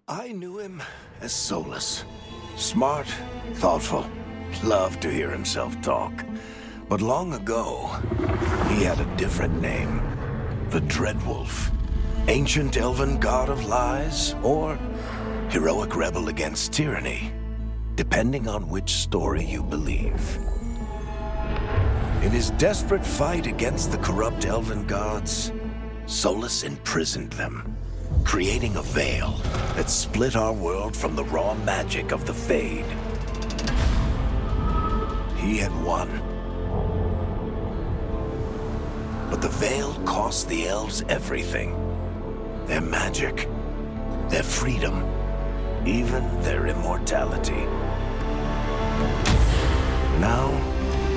I knew him as Solus. Smart, thoughtful, loved to hear himself talk. But long ago, he had a different name. The Dreadwolf. Ancient elven god of lies, or heroic rebel against tyranny, depending on which story you believe. In his desperate fight against the corrupt elven gods, Solus imprisoned them, creating a veil that split our world from the raw magic of the Fade. He had won. But the veil cost the elves everything. Their magic, their freedom, even their immortality. Now,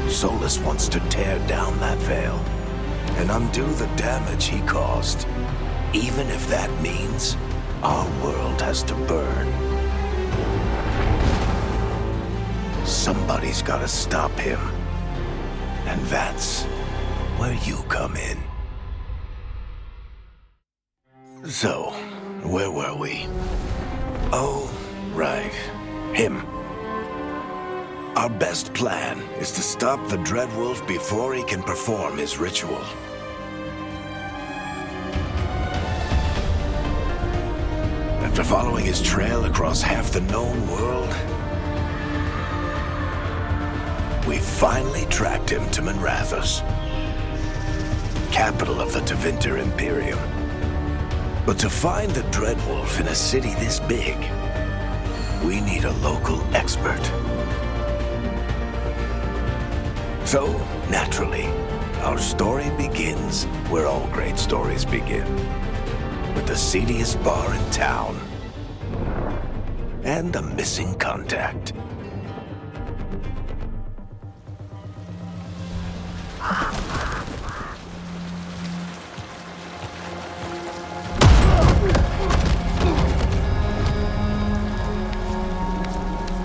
Solus wants to tear down that veil and undo the damage he caused, even if that means our world has to burn. Somebody's gotta stop him. And that's where you come in. So, where were we? Oh, right. Him. Our best plan is to stop the Dreadwolf before he can perform his ritual. After following his trail across half the known world, we finally tracked him to Minrathous, capital of the Tevinter Imperium. But to find the Dreadwolf in a city this big, we need a local expert. So, naturally, our story begins where all great stories begin, with the seediest bar in town and a missing contact.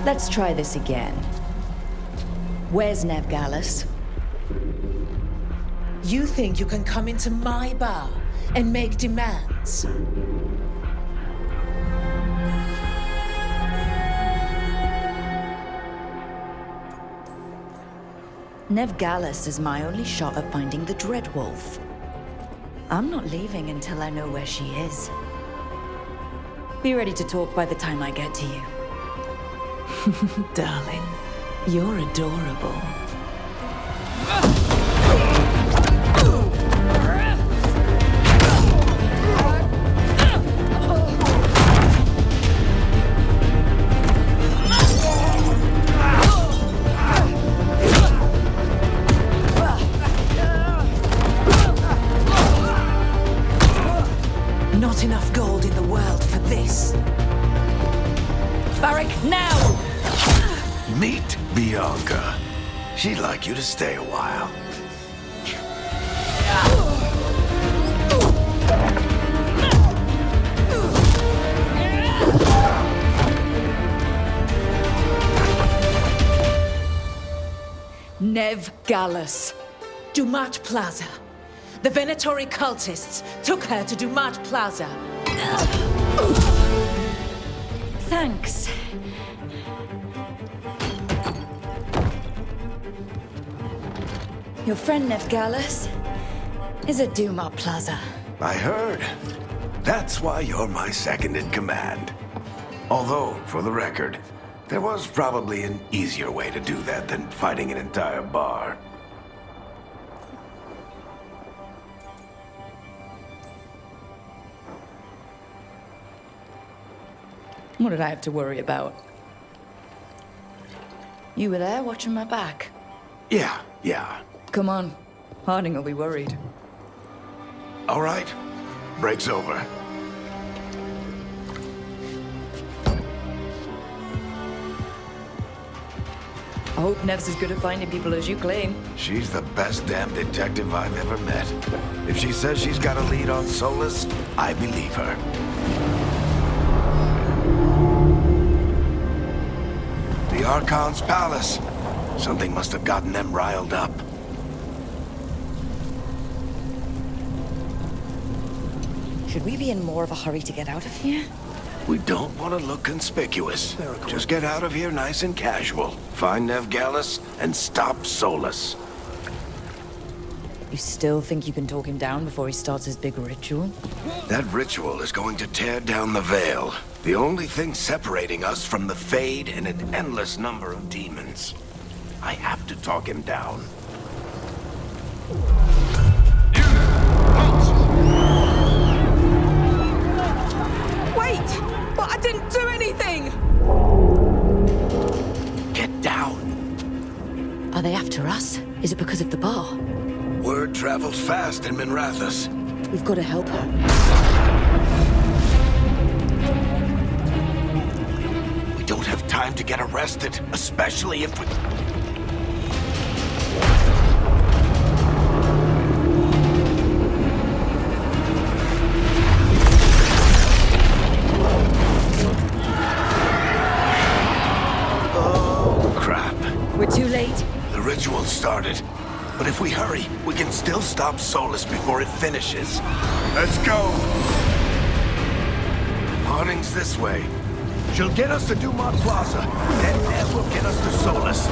Let's try this again. Where's Nevgallus? You think you can come into my bar and make demands? Nevgallus is my only shot at finding the Dreadwolf. I'm not leaving until I know where she is. Be ready to talk by the time I get to you. Darling, you're adorable. Not enough gold in the world for this. Barrack, now! Meet Bianca. She'd like you to stay a while. Nevgallus. Dumat Plaza. The Venatori cultists took her to Dumat Plaza. Thanks. Your friend Nevgallus is at Duma Plaza. I heard. That's why you're my second in command. Although, for the record, there was probably an easier way to do that than fighting an entire bar. What did I have to worry about? You were there watching my back. Yeah. Come on. Harding will be worried. All right. Break's over. I hope Nev's as good at finding people as you claim. She's the best damn detective I've ever met. If she says she's got a lead on Solus, I believe her. The Archon's palace. Something must have gotten them riled up. Should we be in more of a hurry to get out of here? We don't want to look conspicuous. Just get out of here nice and casual. Find Nevgalis and stop Solus. You still think you can talk him down before he starts his big ritual? That ritual is going to tear down the veil. The only thing separating us from the Fade and an endless number of demons. I have to talk him down. Wait! But I didn't do anything! Get down. Are they after us? Is it because of the bar? Word travels fast in Minrathous. We've got to help her. We don't have time to get arrested, especially if we... Oh, crap. We're too late. The ritual started. But if we hurry, we can still stop Solus before it finishes. Let's go! Harding's this way. She'll get us to Dumont Plaza, then Ned will get us to Solus.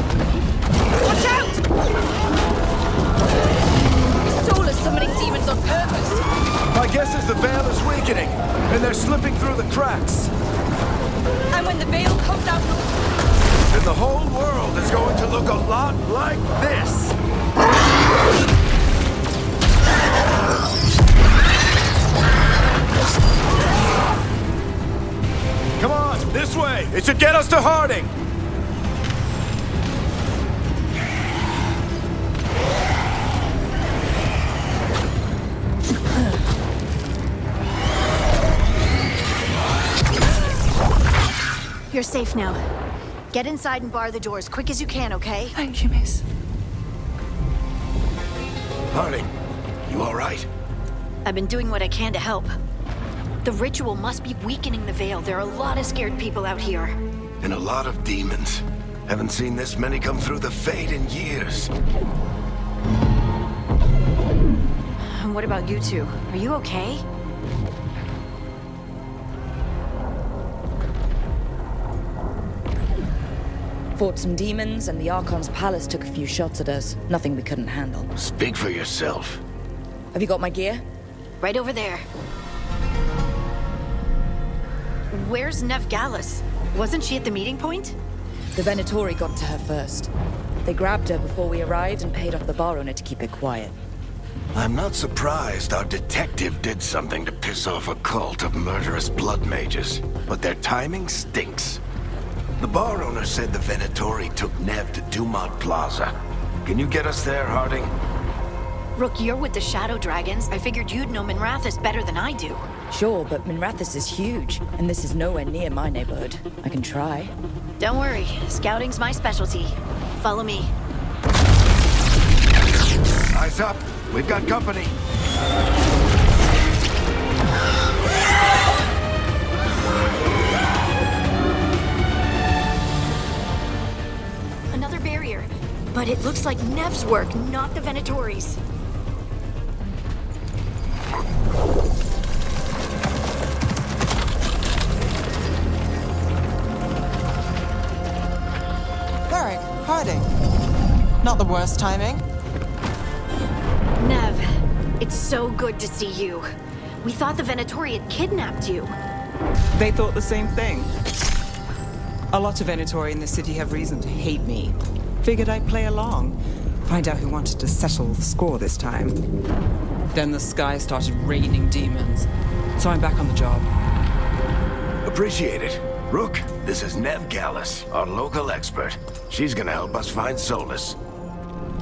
Watch out! Is Solus summoning demons on purpose? My guess is the veil is weakening, and they're slipping through the cracks. And when the veil comes out... Then the whole world is going to look a lot like this. Come on, this way! It should get us to Harding! You're safe now. Get inside and bar the doors quick as you can, okay? Thank you, miss. Harding, you all right? I've been doing what I can to help. The ritual must be weakening the veil. There are a lot of scared people out here. And a lot of demons. Haven't seen this many come through the Fade in years. And what about you two? Are you okay? Fought some demons, and the Archon's palace took a few shots at us. Nothing we couldn't handle. Speak for yourself. Have you got my gear? Right over there. Where's Nevgalis? Wasn't she at the meeting point? The Venatori got to her first. They grabbed her before we arrived and paid off the bar owner to keep it quiet. I'm not surprised our detective did something to piss off a cult of murderous blood mages, but their timing stinks. The bar owner said the Venatori took Nev to Dumont Plaza. Can you get us there, Harding? Rook, you're with the Shadow Dragons. I figured you'd know Minrathous better than I do. Sure, but Minrathous is huge, and this is nowhere near my neighborhood. I can try. Don't worry, scouting's my specialty. Follow me. Eyes up. We've got company. Another barrier. But it looks like Nev's work, not the Venatori's. Varric, Harding. Not the worst timing. Nev, it's so good to see you. We thought the Venatori had kidnapped you. They thought the same thing. A lot of Venatori in the city have reason to hate me. Figured I'd play along. Find out who wanted to settle the score this time. Then the sky started raining demons. So I'm back on the job. Appreciate it. Rook, this is Nevgalis, our local expert. She's gonna help us find Solus.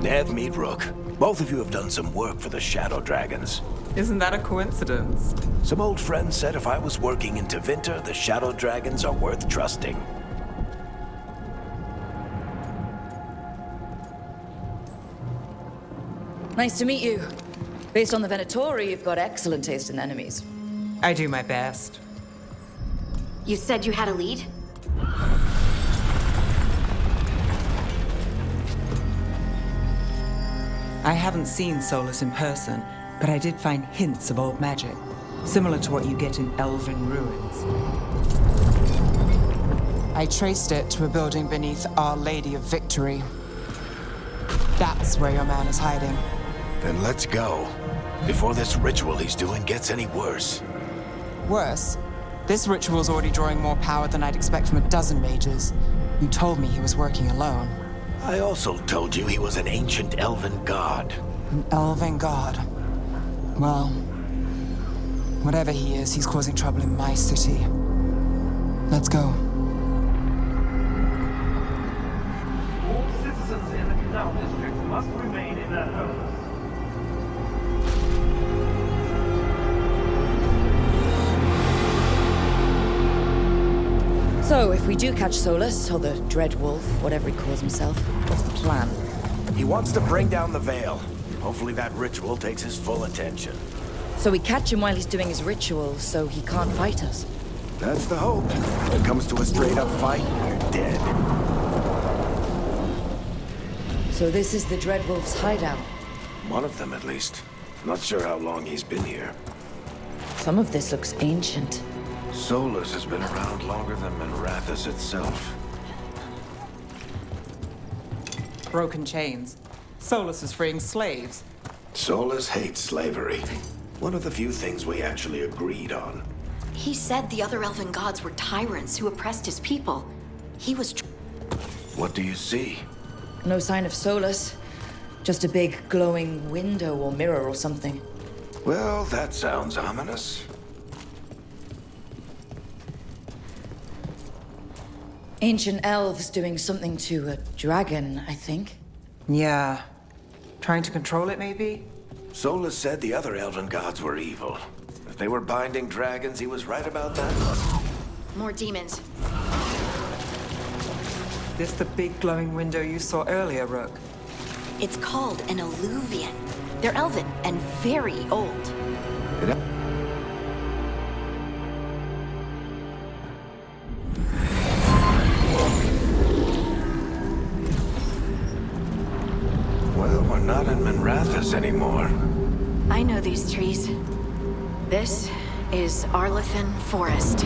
Nev, meet Rook. Both of you have done some work for the Shadow Dragons. Isn't that a coincidence? Some old friends said if I was working in Tevinter, the Shadow Dragons are worth trusting. Nice to meet you. Based on the Venatori, you've got excellent taste in enemies. I do my best. You said you had a lead? I haven't seen Solus in person, but I did find hints of old magic. similar to what you get in elven ruins. I traced it to a building beneath Our Lady of Victory. That's where your man is hiding. Then let's go. Before this ritual he's doing gets any worse. Worse, this ritual's already drawing more power than I'd expect from a dozen mages. You told me he was working alone. I also told you he was an ancient elven god. An elven god. Well, whatever he is, he's causing trouble in my city. Let's go. All citizens in the Canal District must remain in their homes. So, if we do catch Solus, or the Dreadwolf, whatever he calls himself, what's the plan? He wants to bring down the Veil. Hopefully that ritual takes his full attention. So we catch him while he's doing his ritual, so he can't fight us. That's the hope. When it comes to a straight-up fight, we're dead. So this is the Dreadwolf's hideout. One of them, at least. Not sure how long he's been here. Some of this looks ancient. Solus has been around longer than Minrathous itself. Broken chains. Solus is freeing slaves. Solus hates slavery. One of the few things we actually agreed on. He said the other elven gods were tyrants who oppressed his people. He was What do you see? No sign of Solus. Just a big glowing window or mirror or something. Well, that sounds ominous. Ancient elves doing something to a dragon, I think. Yeah. Trying to control it, maybe? Solus said the other elven gods were evil. If they were binding dragons, he was right about that. more demons. This the big glowing window you saw earlier, Rook? It's called an alluvian. They're elven and very old. Well, we're not in Minrathous anymore. I know these trees. This is Arlethan Forest.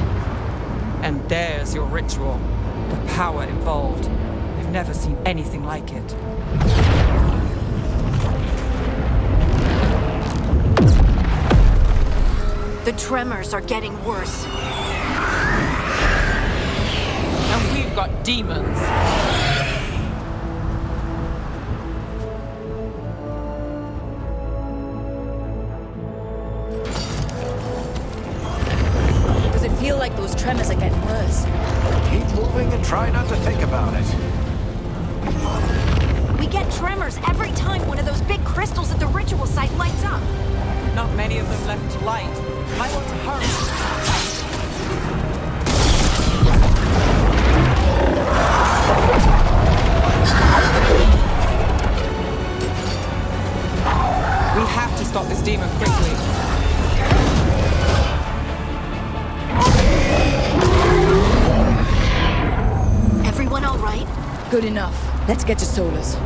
And there's your ritual. The power involved. I've never seen anything like it. The tremors are getting worse. And we've got demons. Does it feel like those tremors are getting worse? Keep moving and try not to think about it. We get tremors every time one of those big crystals at the ritual site lights up. Not many of them left to light. Might want to hurry. We have to stop this demon quickly. Everyone all right? Good enough. Let's get to Solus.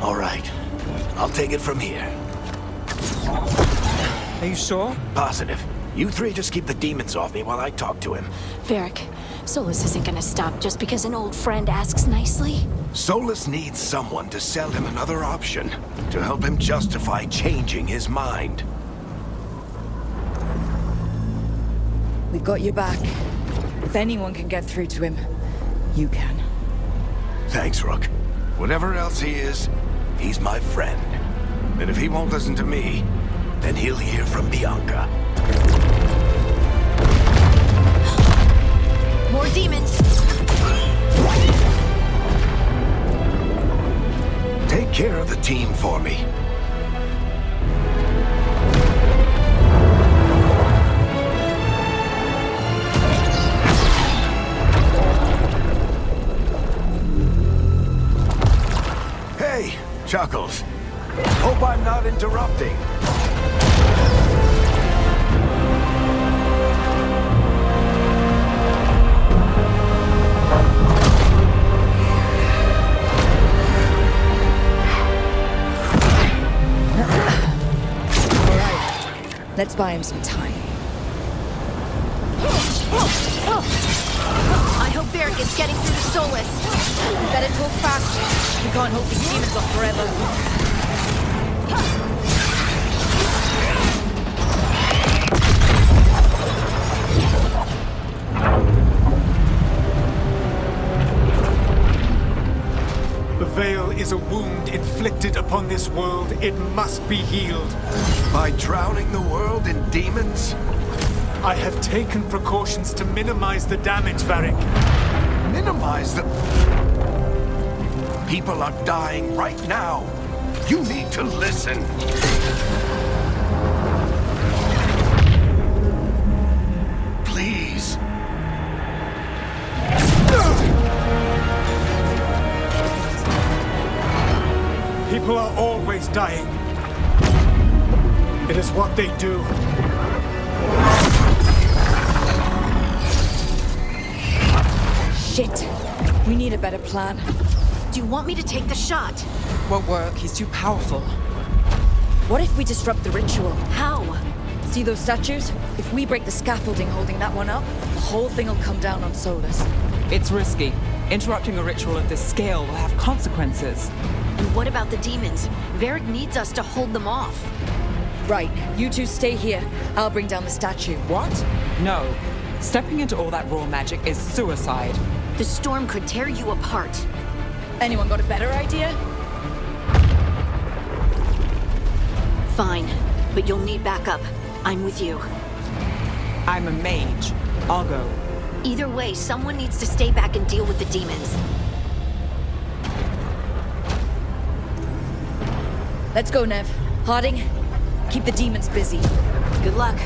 All right. I'll take it from here. Are you sure? Positive. You three just keep the demons off me while I talk to him. Varric, Solus isn't gonna stop just because an old friend asks nicely. Solus needs someone to sell him another option, to help him justify changing his mind. We've got your back. If anyone can get through to him, you can. Thanks, Rook. Whatever else he is, he's my friend. And if he won't listen to me, then he'll hear from Bianca. More demons! Take care of the team for me. Chuckles. Hope I'm not interrupting. All right, let's buy him some time. I hope Varric is getting through the Solus. Better talk fast. We can't hold these demons off forever. The Veil is a wound inflicted upon this world. It must be healed. By drowning the world in demons? I have taken precautions to minimize the damage, Varric. Minimize the... People are dying right now. You need to listen. Please. People are always dying. It is what they do. Shit. We need a better plan. Do you want me to take the shot? Won't work. He's too powerful. What if we disrupt the ritual? How? See those statues? If we break the scaffolding holding that one up, the whole thing will come down on Solus. It's risky. Interrupting a ritual of this scale will have consequences. And what about the demons? Varric needs us to hold them off. Right, you two stay here. I'll bring down the statue. What? No. Stepping into all that raw magic is suicide. The storm could tear you apart. Anyone got a better idea? Fine, but you'll need backup. I'm with you. I'm a mage. I'll go. Either way, someone needs to stay back and deal with the demons. Let's go, Nev. Harding, keep the demons busy. Good luck.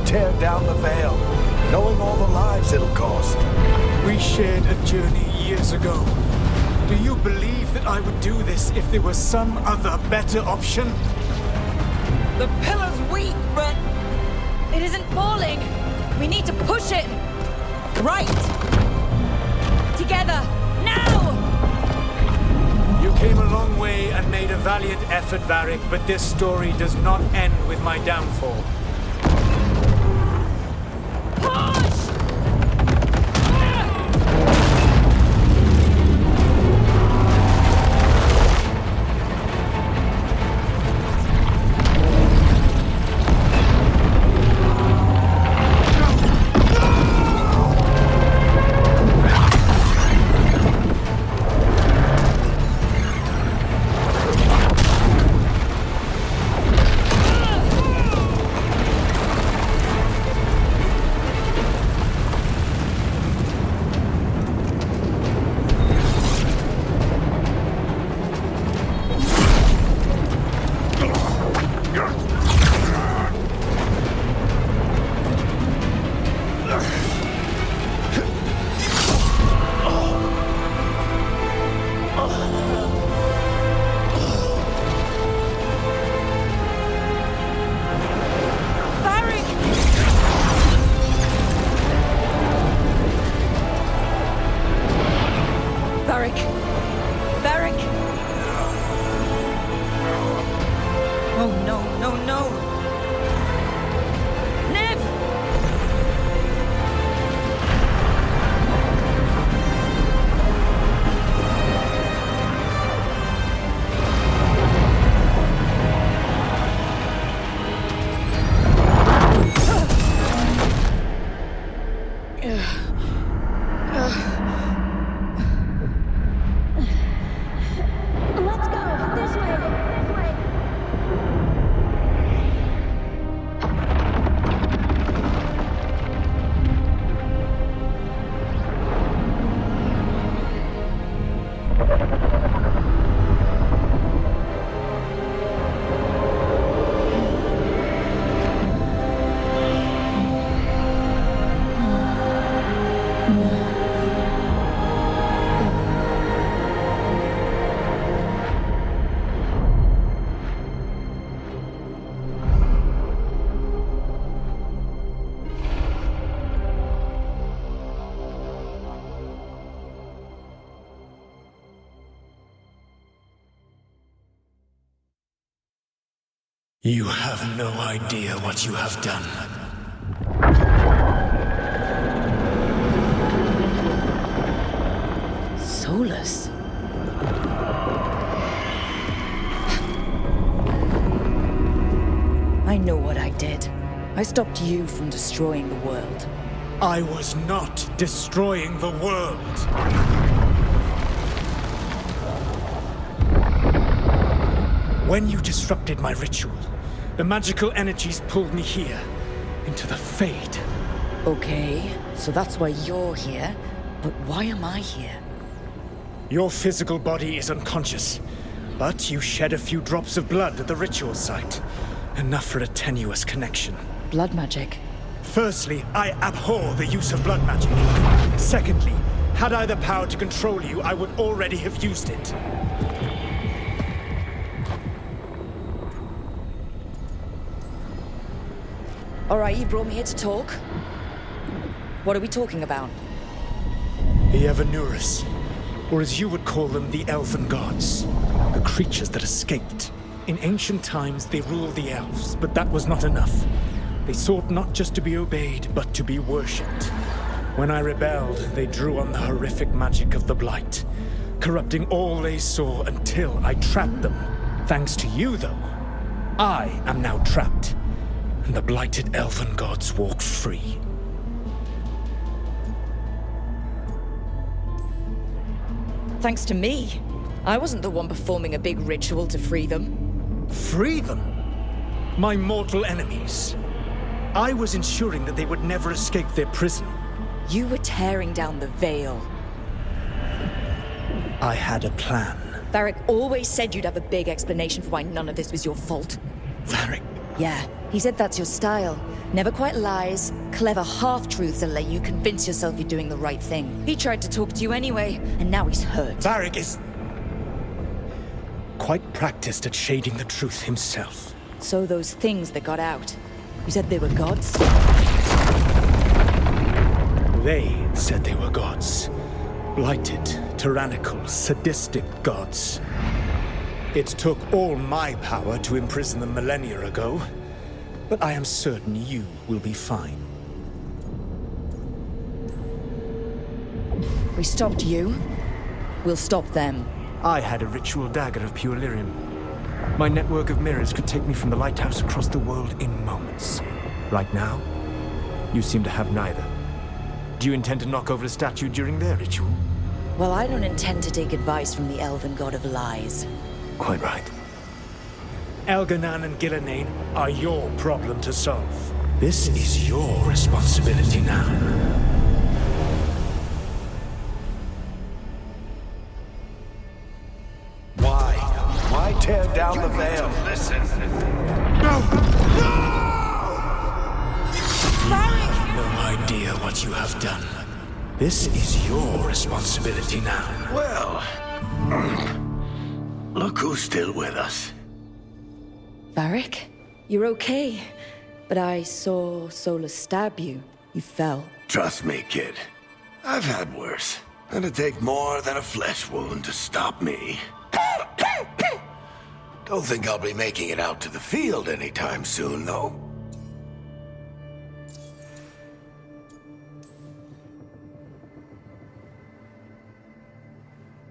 Tear down the Veil, knowing all the lives it'll cost. We shared a journey years ago. Do you believe that I would do this if there was some other better option? The pillar's weak, but... It isn't falling. We need to push it. Right! Together, now! You came a long way and made a valiant effort, Varric, but this story does not end with my downfall. You have no idea what you have done. Solus? I know what I did. I stopped you from destroying the world. I was not destroying the world. When you disrupted my ritual, the magical energies pulled me here, into the Fade. Okay, so that's why you're here. But why am I here? Your physical body is unconscious, but you shed a few drops of blood at the ritual site. Enough for a tenuous connection. Blood magic. Firstly, I abhor the use of blood magic. Secondly, had I the power to control you, I would already have used it. All right, you brought me here to talk. What are we talking about? The Evanurus, or as you would call them, the Elven Gods. The creatures that escaped. In ancient times, they ruled the elves, but that was not enough. They sought not just to be obeyed, but to be worshipped. When I rebelled, they drew on the horrific magic of the Blight, corrupting all they saw until I trapped them. Thanks to you, though, I am now trapped, and the blighted Elven Gods walk free. Thanks to me. I wasn't the one performing a big ritual to free them. Free them? My mortal enemies. I was ensuring that they would never escape their prison. You were tearing down the veil. I had a plan. Varric always said you'd have a big explanation for why none of this was your fault. Varric? Yeah, he said that's your style. Never quite lies, clever half-truths that let you convince yourself you're doing the right thing. He tried to talk to you anyway, and now he's hurt. Varric is quite practiced at shading the truth himself. So those things that got out, you said they were gods? They said they were gods. Blighted, tyrannical, sadistic gods. It took all my power to imprison them millennia ago, but I am certain you will be fine. We stopped you. We'll stop them. I had a ritual dagger of pure lyrium. My network of mirrors could take me from the lighthouse across the world in moments. Right now, you seem to have neither. Do you intend to knock over a statue during their ritual? Well, I don't intend to take advice from the Elven God of Lies. Quite right. Elganan and Gillenane are your problem to solve. This is your responsibility now. Why tear down the veil? Listen. No! No idea what you have done. This is your responsibility now. Well, look who's still with us. Varric? You're okay. But I saw Solus stab you. You fell. Trust me, kid. I've had worse. It'd take more than a flesh wound to stop me. Don't think I'll be making it out to the field anytime soon, though.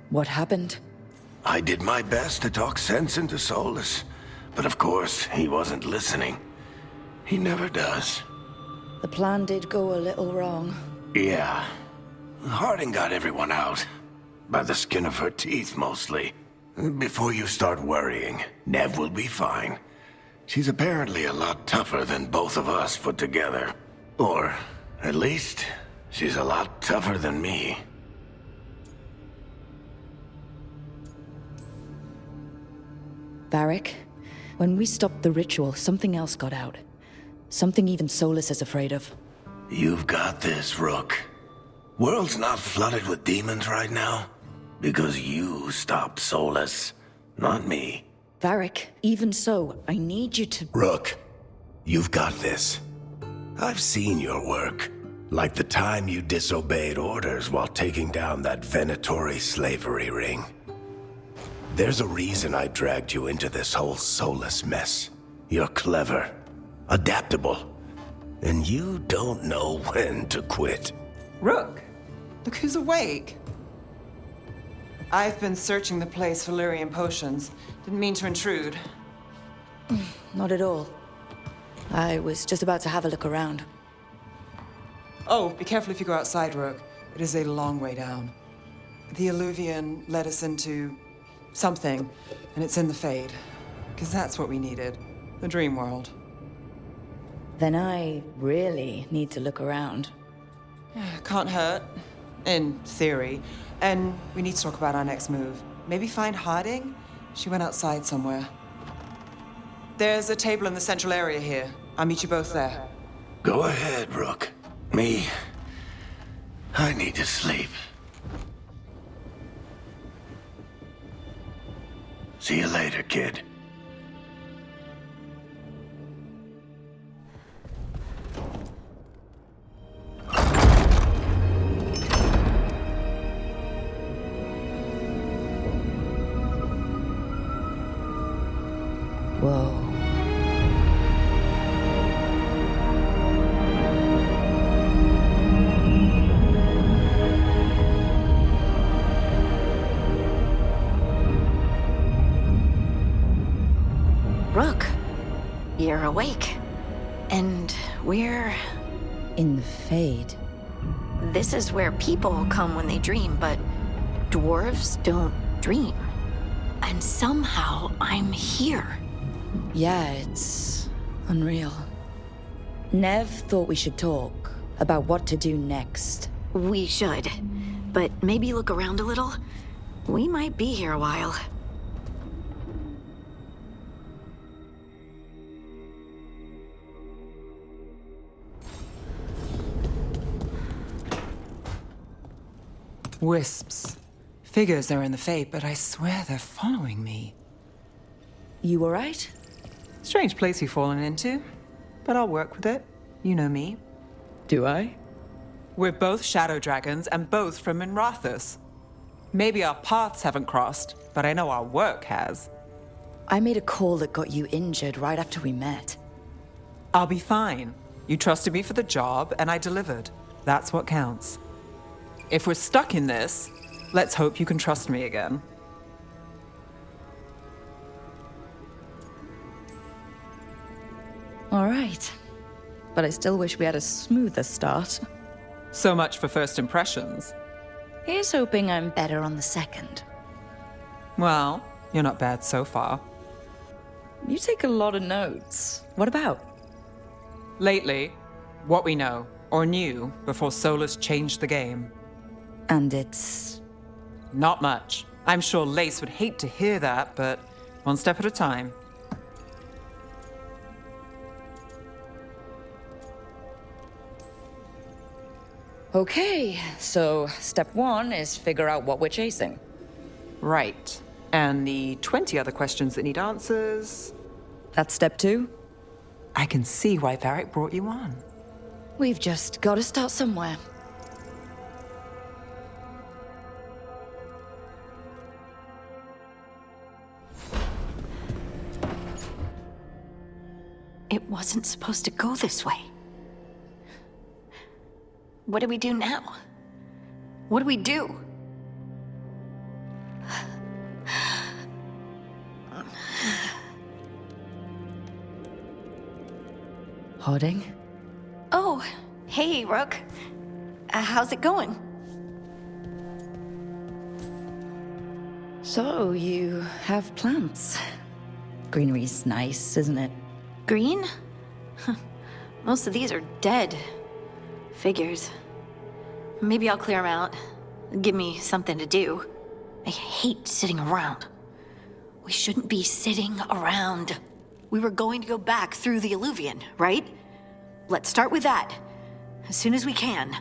What happened? I did my best to talk sense into Solus, but of course, he wasn't listening. He never does. The plan did go a little wrong. Yeah. Harding got everyone out. By the skin of her teeth, mostly. Before you start worrying, Nev will be fine. She's apparently a lot tougher than both of us put together. Or, at least, she's a lot tougher than me. Varric, when we stopped the ritual, something else got out. Something even Solus is afraid of. You've got this, Rook. World's not flooded with demons right now. Because you stopped Solus, not me. Varric, even so, I need you to... Rook, you've got this. I've seen your work. Like the time you disobeyed orders while taking down that Venatori slavery ring. There's a reason I dragged you into this whole Solus mess. You're clever, adaptable, and you don't know when to quit. Rook, look who's awake. I've been searching the place for lyrium potions. Didn't mean to intrude. Not at all. I was just about to have a look around. Oh, be careful if you go outside, Rook. It is a long way down. The Illuvian led us into something, and it's in the Fade. Because that's what we needed. The dream world. Then I really need to look around. Can't hurt, in theory. And we need to talk about our next move. Maybe find Harding? She went outside somewhere. There's a table in the central area here. I'll meet you both there. Go ahead, Rook. Me, I need to sleep. See you later, kid. Whoa. Rook, you're awake. And we're... In the Fade. This is where people come when they dream, but dwarves don't dream. And somehow I'm here. Yeah, it's unreal. Nev thought we should talk about what to do next. We should. But maybe look around a little. We might be here a while. Wisps. Figures are in the Fade, but I swear they're following me. You alright? Strange place you've fallen into, but I'll work with it. You know me. Do I? We're both shadow dragons and both from Minrathous. Maybe our paths haven't crossed, but I know our work has. I made a call that got you injured right after we met. I'll be fine. You trusted me for the job, and I delivered. That's what counts. If we're stuck in this, let's hope you can trust me again. Alright. But I still wish we had a smoother start. So much for first impressions. Here's hoping I'm better on the second. Well, you're not bad so far. You take a lot of notes. What about? Lately, what we know, or knew, before Solus changed the game. And it's... Not much. I'm sure Lace would hate to hear that, but one step at a time. Okay, so step one is figure out what we're chasing. Right. And the 20 other questions that need answers... That's step two? I can see why Varric brought you on. We've just got to start somewhere. It wasn't supposed to go this way. What do we do now? What do we do? Harding? Oh, hey, Rook. How's it going? So, you have plants. Greenery's nice, isn't it? Green? Most of these are dead. Figures. Maybe I'll clear them out. Give me something to do. I hate sitting around. We shouldn't be sitting around. We were going to go back through the Illuvian, right? Let's start with that. As soon as we can.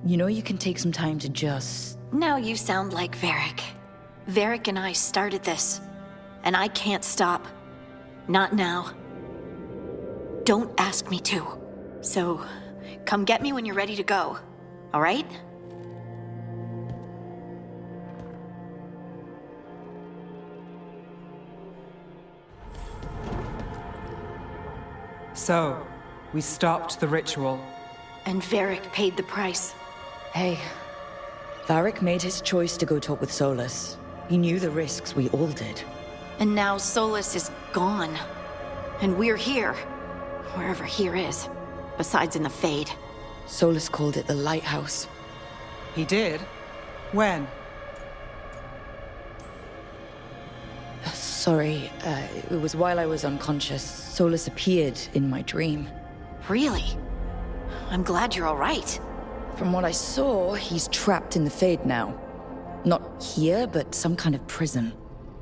You know you can take some time to just... Now you sound like Varric. Varric and I started this. And I can't stop. Not now. Don't ask me to. So, come get me when you're ready to go. All right? So, we stopped the ritual. And Varric paid the price. Hey, Varric made his choice to go talk with Solus. He knew the risks, we all did. And now Solus is gone. And we're here. Wherever here is. Besides in the Fade. Solus called it the Lighthouse. He did? When? Sorry, it was while I was unconscious. Solus appeared in my dream. Really? I'm glad you're all right. From what I saw, he's trapped in the Fade now. Not here, but some kind of prison.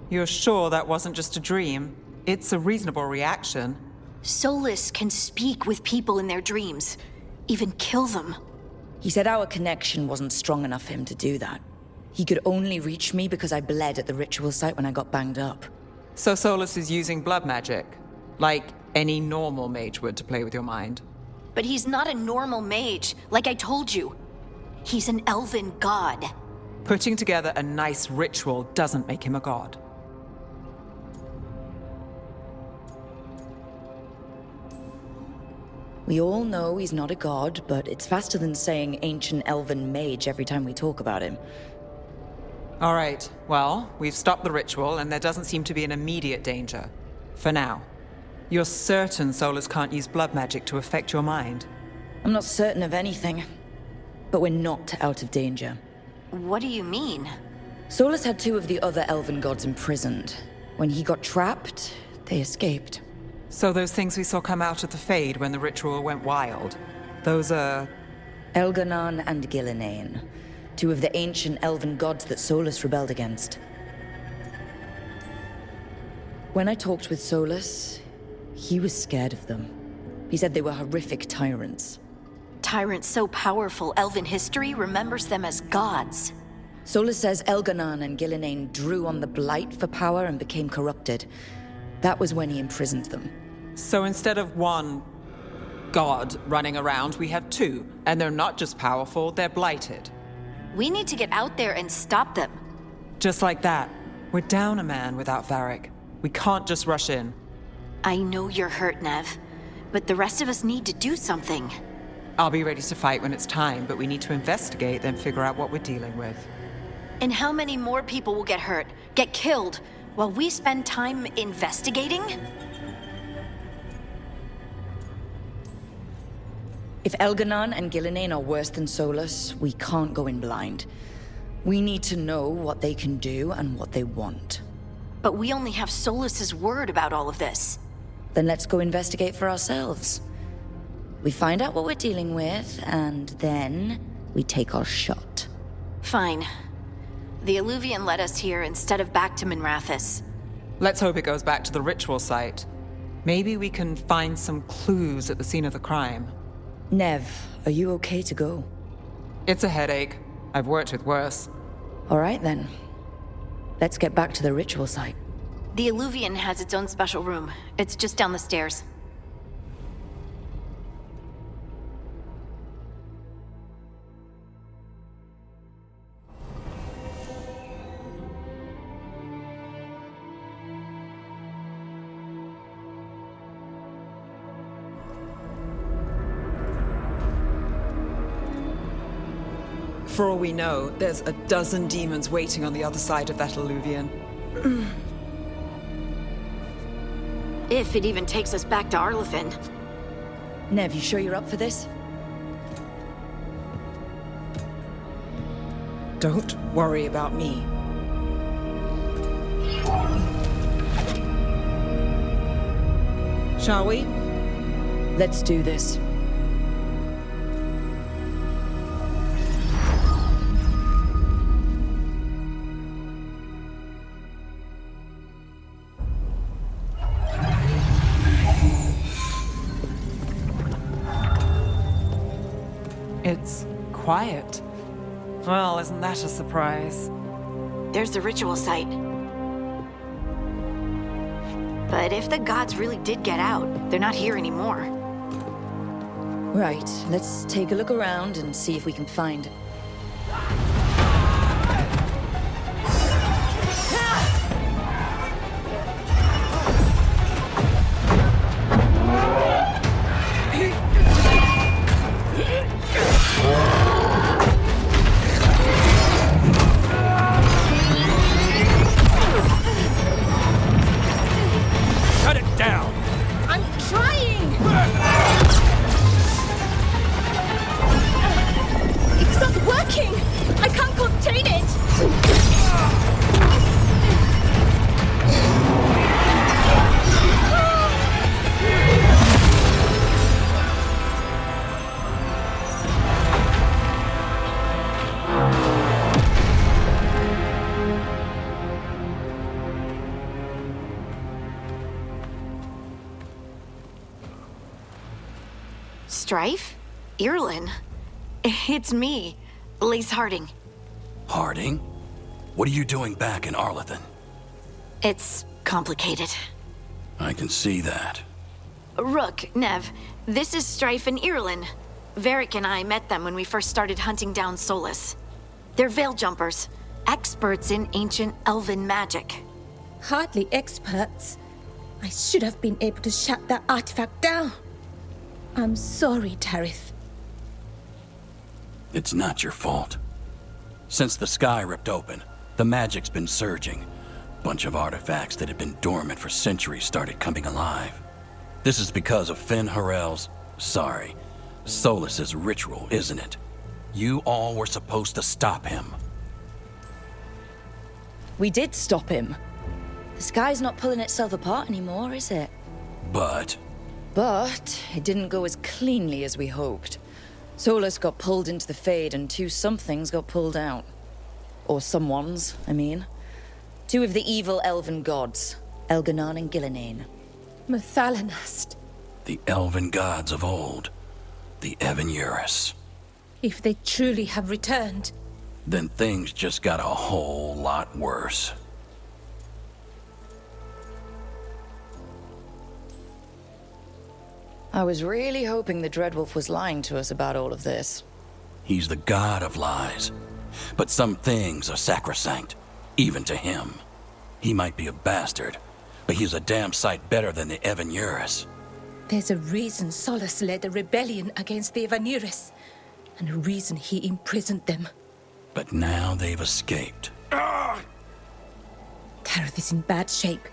You're sure that wasn't just a dream? It's a reasonable reaction. Solus can speak with people in their dreams. Even kill them. He said our connection wasn't strong enough for him to do that. He could only reach me because I bled at the ritual site when I got banged up. So Solus is using blood magic? Like any normal mage would to play with your mind? But he's not a normal mage, like I told you. He's an elven god. Putting together a nice ritual doesn't make him a god. We all know he's not a god, but it's faster than saying ancient elven mage every time we talk about him. All right, well, we've stopped the ritual and there doesn't seem to be an immediate danger. For now. You're certain Solus can't use blood magic to affect your mind? I'm not certain of anything, but we're not out of danger. What do you mean? Solus had two of the other elven gods imprisoned. When he got trapped, they escaped. So those things we saw come out of the Fade when the ritual went wild, those are... Elganon and Gillinane, two of the ancient elven gods that Solus rebelled against. When I talked with Solus, he was scared of them. He said they were horrific tyrants. Tyrants so powerful, elven history remembers them as gods. Solus says Elganon and Gillinane drew on the Blight for power and became corrupted. That was when he imprisoned them. So instead of one god running around, we have two. And they're not just powerful, they're blighted. We need to get out there and stop them. Just like that. We're down a man without Varric. We can't just rush in. I know you're hurt, Nev, but the rest of us need to do something. I'll be ready to fight when it's time, but we need to investigate, then figure out what we're dealing with. And how many more people will get hurt, get killed, while we spend time investigating? If Elganon and Gillinane are worse than Solus, we can't go in blind. We need to know what they can do and what they want. But we only have Solus's word about all of this. Then let's go investigate for ourselves. We find out what we're dealing with, and then we take our shot. Fine. The Illuvian led us here instead of back to Minrathous. Let's hope it goes back to the ritual site. Maybe we can find some clues at the scene of the crime. Nev, are you okay to go? It's a headache. I've worked with worse. All right then. Let's get back to the ritual site. The Illuvian has its own special room. It's just down the stairs. For all we know, there's a dozen demons waiting on the other side of that Illuvian. If it even takes us back to Arlefin. Nev, you sure you're up for this? Don't worry about me. Shall we? Let's do this. It's quiet. Well, isn't that a surprise? There's the ritual site. But if the gods really did get out, they're not here anymore. Right, let's take a look around and see if we can find... working! I can't contain it! Strife? Irlin? It's me, Lace Harding. Harding? What are you doing back in Arlethan? It's complicated. I can see that. Rook, Nev, this is Strife and Irlin. Varric and I met them when we first started hunting down Solus. They're veil jumpers, experts in ancient elven magic. Hardly experts. I should have been able to shut that artifact down. I'm sorry, Tarith. It's not your fault. Since the sky ripped open, the magic's been surging. Bunch of artifacts that had been dormant for centuries started coming alive. This is because of Finn Harel's, Solus's ritual, isn't it? You all were supposed to stop him. We did stop him. The sky's not pulling itself apart anymore, is it? But it didn't go as cleanly as we hoped. Solus got pulled into the Fade and two somethings got pulled out. Or someones, I mean. Two of the evil elven gods, Elganon and Gillinane. Mathalanast. the elven gods of old, the Evan-Eurus. If they truly have returned, Then things just got a whole lot worse. I was really hoping the Dreadwolf was lying to us about all of this. He's the god of lies. But some things are sacrosanct, even to him. He might be a bastard, but he's a damn sight better than the Evan-Eurus. there's a reason Solus led a rebellion against the Evan-Eurus, and a reason he imprisoned them. But now they've escaped. Tareth is in bad shape.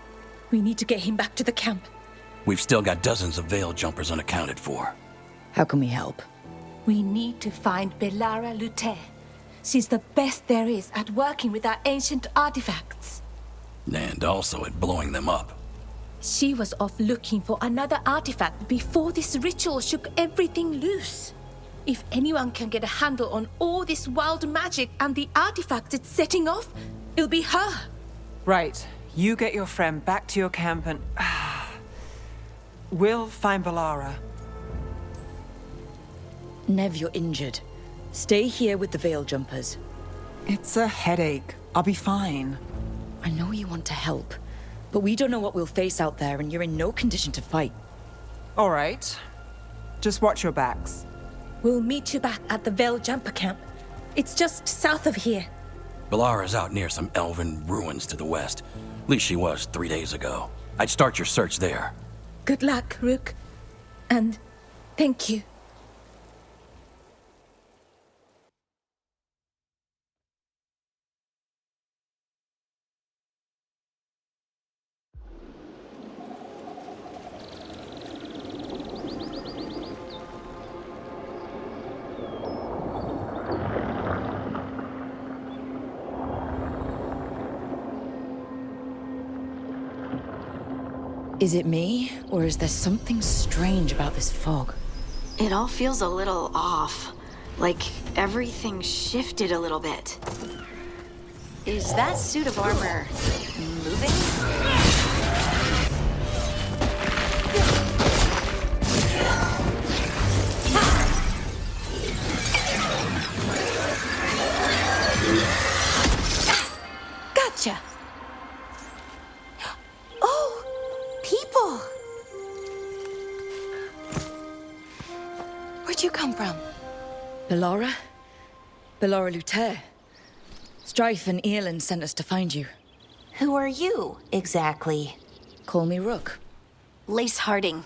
We need to get him back to the camp. We've still got dozens of veil jumpers unaccounted for. How can we help? We need to find Belara Lute. She's the best there is at working with our ancient artifacts. And also at blowing them up. She was off looking for another artifact before this ritual shook everything loose. If anyone can get a handle on all this wild magic and the artifacts it's setting off, it'll be her. Right. You get your friend back to your camp and... We'll find Belara. Nev, you're injured. Stay here with the veil jumpers. It's a headache. I'll be fine. I know you want to help, but we don't know what we'll face out there, and you're in no condition to fight. All right. Just watch your backs. We'll meet you back at the Veil Jumper camp. It's just south of here. Belara's out near some elven ruins to the west. At least she was 3 days ago. I'd start your search there. Good luck, Rook. And thank you. Is it me, or is there something strange about this fog? It all feels a little off. Like everything shifted a little bit. Is that suit of armor moving? Gotcha. Where'd you come from? Belara? Belara Lute. Strife and Earlin sent us to find you. Who are you, exactly? Call me Rook. Lace Harding.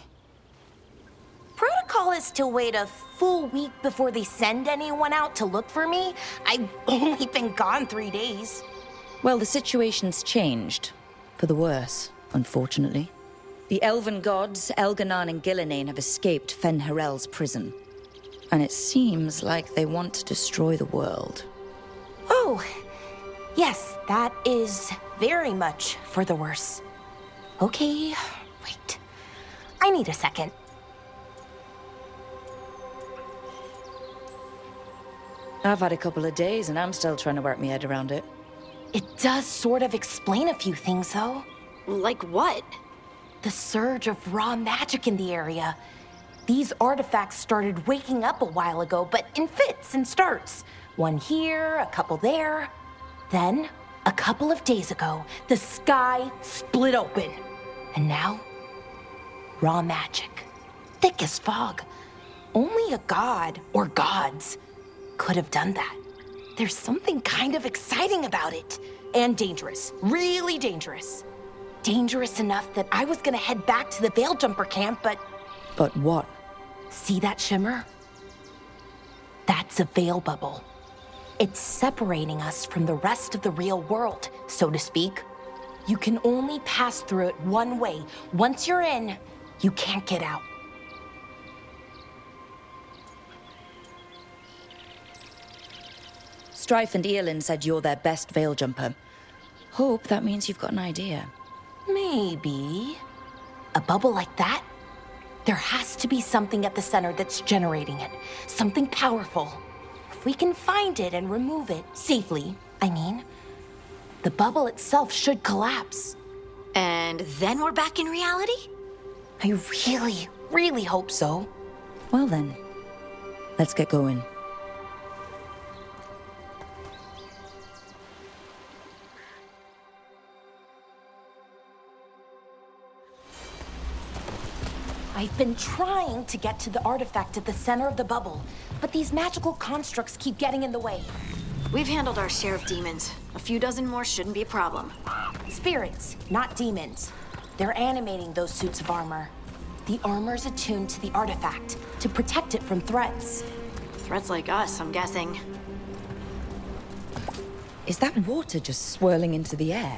Protocol is to wait a full week before they send anyone out to look for me. I've only been gone 3 days. Well, the situation's changed. For the worse, unfortunately. The elven gods, Elganon and Gillinane, have escaped Fen'Harel's prison. And it seems like they want to destroy the world. Oh, yes, that is very much for the worse. Okay, wait. I need a second. I've had a couple of days and I'm still trying to work my head around it. It does sort of explain a few things, though. Like what? The surge of raw magic in the area. These artifacts started waking up a while ago, but in fits and starts. One here, a couple there. Then, a couple of days ago, the sky split open. And now, raw magic. Thick as fog. Only a god, or gods, could have done that. There's something kind of exciting about it. And dangerous. Really dangerous. Dangerous enough that I was gonna head back to the Veil Jumper camp, but... But what? See that shimmer? That's a veil bubble. It's separating us from the rest of the real world, so to speak. You can only pass through it one way. Once you're in, you can't get out. Strife and Eolin said you're their best veil jumper. Hope that means you've got an idea. Maybe. A bubble like that? There has to be something at the center that's generating it. Something powerful. If we can find it and remove it, safely, I mean, the bubble itself should collapse. And then we're back in reality? I really, really hope so. Well then, let's get going. I've been trying to get to the artifact at the center of the bubble, but these magical constructs keep getting in the way. We've handled our share of demons. A few dozen more shouldn't be a problem. Spirits, not demons. They're animating those suits of armor. The armor's attuned to the artifact to protect it from threats. Threats like us, I'm guessing. Is that water just swirling into the air?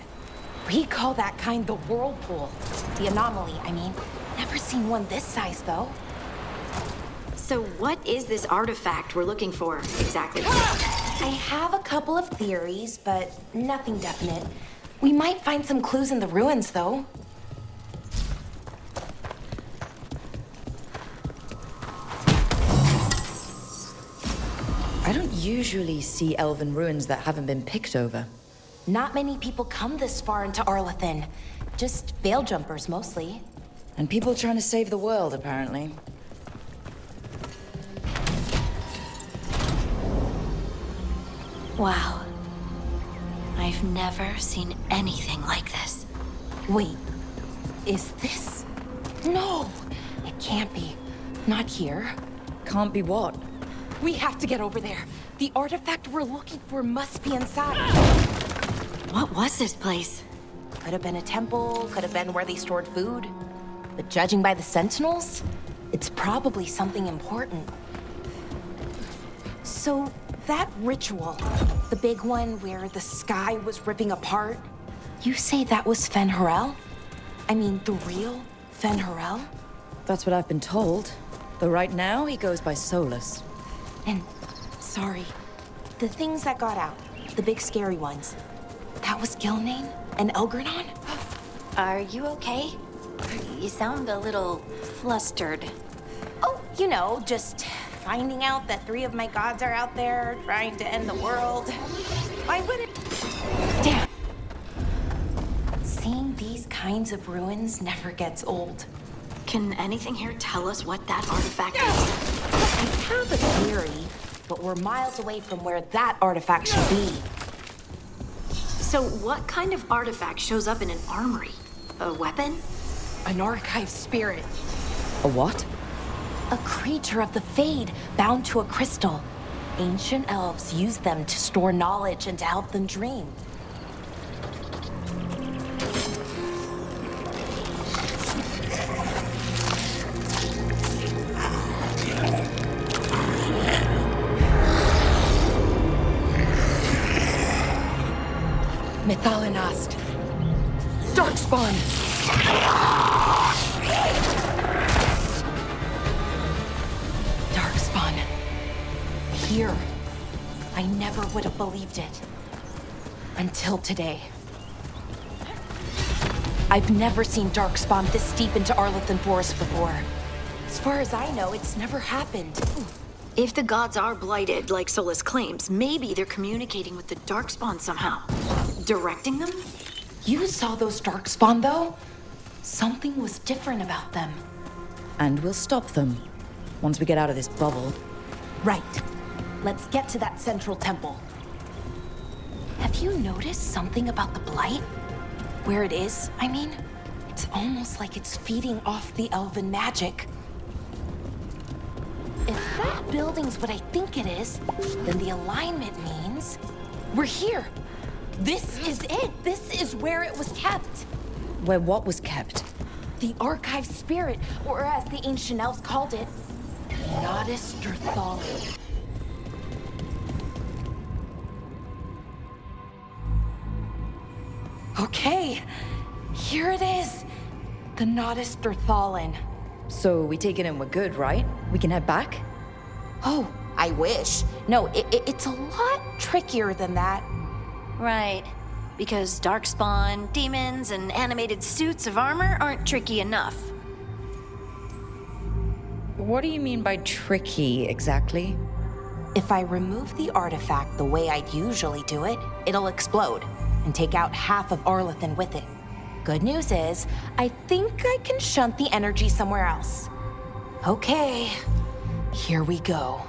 We call that kind the whirlpool. The anomaly, I mean. Never seen one this size, though. So what is this artifact we're looking for, exactly? I have a couple of theories, but nothing definite. We might find some clues in the ruins, though. I don't usually see elven ruins that haven't been picked over. Not many people come this far into Arlathan. Just veil jumpers, mostly. And people trying to save the world, apparently. Wow. I've never seen anything like this. Wait, is this? No, it can't be. Not here. Can't be what? We have to get over there. The artifact we're looking for must be inside. What was this place? Could have been a temple, could have been where they stored food. But judging by the sentinels, it's probably something important. So, that ritual, the big one where the sky was ripping apart, you say that was Fen'Harel? I mean, the real Fen'Harel? That's what I've been told. Though right now, he goes by Solus. And, sorry, the things that got out, the big scary ones, that was Gilnane and Elgranon? Are you okay? You sound a little flustered. Oh, you know, just finding out that 3 of my gods are out there trying to end the world. Why would it? Damn. Seeing these kinds of ruins never gets old. Can anything here tell us what that artifact is? I have a theory, but we're miles away from where that artifact should be. So what kind of artifact shows up in an armory? A weapon? An archive spirit. A what? A creature of the Fade, bound to a crystal. Ancient elves use them to store knowledge and to help them dream. Mythalinast. Darkspawn. Darkspawn. here. I never would have believed it. Until today. I've never seen Darkspawn this deep into Arlothan Forest before. As far as I know, it's never happened. If the gods are blighted, like Solus claims, maybe they're communicating with the Darkspawn somehow. Directing them? You saw those Darkspawn, though? Something was different about them. And we'll stop them once we get out of this bubble. Right. Let's get to that central temple. Have you noticed something about the Blight? Where it is, I mean? It's almost like it's feeding off the elven magic. If that building's what I think it is, then the alignment means we're here. This is it. This is where it was kept. Where what was kept? The archive spirit, or as the ancient elves called it, Goddess Derthalin. Okay, here it is. The Nodus Derthalin. So we take it and we're good, right? We can head back? Oh, I wish. No, it's a lot trickier than that. Right. Because Darkspawn, demons, and animated suits of armor aren't tricky enough. What do you mean by tricky, exactly? If I remove the artifact the way I'd usually do it, it'll explode and take out half of Arlothan with it. Good news is, I think I can shunt the energy somewhere else. Okay, here we go.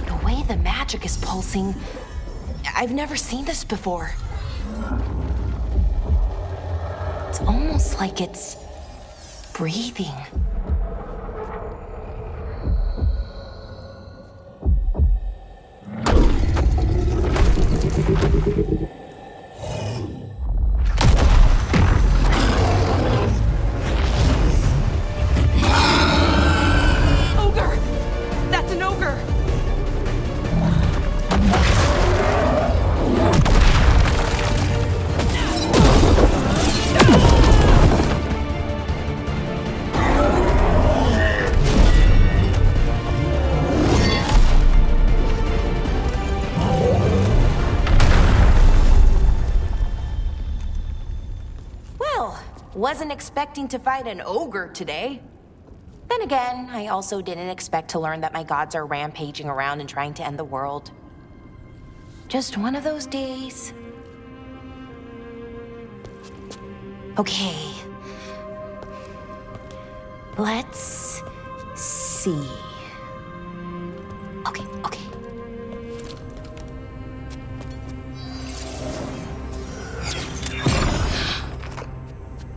The way the magic is pulsing, I've never seen this before. It's almost like it's breathing. Ogre! That's an ogre! Wasn't expecting to fight an ogre today. Then again, I also didn't expect to learn that my gods are rampaging around and trying to end the world. Just one of those days. Okay. Let's see. Okay.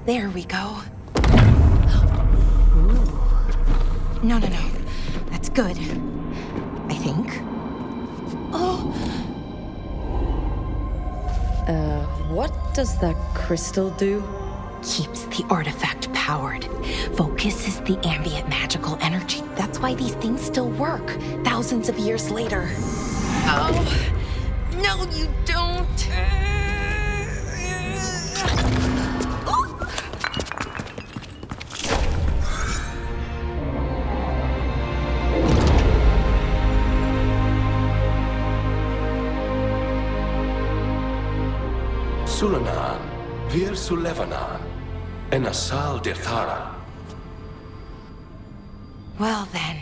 There we go. Ooh. No. That's good. I think. Oh! What does that crystal do? Keeps the artifact powered. Focuses the ambient magical energy. That's why these things still work, thousands of years later. Oh! No, you don't! Sulanan, Vir Sulevanan, and Asal Dirthara. Well then.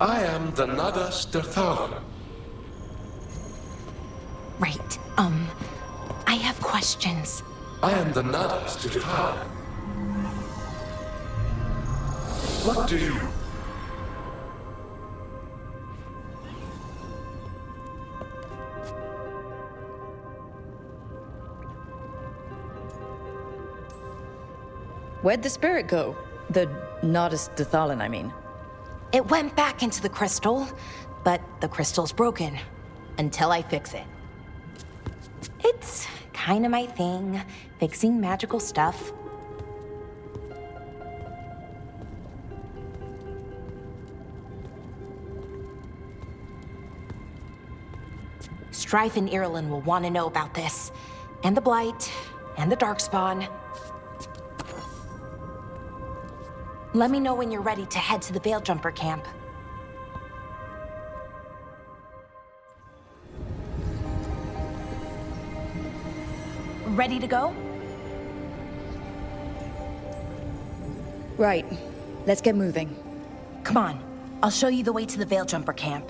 I am the Nadas Dirthalan. Right, I have questions. I am the Nadas Dirthalan. What do you... Where'd the spirit go? The Nodus Dethalin, I mean. It went back into the crystal, but the crystal's broken. Until I fix it. It's kinda my thing, fixing magical stuff. Strife and Irulan will want to know about this. And the Blight, and the Darkspawn. Let me know when you're ready to head to the Veil Jumper camp. Ready to go? Right. Let's get moving. Come on. I'll show you the way to the Veil Jumper camp.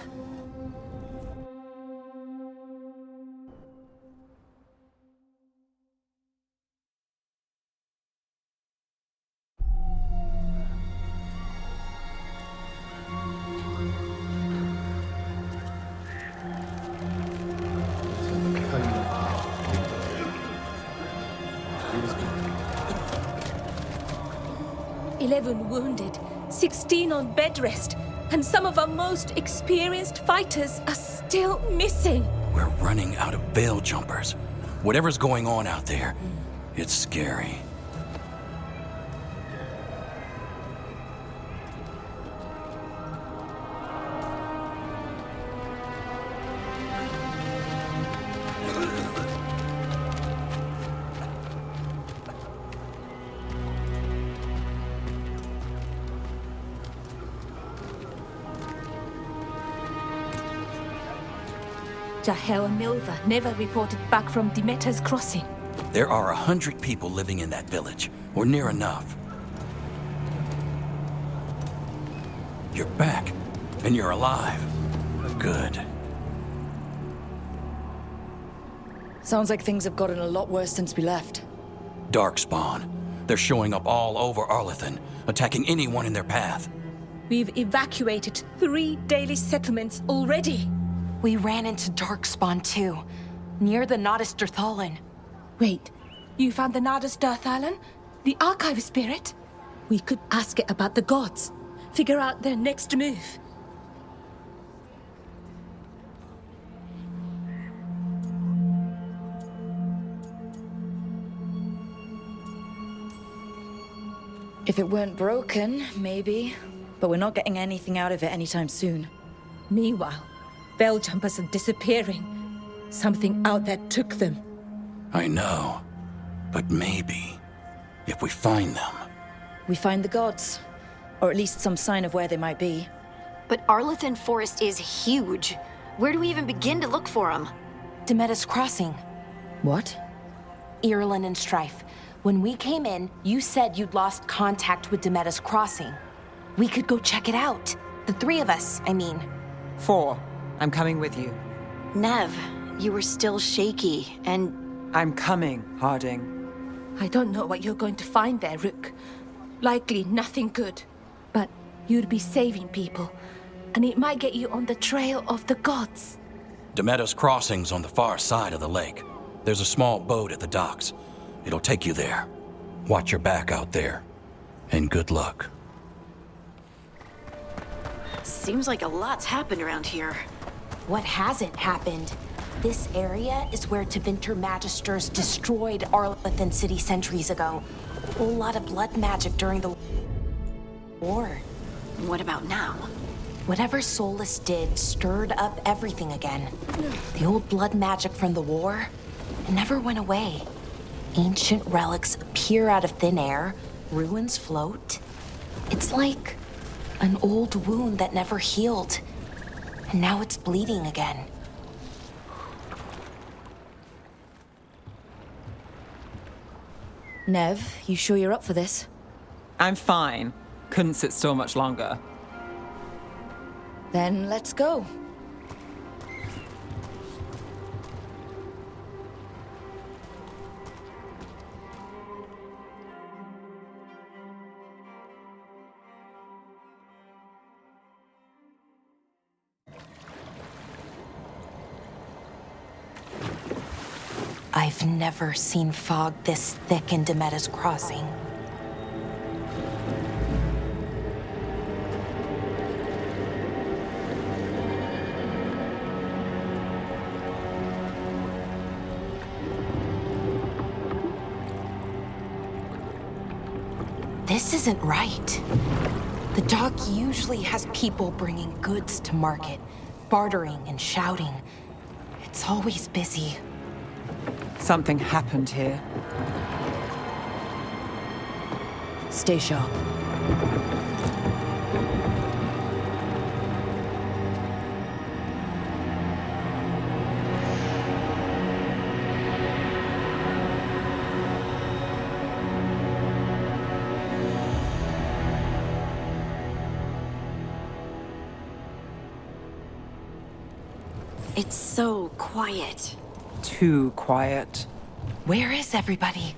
"11 wounded, 16 on bed rest, and some of our most experienced fighters are still missing." We're running out of veil jumpers. Whatever's going on out there, it's scary. Jahel and Milva never reported back from Demeter's crossing. There are 100 people living in that village, or near enough. You're back, and you're alive. Good. Sounds like things have gotten a lot worse since we left. Darkspawn. They're showing up all over Arlethan, attacking anyone in their path. We've evacuated 3 daily settlements already. We ran into Darkspawn too, near the Nodus Dirthalan. Wait, you found the Nodus Dirthalan? The archive spirit? We could ask it about the gods. Figure out their next move. If it weren't broken, maybe. But we're not getting anything out of it anytime soon. Meanwhile, Veil Jumpers are disappearing. Something out there took them. I know. But maybe, if we find them... We find the gods. Or at least some sign of where they might be. But Arlethan Forest is huge. Where do we even begin to look for them? Demeter's Crossing. What? Irulan and Strife. When we came in, you said you'd lost contact with Demeter's Crossing. We could go check it out. The 3 of us, I mean. 4. I'm coming with you. Nev, you were still shaky, and... I'm coming, Harding. I don't know what you're going to find there, Rook. Likely nothing good. But you'd be saving people, and it might get you on the trail of the gods. Demeter's Crossing's on the far side of the lake. There's a small boat at the docks. It'll take you there. Watch your back out there. And good luck. Seems like a lot's happened around here. What hasn't happened? This area is where Tevinter Magisters destroyed Arlethan City centuries ago. A whole lot of blood magic during the war. What about now? Whatever Solus did stirred up everything again. The old blood magic from the war, it never went away. Ancient relics appear out of thin air, ruins float. It's like an old wound that never healed, and now it's bleeding again. Nev, you sure you're up for this? I'm fine. Couldn't sit still much longer. Then let's go. I've never seen fog this thick in Demeter's Crossing. This isn't right. The dock usually has people bringing goods to market, bartering and shouting. It's always busy. Something happened here. Stay sharp. It's so quiet. Too quiet. Where is everybody?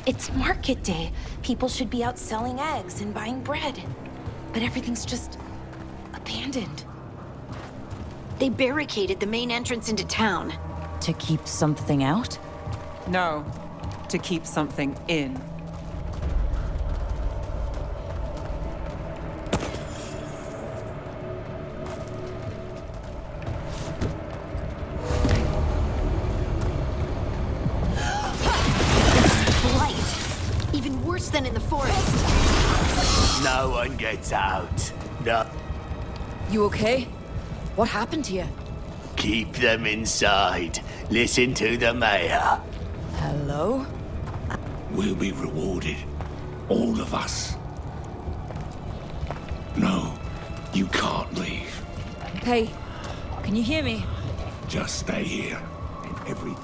It's market day. People should be out selling eggs and buying bread. But everything's just abandoned. They barricaded the main entrance into town. To keep something out? No, to keep something in. Even worse than in the forest. No one gets out. No. You okay? What happened here? Keep them inside. Listen to the mayor. Hello? We'll be rewarded. All of us. No, you can't leave. Hey, can you hear me? Just stay here. And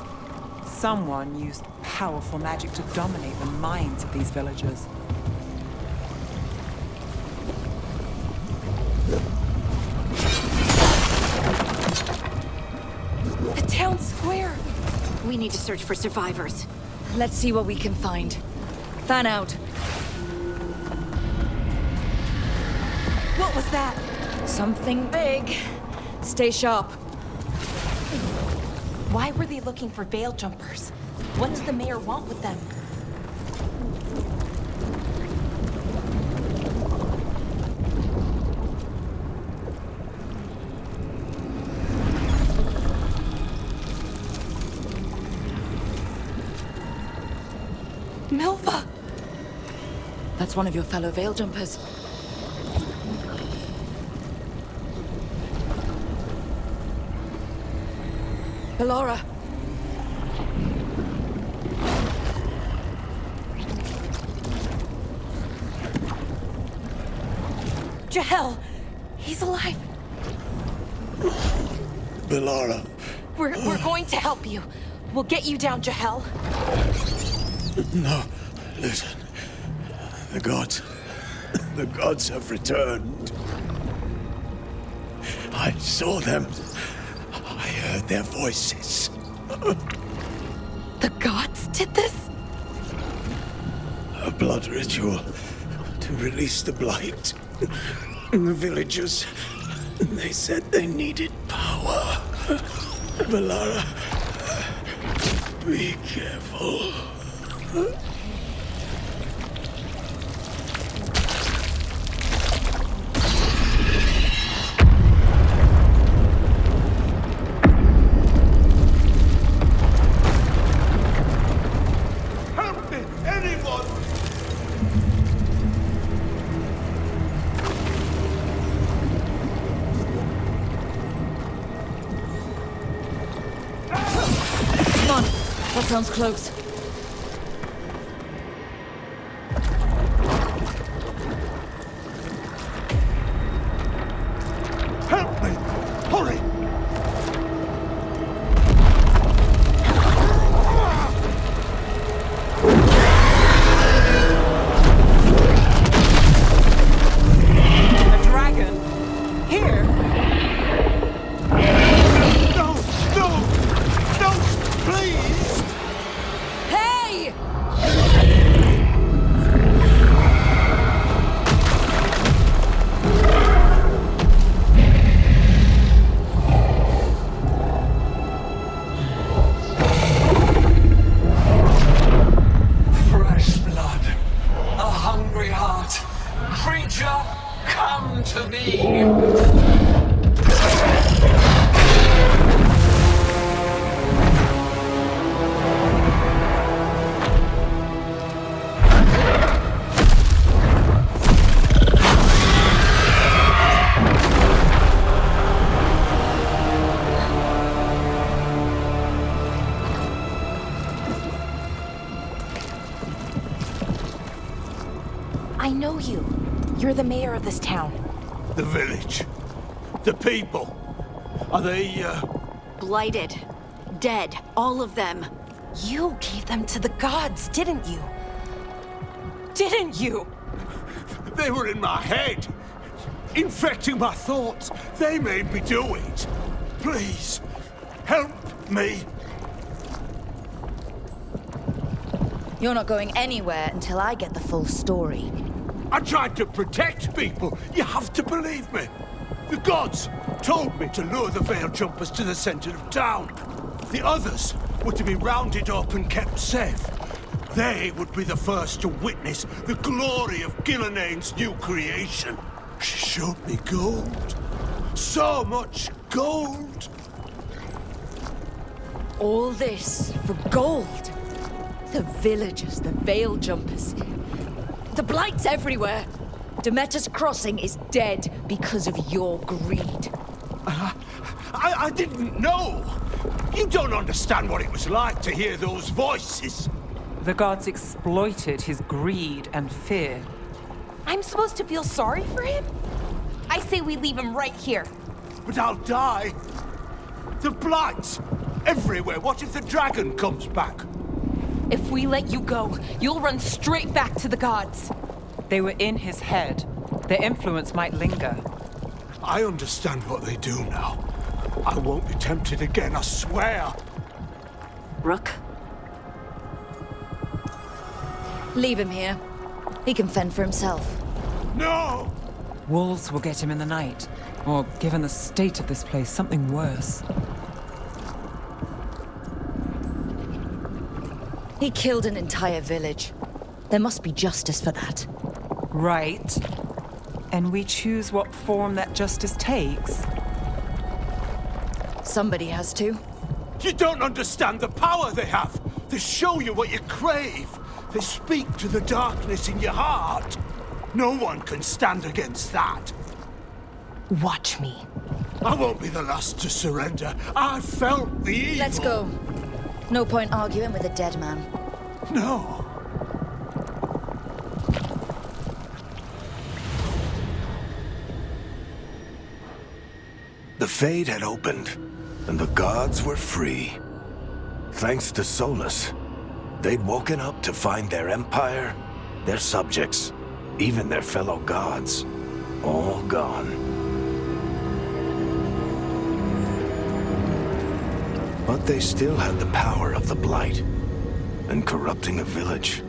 Someone used powerful magic to dominate the minds of these villagers. The town square! We need to search for survivors. Let's see what we can find. Fan out. What was that? Something big. Stay sharp. Why were they looking for veil jumpers? What does the mayor want with them? Milva! That's one of your fellow veil jumpers. Ballora. Jahel! He's alive! Ballora. We're going to help you. We'll get you down, Jahel. No, listen. The gods have returned. I saw them. I heard their voices. The gods did this? A blood ritual to release the blight. The villagers, they said they needed power. Ballora, be careful. Help me! Anyone! Come on. That sounds close. Help me! Hurry! A dragon? Here? No! No! No! Please! Hey! Fresh blood. A hungry heart. Creature, come to me. I know you. You're the mayor of this town. The village. The people. Are they, Blighted. Dead. All of them. You gave them to the gods, didn't you? didn't you? They were in my head, infecting my thoughts. They made me do it. Please, help me. You're not going anywhere until I get the full story. I tried to protect people. You have to believe me. The gods told me to lure the Veil Jumpers to the center of town. The others were to be rounded up and kept safe. They would be the first to witness the glory of Gillenane's new creation. She showed me gold. So much gold. All this for gold. The villagers, the Veil Jumpers. The Blight's everywhere. Demeter's Crossing is dead because of your greed. I didn't know. You don't understand what it was like to hear those voices. The gods exploited his greed and fear. I'm supposed to feel sorry for him? I say we leave him right here. But I'll die. The Blights everywhere. What if the dragon comes back? If we let you go, you'll run straight back to the gods. They were in his head. Their influence might linger. I understand what they do now. I won't be tempted again, I swear. Rook? Leave him here. He can fend for himself. No! Wolves will get him in the night. Or, given the state of this place, something worse. He killed an entire village. There must be justice for that. Right. And we choose what form that justice takes. Somebody has to. You don't understand the power they have. They show you what you crave. They speak to the darkness in your heart. No one can stand against that. Watch me. I won't be the last to surrender. I felt the evil. Let's go. No point arguing with a dead man. No. The Fade had opened, and the gods were free. Thanks to Solus, they'd woken up to find their empire, their subjects, even their fellow gods, all gone. But they still had the power of the Blight, and corrupting a village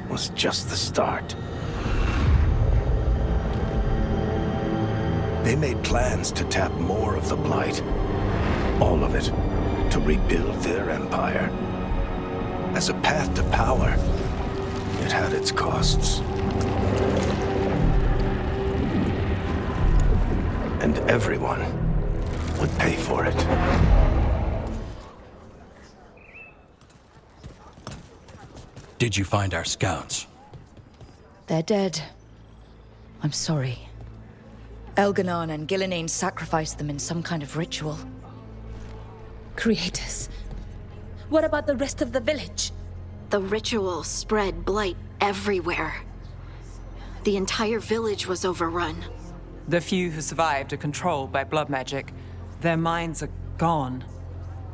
was just the start. They made plans to tap more of the Blight, all of it, to rebuild their empire. As a path to power, it had its costs. And everyone would pay for it. Did you find our scouts? They're dead. I'm sorry. Elganon and Gillenane sacrificed them in some kind of ritual. Creators. What about the rest of the village? The ritual spread blight everywhere. The entire village was overrun. The few who survived are controlled by blood magic. Their minds are gone.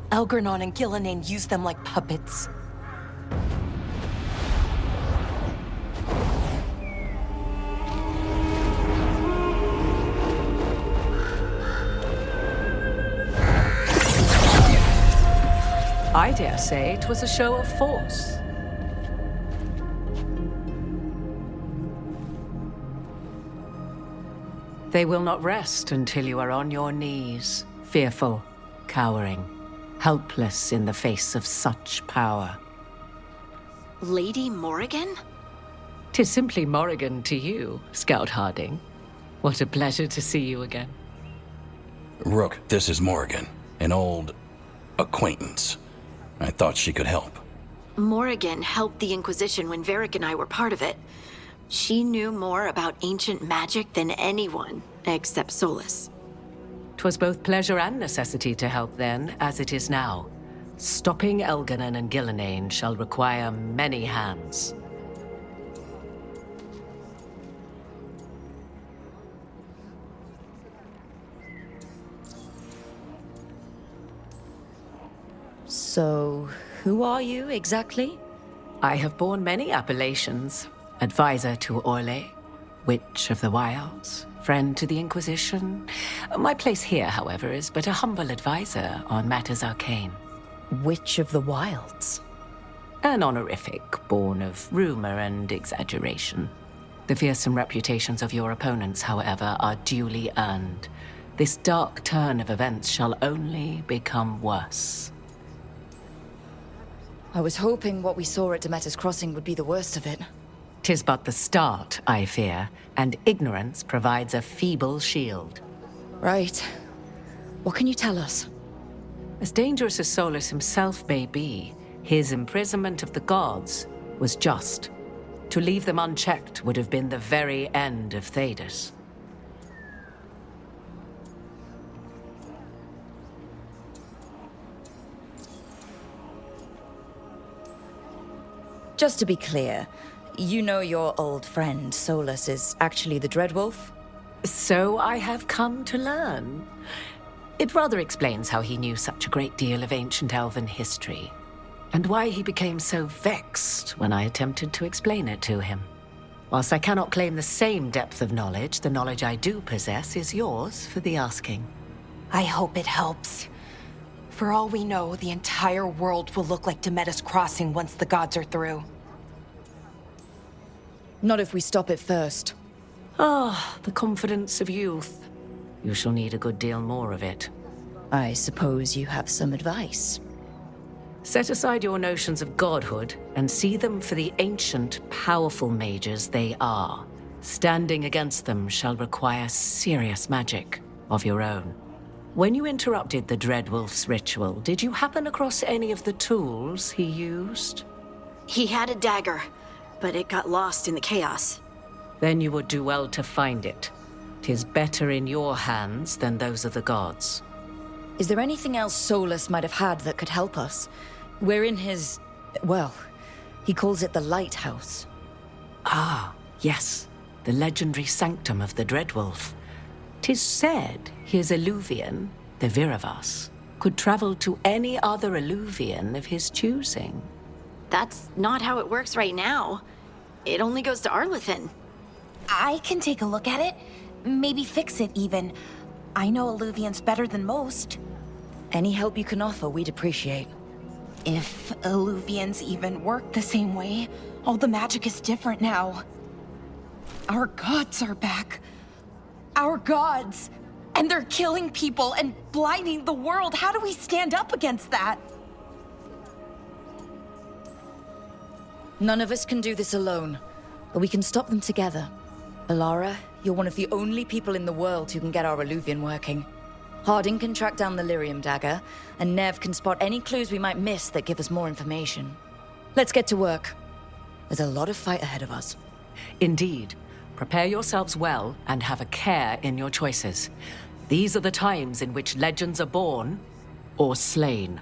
Elgarnon and Gillenane used them like puppets. I dare say it was a show of force. They will not rest until you are on your knees, fearful, cowering, helpless in the face of such power. Lady Morrigan? 'Tis simply Morrigan to you, Scout Harding. What a pleasure to see you again. Rook, this is Morrigan, an old acquaintance. I thought she could help. Morrigan helped the Inquisition when Varric and I were part of it. She knew more about ancient magic than anyone, except Solus. 'Twas both pleasure and necessity to help then, as it is now. Stopping Elganon and Gillenane shall require many hands. So, who are you exactly? I have borne many appellations. advisor to Orlais, Witch of the Wilds, friend to the Inquisition. My place here, however, is but a humble advisor on matters arcane. Witch of the Wilds? An honorific born of rumor and exaggeration. The fearsome reputations of your opponents, however, are duly earned. This dark turn of events shall only become worse. I was hoping what we saw at Demeter's Crossing would be the worst of it. 'Tis but the start, I fear, and ignorance provides a feeble shield. Right. What can you tell us? As dangerous as Solus himself may be, his imprisonment of the gods was just. To leave them unchecked would have been the very end of Thedas. Just to be clear, you know your old friend Solus is actually the Dreadwolf? So I have come to learn. It rather explains how he knew such a great deal of ancient elven history, and why he became so vexed when I attempted to explain it to him. Whilst I cannot claim the same depth of knowledge, the knowledge I do possess is yours for the asking. I hope it helps. For all we know, the entire world will look like Demeter's Crossing once the gods are through. Not if we stop it first. Ah, the confidence of youth. You shall need a good deal more of it. I suppose you have some advice. Set aside your notions of godhood and see them for the ancient, powerful mages they are. Standing against them shall require serious magic of your own. When you interrupted the Dreadwolf's ritual, did you happen across any of the tools he used? He had a dagger, but it got lost in the chaos. Then you would do well to find it. 'Tis better in your hands than those of the gods. Is there anything else Solus might have had that could help us? We're in his... well, he calls it the Lighthouse. Ah, yes. The legendary sanctum of the Dreadwolf. 'Tis said his Illuvian, the Viravas, could travel to any other Illuvian of his choosing. That's not how it works right now. It only goes to Arlethan. I can take a look at it. Maybe fix it, even. I know Illuvians better than most. Any help you can offer, we'd appreciate. If Illuvians even work the same way, all the magic is different now. Our gods are back. Our gods! And they're killing people and blinding the world. How do we stand up against that? None of us can do this alone, but we can stop them together. Alara, you're one of the only people in the world who can get our Illuvian working. Harding can track down the Lyrium dagger, and Nev can spot any clues we might miss that give us more information. Let's get to work. There's a lot of fight ahead of us. Indeed. Prepare yourselves well and have a care in your choices. These are the times in which legends are born or slain.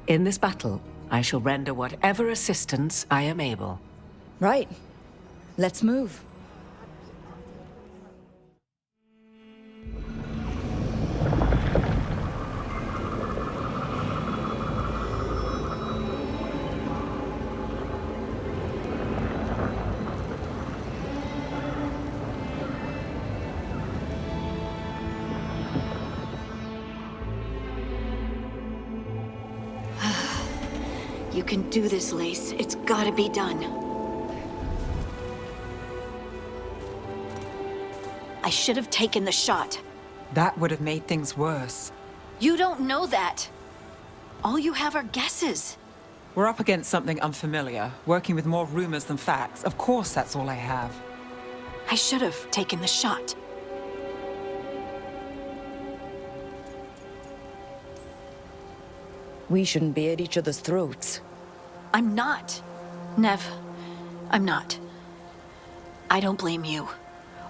In this battle, I shall render whatever assistance I am able. Right. Let's move. You can do this, Lace. It's gotta be done. I should have taken the shot. That would have made things worse. You don't know that. All you have are guesses. We're up against something unfamiliar, working with more rumors than facts. Of course, that's all I have. I should have taken the shot. We shouldn't be at each other's throats. I'm not. Nev, I'm not. I don't blame you,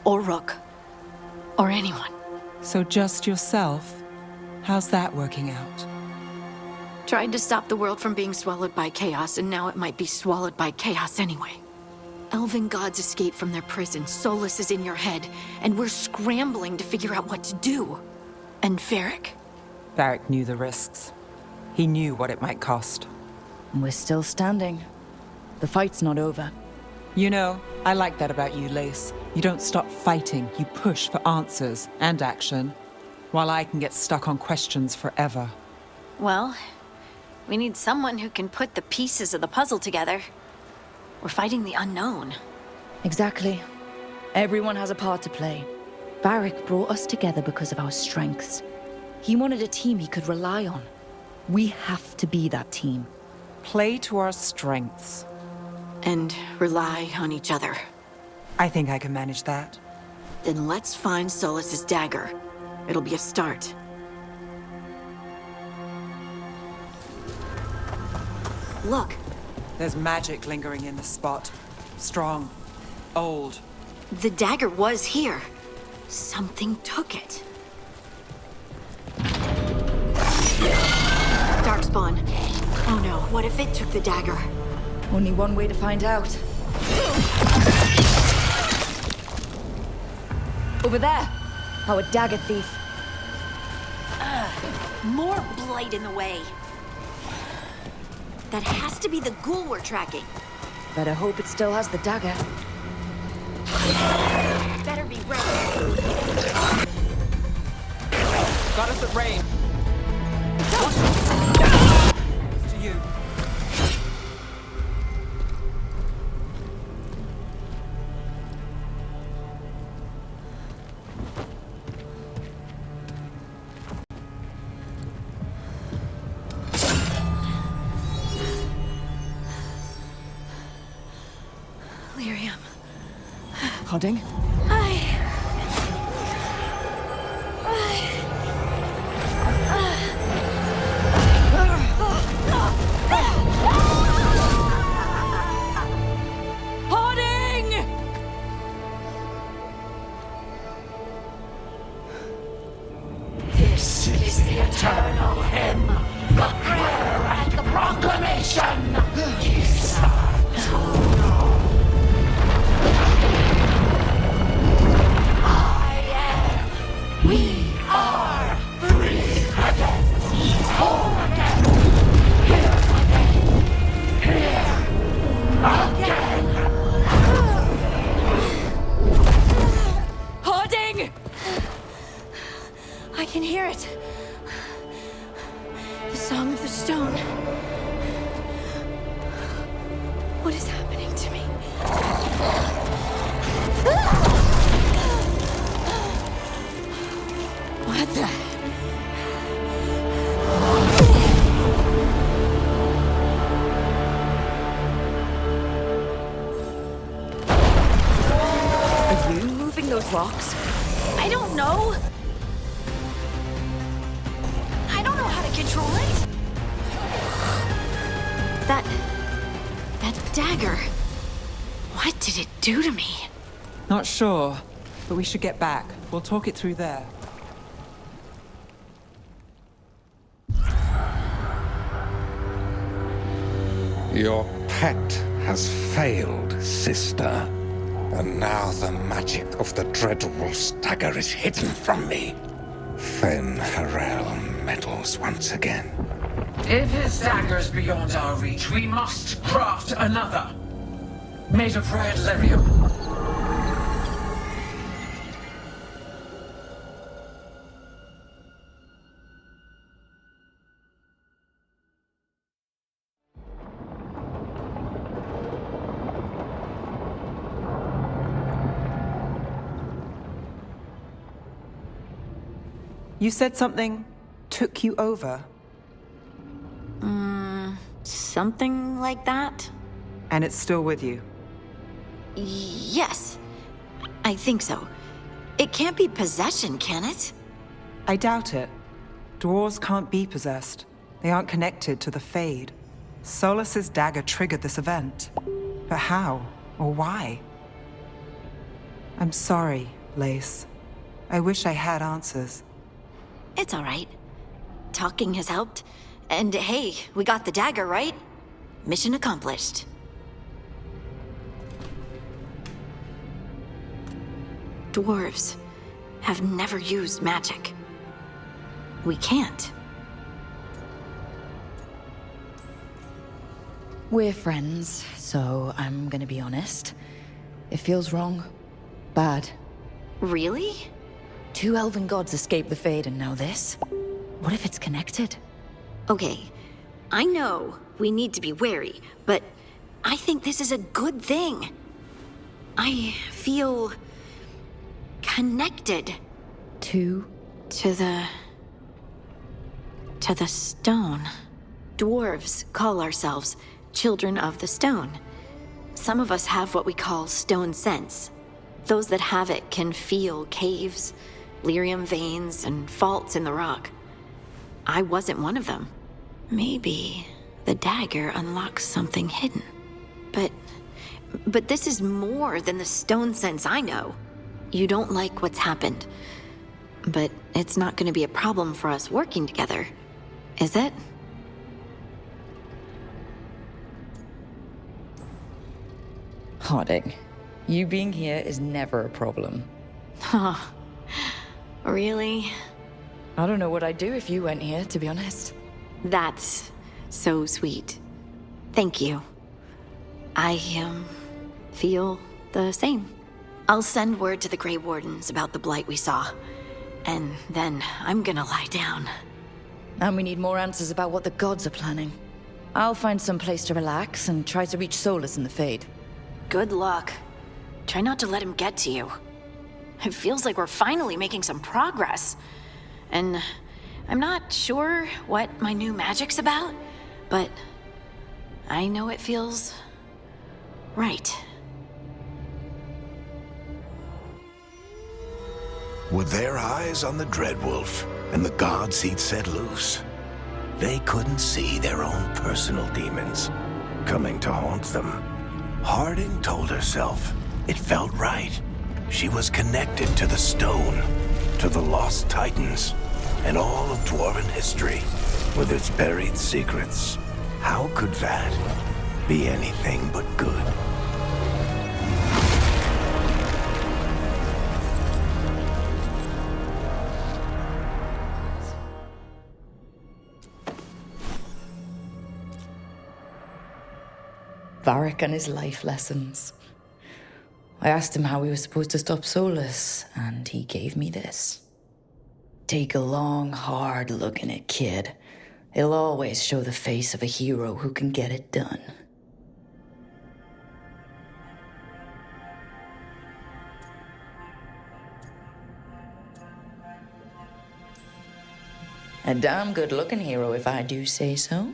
or Rook, or anyone. So just yourself? How's that working out? Tried to stop the world from being swallowed by chaos, and now it might be swallowed by chaos anyway. Elven gods escaped from their prison, Solus is in your head, and we're scrambling to figure out what to do. And Varric? Varric knew the risks. He knew what it might cost. We're still standing. The fight's not over. You know, I like that about you, Lace. You don't stop fighting, you push for answers and action, while I can get stuck on questions forever. Well, we need someone who can put the pieces of the puzzle together. We're fighting the unknown. Exactly. Everyone has a part to play. Varric brought us together because of our strengths. He wanted a team he could rely on. We have to be that team. Play to our strengths. And rely on each other. I think I can manage that. Then let's find Solas's dagger. It'll be a start. Look. There's magic lingering in the spot. Strong. Old. The dagger was here. Something took it. Darkspawn. Oh no, what if it took the dagger? Only one way to find out. Over there! Our dagger thief. More blight in the way. That has to be the ghoul we're tracking. Better hope it still has the dagger. Better be ready. Got us at range. It's to you. Lyrium. Hodding? This is the eternal hymn, the prayer and the proclamation. We are free again, whole again, here again. Hoarding! I can hear it. The song of the stone. What is happening to me? What the? Are you moving those rocks? I don't know. I don't know how to control it. That dagger. What did it do to me? Not sure, but we should get back. We'll talk it through there. Your pet has failed, sister. And now the magic of the Dreadwolf's dagger is hidden from me. Fen Harel meddles once again. If his dagger's beyond our reach, we must craft another. Made of red lyrium. You said something took you over? Something like that? And it's still with you? Yes. I think so. It can't be possession, can it? I doubt it. Dwarves can't be possessed. They aren't connected to the Fade. Solas's dagger triggered this event. But how? Or why? I'm sorry, Lace. I wish I had answers. It's all right. Talking has helped. And hey, we got the dagger, right? Mission accomplished. Dwarves have never used magic. We can't. We're friends, So I'm gonna be honest. It feels wrong. Bad. Really? 2 elven gods escaped the Fade, and now this? What if it's connected? Okay, I know we need to be wary, but I think this is a good thing. I feel connected. To the stone. Dwarves call ourselves children of the stone. Some of us have what we call stone sense. Those that have it can feel caves, lyrium veins, and faults in the rock. I wasn't one of them. Maybe the dagger unlocks something hidden. But this is more than the stone sense I know. You don't like what's happened. But it's not going to be a problem for us working together, is it? Harding, you being here is never a problem. Huh. Really? I don't know what I'd do if you went here, to be honest. That's so sweet. Thank you. I, feel the same. I'll send word to the Grey Wardens about the blight we saw. And then I'm gonna lie down. And we need more answers about what the gods are planning. I'll find some place to relax and try to reach Solus in the Fade. Good luck. Try not to let him get to you. It feels like we're finally making some progress. And I'm not sure what my new magic's about, but I know it feels right. With their eyes on the Dreadwolf and the gods he'd set loose, they couldn't see their own personal demons coming to haunt them. Harding told herself it felt right. She was connected to the stone, to the lost titans, and all of Dwarven history with its buried secrets. How could that be anything but good? Varric and his life lessons. I asked him how we were supposed to stop Solus, and he gave me this. Take a long, hard look in it, kid. It'll always show the face of a hero who can get it done. A damn good-looking hero, if I do say so.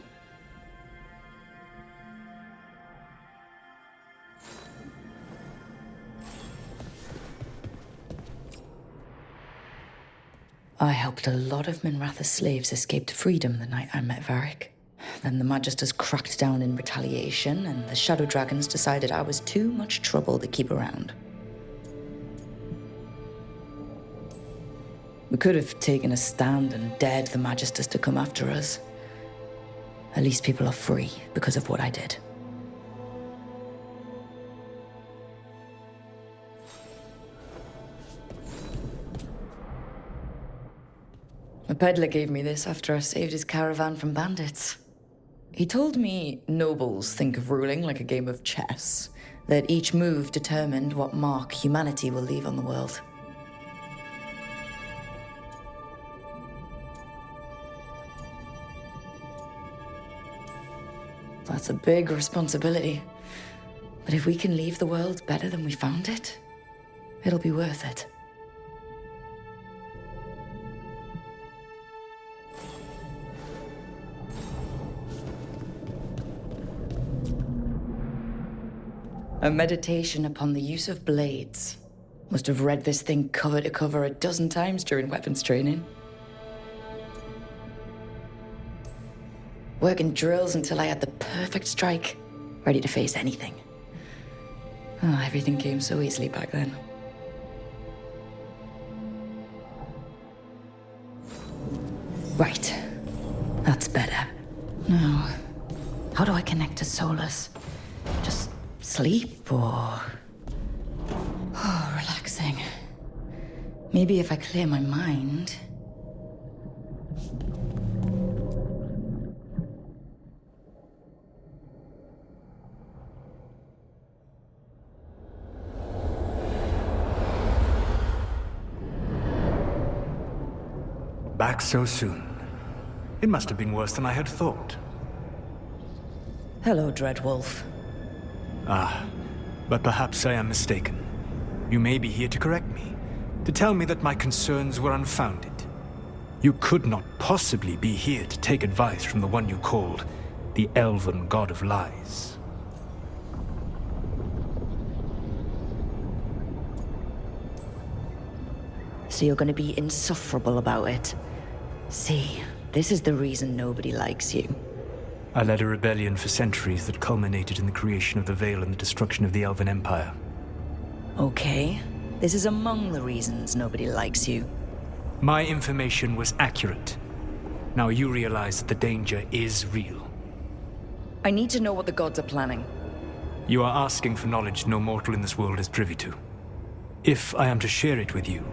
I helped a lot of Minratha's slaves escape to freedom the night I met Varric. Then the Magisters cracked down in retaliation, and the Shadow Dragons decided I was too much trouble to keep around. We could have taken a stand and dared the Magisters to come after us. At least people are free because of what I did. A peddler gave me this after I saved his caravan from bandits. He told me nobles think of ruling like a game of chess, that each move determined what mark humanity will leave on the world. That's a big responsibility. But if we can leave the world better than we found it, it'll be worth it. A meditation upon the use of blades. Must have read this thing cover to cover a dozen times during weapons training. Working drills until I had the perfect strike, ready to face anything. Oh, everything came so easily back then. Right. That's better. Now, how do I connect to Solus? Just sleep or... Oh, relaxing. Maybe if I clear my mind... Back so soon. It must have been worse than I had thought. Hello, Dreadwolf. Ah, but perhaps I am mistaken. You may be here to correct me, to tell me that my concerns were unfounded. You could not possibly be here to take advice from the one you called the Elven God of Lies. So you're gonna be insufferable about it. See, this is the reason nobody likes you. I led a rebellion for centuries that culminated in the creation of the Veil and the destruction of the Elven Empire. Okay, this is among the reasons nobody likes you. My information was accurate. Now you realize that the danger is real. I need to know what the gods are planning. You are asking for knowledge no mortal in this world is privy to. If I am to share it with you,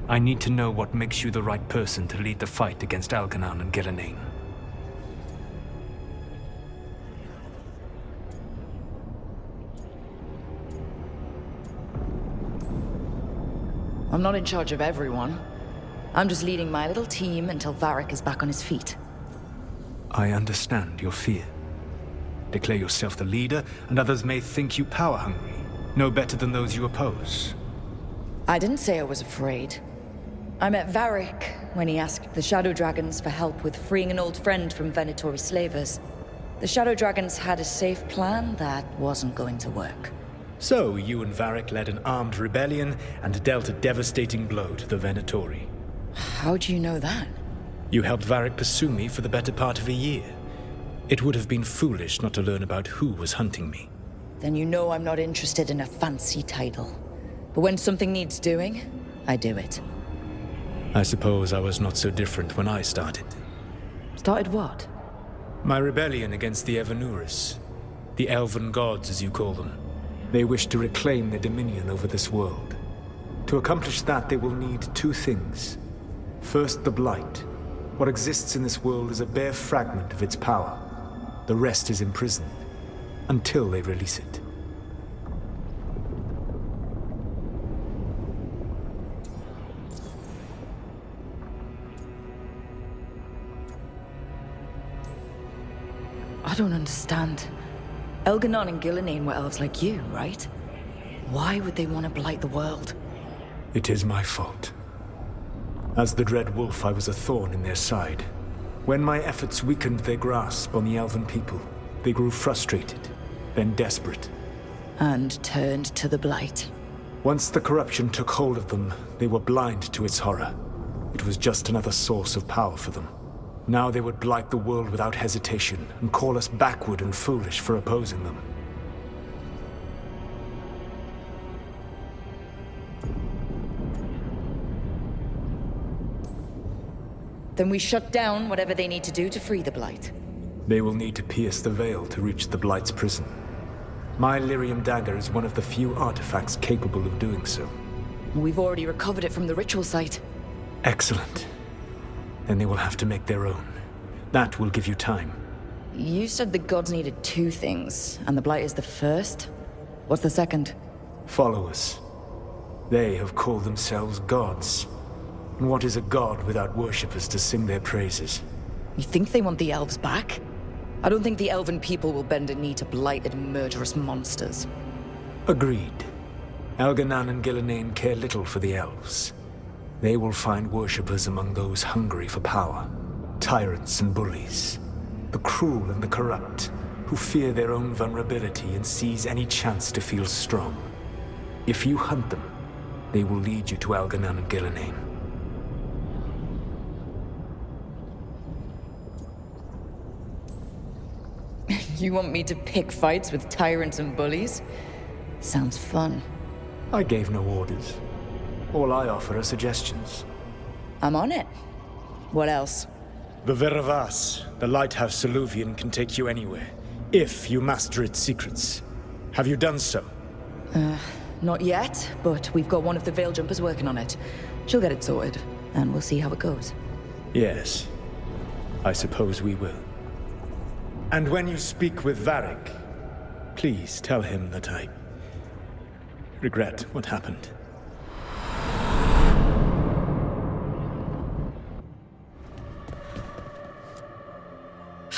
I need to know what makes you the right person to lead the fight against Algernon and Gillenane. I'm not in charge of everyone. I'm just leading my little team until Varric is back on his feet. I understand your fear. Declare yourself the leader, and others may think you power-hungry, no better than those you oppose. I didn't say I was afraid. I met Varric when he asked the Shadow Dragons for help with freeing an old friend from Venatori slavers. The Shadow Dragons had a safe plan that wasn't going to work. So, you and Varric led an armed rebellion and dealt a devastating blow to the Venatori. How do you know that? You helped Varric pursue me for the better part of a year. It would have been foolish not to learn about who was hunting me. Then you know I'm not interested in a fancy title. But when something needs doing, I do it. I suppose I was not so different when I started. Started what? My rebellion against the Evanuris. The Elven Gods, as you call them. They wish to reclaim their dominion over this world. To accomplish that, they will need two things. First, the Blight. What exists in this world is a bare fragment of its power. The rest is imprisoned, until they release it. I don't understand. Elganon and Gillenane were elves like you, right? Why would they want to blight the world? It is my fault. As the Dread Wolf, I was a thorn in their side. When my efforts weakened their grasp on the Elven people, they grew frustrated, then desperate. And turned to the Blight. Once the corruption took hold of them, they were blind to its horror. It was just another source of power for them. Now they would blight the world without hesitation, and call us backward and foolish for opposing them. Then we shut down whatever they need to do to free the Blight. They will need to pierce the veil to reach the Blight's prison. My Lyrium dagger is one of the few artifacts capable of doing so. We've already recovered it from the ritual site. Excellent. Then they will have to make their own. That will give you time. You said the gods needed two things, and the Blight is the first? What's the second? Followers. They have called themselves gods. And what is a god without worshippers to sing their praises? You think they want the elves back? I don't think the elven people will bend a knee to blighted, murderous monsters. Agreed. Algernon and Gillenane care little for the elves. They will find worshippers among those hungry for power. Tyrants and bullies. The cruel and the corrupt, who fear their own vulnerability and seize any chance to feel strong. If you hunt them, they will lead you to Algernon and Gillenane. You want me to pick fights with tyrants and bullies? Sounds fun. I gave no orders. All I offer are suggestions. I'm on it. What else? The Veravas, the lighthouse Soluvian, can take you anywhere, if you master its secrets. Have you done so? Not yet, but we've got one of the Veil Jumpers working on it. She'll get it sorted, and we'll see how it goes. Yes. I suppose we will. And when you speak with Varric, please tell him that I regret what happened.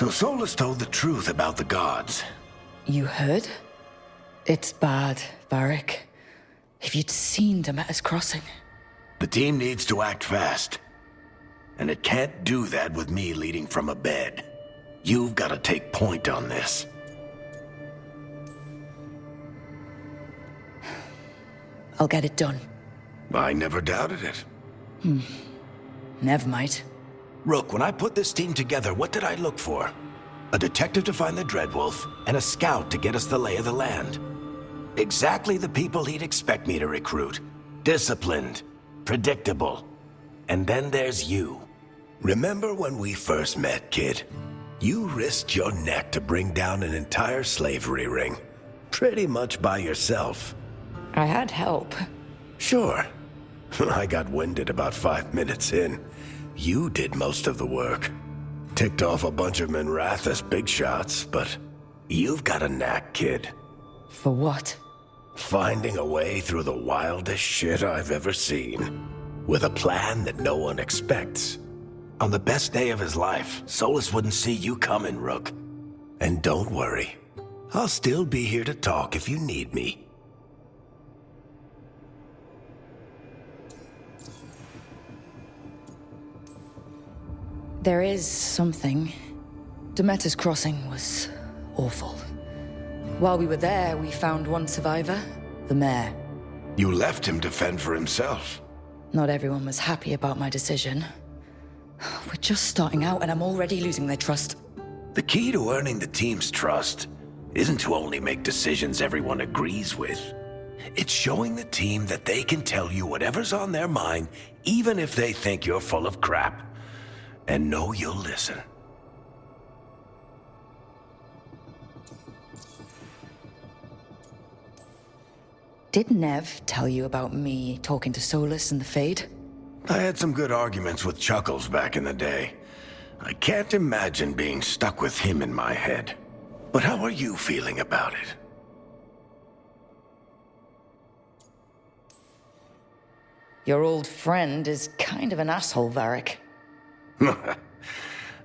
So Solus told the truth about the gods. You heard? It's bad, Varric. If you'd seen Demeter's crossing. The team needs to act fast. And it can't do that with me leading from a bed. You've got to take point on this. I'll get it done. I never doubted it. Never might. Rook, when I put this team together, what did I look for? A detective to find the Dreadwolf, and a scout to get us the lay of the land. Exactly the people he'd expect me to recruit. Disciplined, predictable. And then there's you. Remember when we first met, kid? You risked your neck to bring down an entire slavery ring. Pretty much by yourself. I had help. Sure. I got winded about 5 minutes in. You did most of the work. Ticked off a bunch of Minrathous big shots, but you've got a knack, kid. For what? Finding a way through the wildest shit I've ever seen. With a plan that no one expects. On the best day of his life, Solus wouldn't see you coming, Rook. And don't worry. I'll still be here to talk if you need me. There is something. Demeter's crossing was awful. While we were there, we found one survivor, the mayor. You left him to fend for himself. Not everyone was happy about my decision. We're just starting out and I'm already losing their trust. The key to earning the team's trust isn't to only make decisions everyone agrees with. It's showing the team that they can tell you whatever's on their mind, even if they think you're full of crap. And know you'll listen. Did Nev tell you about me talking to Solus and the Fade? I had some good arguments with Chuckles back in the day. I can't imagine being stuck with him in my head. But how are you feeling about it? Your old friend is kind of an asshole, Varric.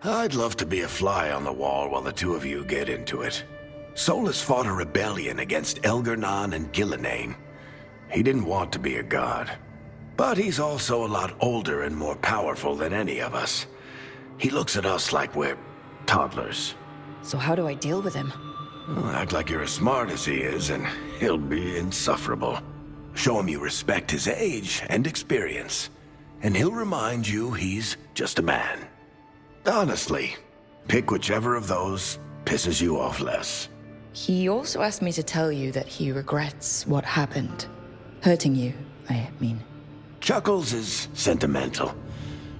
I'd love to be a fly on the wall while the two of you get into it. Solus fought a rebellion against Elgar'nan and Gillenane. He didn't want to be a god. But he's also a lot older and more powerful than any of us. He looks at us like we're toddlers. So how do I deal with him? Well, act like you're as smart as he is, and he'll be insufferable. Show him you respect his age and experience, and he'll remind you he's just a man. Honestly, pick whichever of those pisses you off less. He also asked me to tell you that he regrets what happened. Hurting you, I mean. Chuckles is sentimental.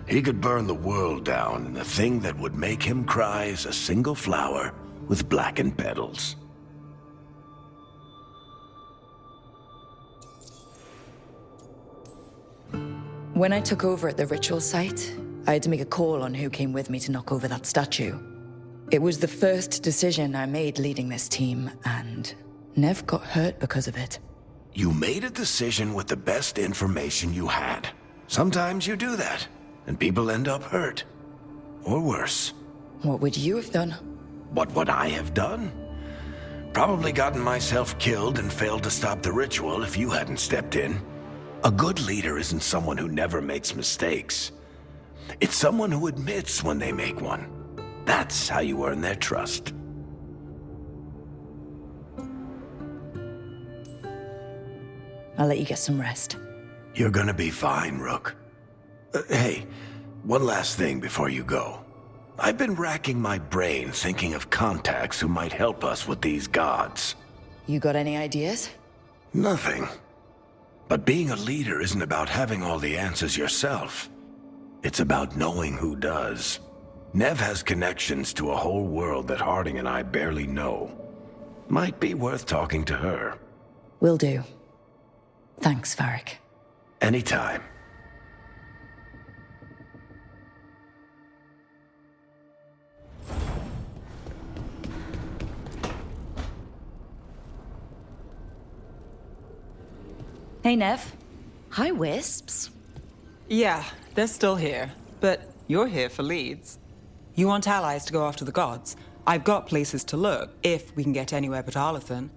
He could burn the world down, and the thing that would make him cry is a single flower with blackened petals. When I took over at the ritual site, I had to make a call on who came with me to knock over that statue. It was the first decision I made leading this team, and Nev got hurt because of it. You made a decision with the best information you had. Sometimes you do that, and people end up hurt. Or worse. What would you have done? What would I have done? Probably gotten myself killed and failed to stop the ritual if you hadn't stepped in. A good leader isn't someone who never makes mistakes. It's someone who admits when they make one. That's how you earn their trust. I'll let you get some rest. You're gonna be fine, Rook. Hey, one last thing before you go. I've been racking my brain thinking of contacts who might help us with these gods. You got any ideas? Nothing. But being a leader isn't about having all the answers yourself. It's about knowing who does. Nev has connections to a whole world that Harding and I barely know. Might be worth talking to her. Will do. Thanks, Varric. Anytime. Hey, Nev. Hi, Wisps. Yeah, they're still here, but you're here for Leeds. You want allies to go after the gods? I've got places to look, if we can get anywhere but Arlathan.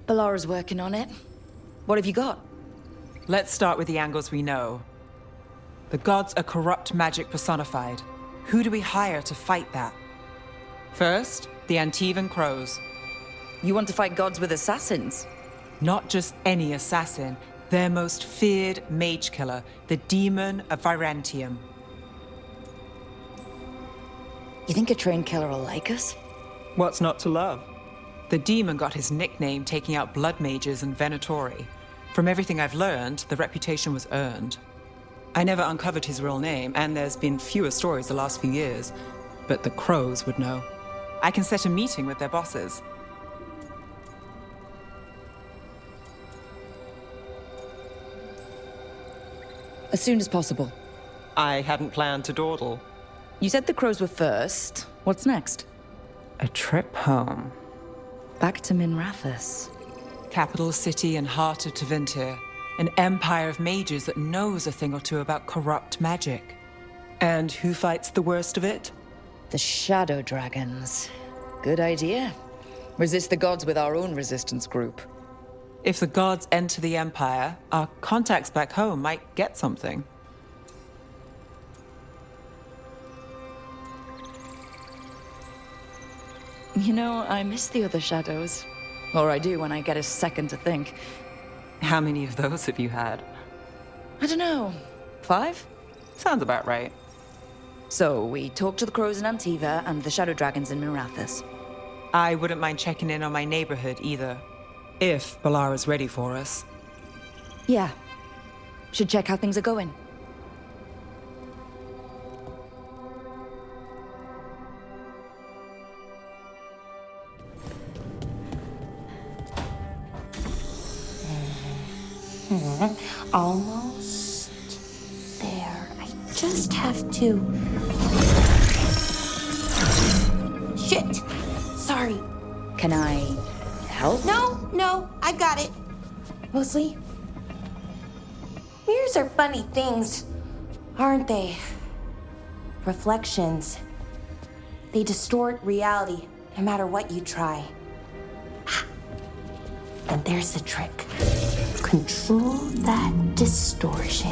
Balara's working on it. What have you got? Let's start with the angles we know. The gods are corrupt magic personified. Who do we hire to fight that? First, the Antivan Crows. You want to fight gods with assassins? Not just any assassin, their most feared mage killer, the Demon of Virantium. You think a trained killer will like us? What's not to love? The demon got his nickname taking out blood mages and Venatori. From everything I've learned, the reputation was earned. I never uncovered his real name, and there's been fewer stories the last few years, but the Crows would know. I can set a meeting with their bosses. As soon as possible. I hadn't planned to dawdle. You said the Crows were first. What's next? A trip home. Back to Minrathous. Capital city and heart of Tevinter. An empire of mages that knows a thing or two about corrupt magic. And who fights the worst of it? The Shadow Dragons. Good idea. Resist the gods with our own resistance group. If the gods enter the empire, our contacts back home might get something. You know, I miss the other shadows. Or I do when I get a second to think. How many of those have you had? I don't know. 5? Sounds about right. So, we talked to the Crows in Antiva and the Shadow Dragons in Minrathous. I wouldn't mind checking in on my neighborhood either. If Balara's ready for us. Yeah. Should check how things are going. Almost there. I just have to... Shit! Sorry. Can I help? No, I've got it. Mostly. Mirrors are funny things, aren't they? Reflections. They distort reality, no matter what you try. And there's the trick. Control that distortion.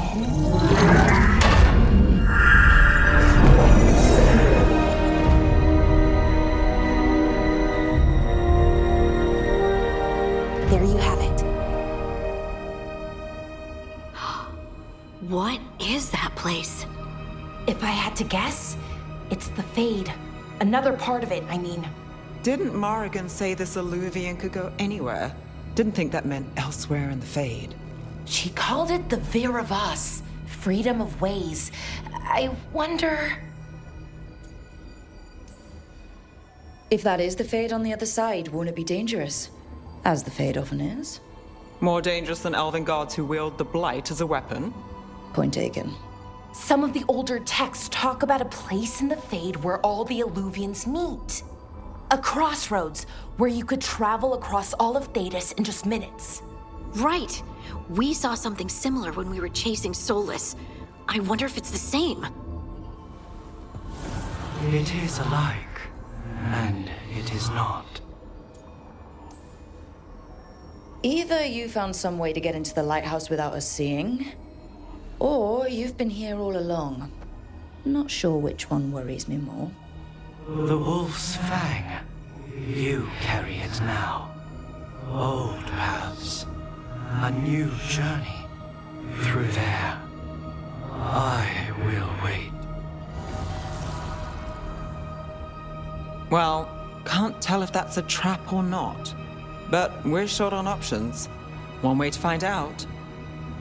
There you have it. What is that place? If I had to guess, it's the Fade. Another part of it, I mean. Didn't Morrigan say this Alluvian could go anywhere? Didn't think that meant elsewhere in the Fade. She called it the Vir of Us, freedom of ways. I wonder... If that is the Fade on the other side, won't it be dangerous? As the Fade often is. More dangerous than elven gods who wield the Blight as a weapon? Point taken. Some of the older texts talk about a place in the Fade where all the Alluvians meet. A crossroads where you could travel across all of Thedas in just minutes. Right. We saw something similar when we were chasing Solus. I wonder if it's the same. It is alike, and it is not. Either you found some way to get into the lighthouse without us seeing, or you've been here all along. Not sure which one worries me more. The Wolf's Fang. You carry it now. Old paths. A new journey. Through there. I will wait. Well, can't tell if that's a trap or not. But we're short on options. One way to find out.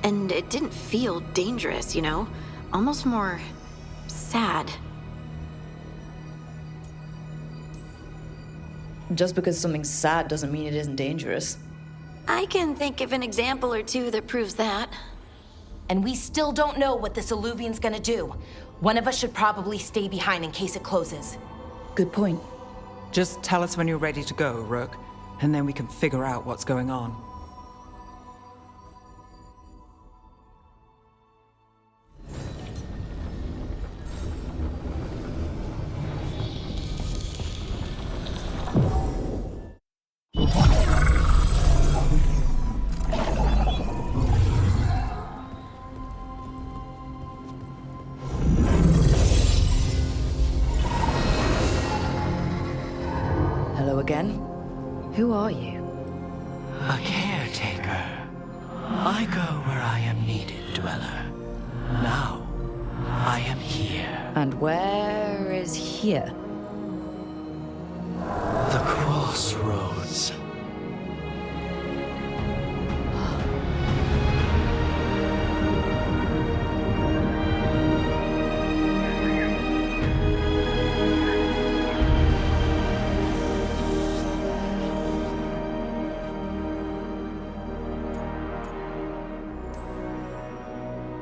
And it didn't feel dangerous, you know? Almost more... sad. Just because something's sad doesn't mean it isn't dangerous. I can think of an example or two that proves that. And we still don't know what this Alluvian's gonna do. One of us should probably stay behind in case it closes. Good point. Just tell us when you're ready to go, Rook, and then we can figure out what's going on. Who are you? A caretaker. I go where I am needed, Dweller. Now, I am here. And where is here? The crossroads.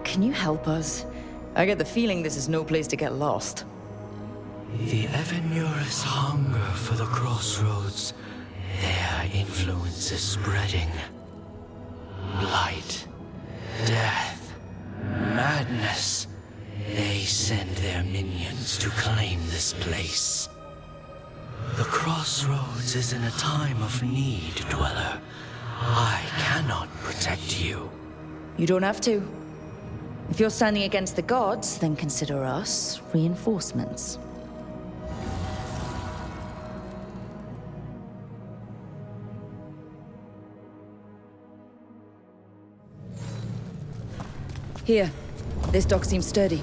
Can you help us? I get the feeling this is no place to get lost. The Evanurus hunger for the crossroads. Their influence is spreading. Blight, death, madness. They send their minions to claim this place. The crossroads is in a time of need, Dweller. I cannot protect you. You don't have to. If you're standing against the gods, then consider us reinforcements. Here. This dock seems sturdy.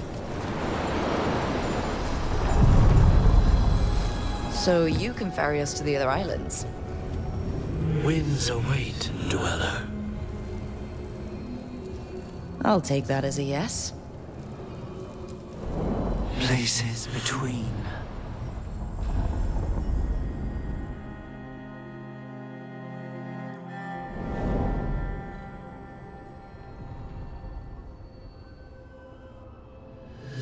So you can ferry us to the other islands? Winds await, Dweller. I'll take that as a yes. Places between.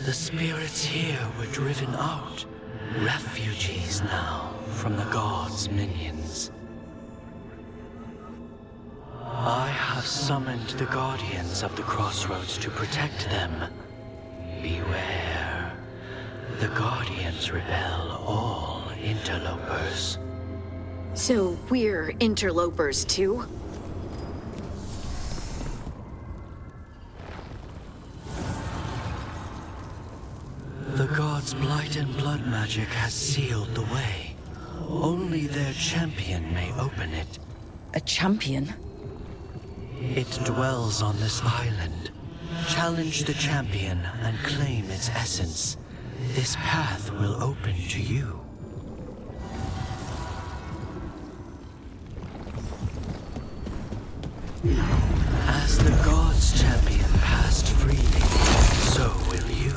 The spirits here were driven out. Refugees now from the gods' minions. I have summoned the guardians of the crossroads to protect them. Beware. The guardians repel all interlopers. So we're interlopers too? The gods' blight and blood magic has sealed the way. Only their champion may open it. A champion? It dwells on this island. Challenge the champion and claim its essence. This path will open to you. As the gods' champion passed freely, so will you.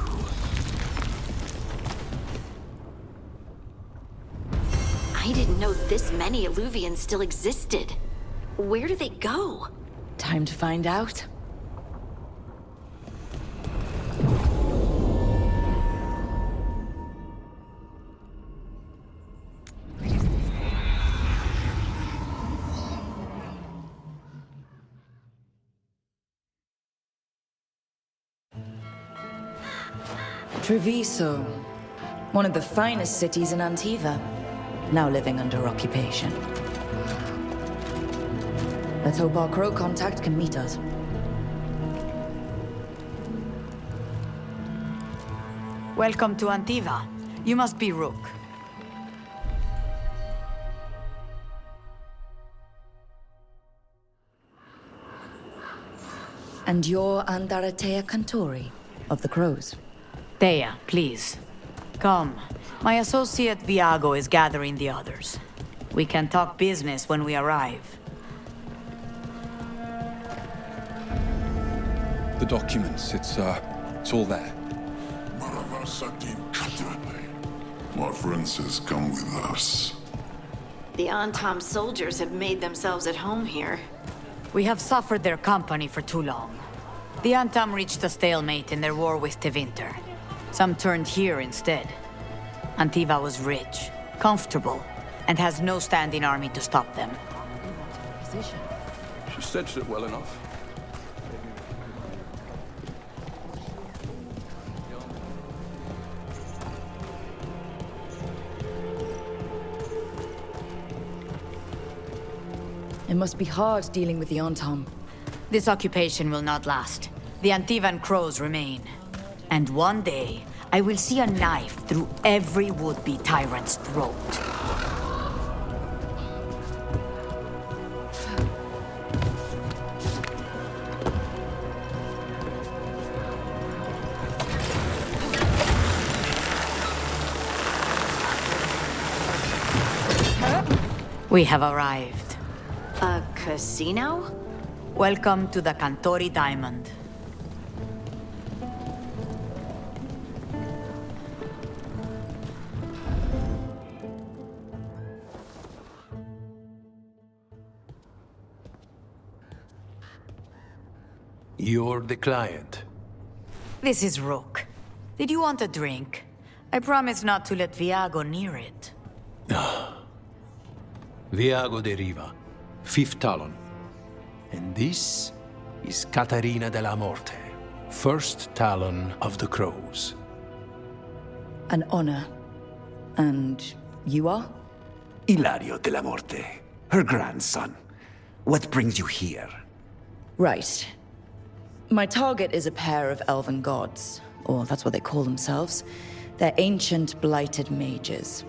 I didn't know this many Illuvians still existed. Where do they go? Time to find out. Treviso, one of the finest cities in Antiva, now living under occupation. Let's hope our crow contact can meet us. Welcome to Antiva. You must be Rook. And you're Andaratea Cantori, of the Crows. Thea, please. Come. My associate Viago is gathering the others. We can talk business when we arrive. The documents, it's all there. My friend says come with us. The Antom soldiers have made themselves at home here. We have suffered their company for too long. The Antam reached a stalemate in their war with Tevinter. Some turned here instead. Antiva was rich, comfortable, and has no standing army to stop them. She staged it well enough. It must be hard dealing with the Antom. This occupation will not last. The Antivan crows remain. And one day, I will see a knife through every would-be tyrant's throat. We have arrived. A casino? Welcome to the Cantori Diamond. You're the client. This is Rook. Did you want a drink? I promise not to let Viago near it. Viago de Riva, 5th Talon. And this is Caterina della Morte, 1st Talon of the Crows. An honor. And you are? Ilario della Morte, her grandson. What brings you here? Right. My target is a pair of elven gods, or that's what they call themselves. They're ancient, blighted mages.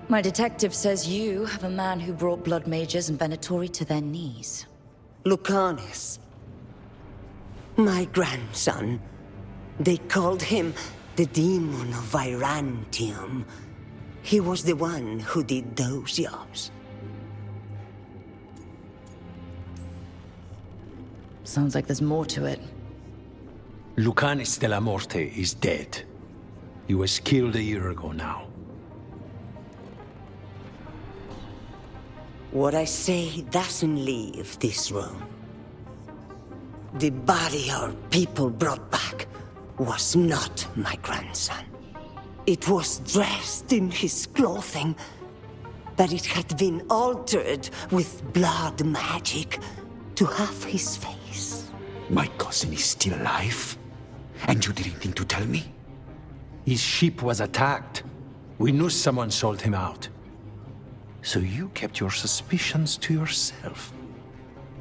My detective says you have a man who brought blood mages and Venatori to their knees. Lucanis. My grandson. They called him the Demon of Virantium. He was the one who did those jobs. Sounds like there's more to it. Lucanis della Morte is dead. He was killed a year ago now. What I say doesn't leave this room. The body our people brought back was not my grandson. It was dressed in his clothing, but it had been altered with blood magic to have his face. My cousin is still alive? And you didn't think to tell me? His ship was attacked. We knew someone sold him out. So you kept your suspicions to yourself.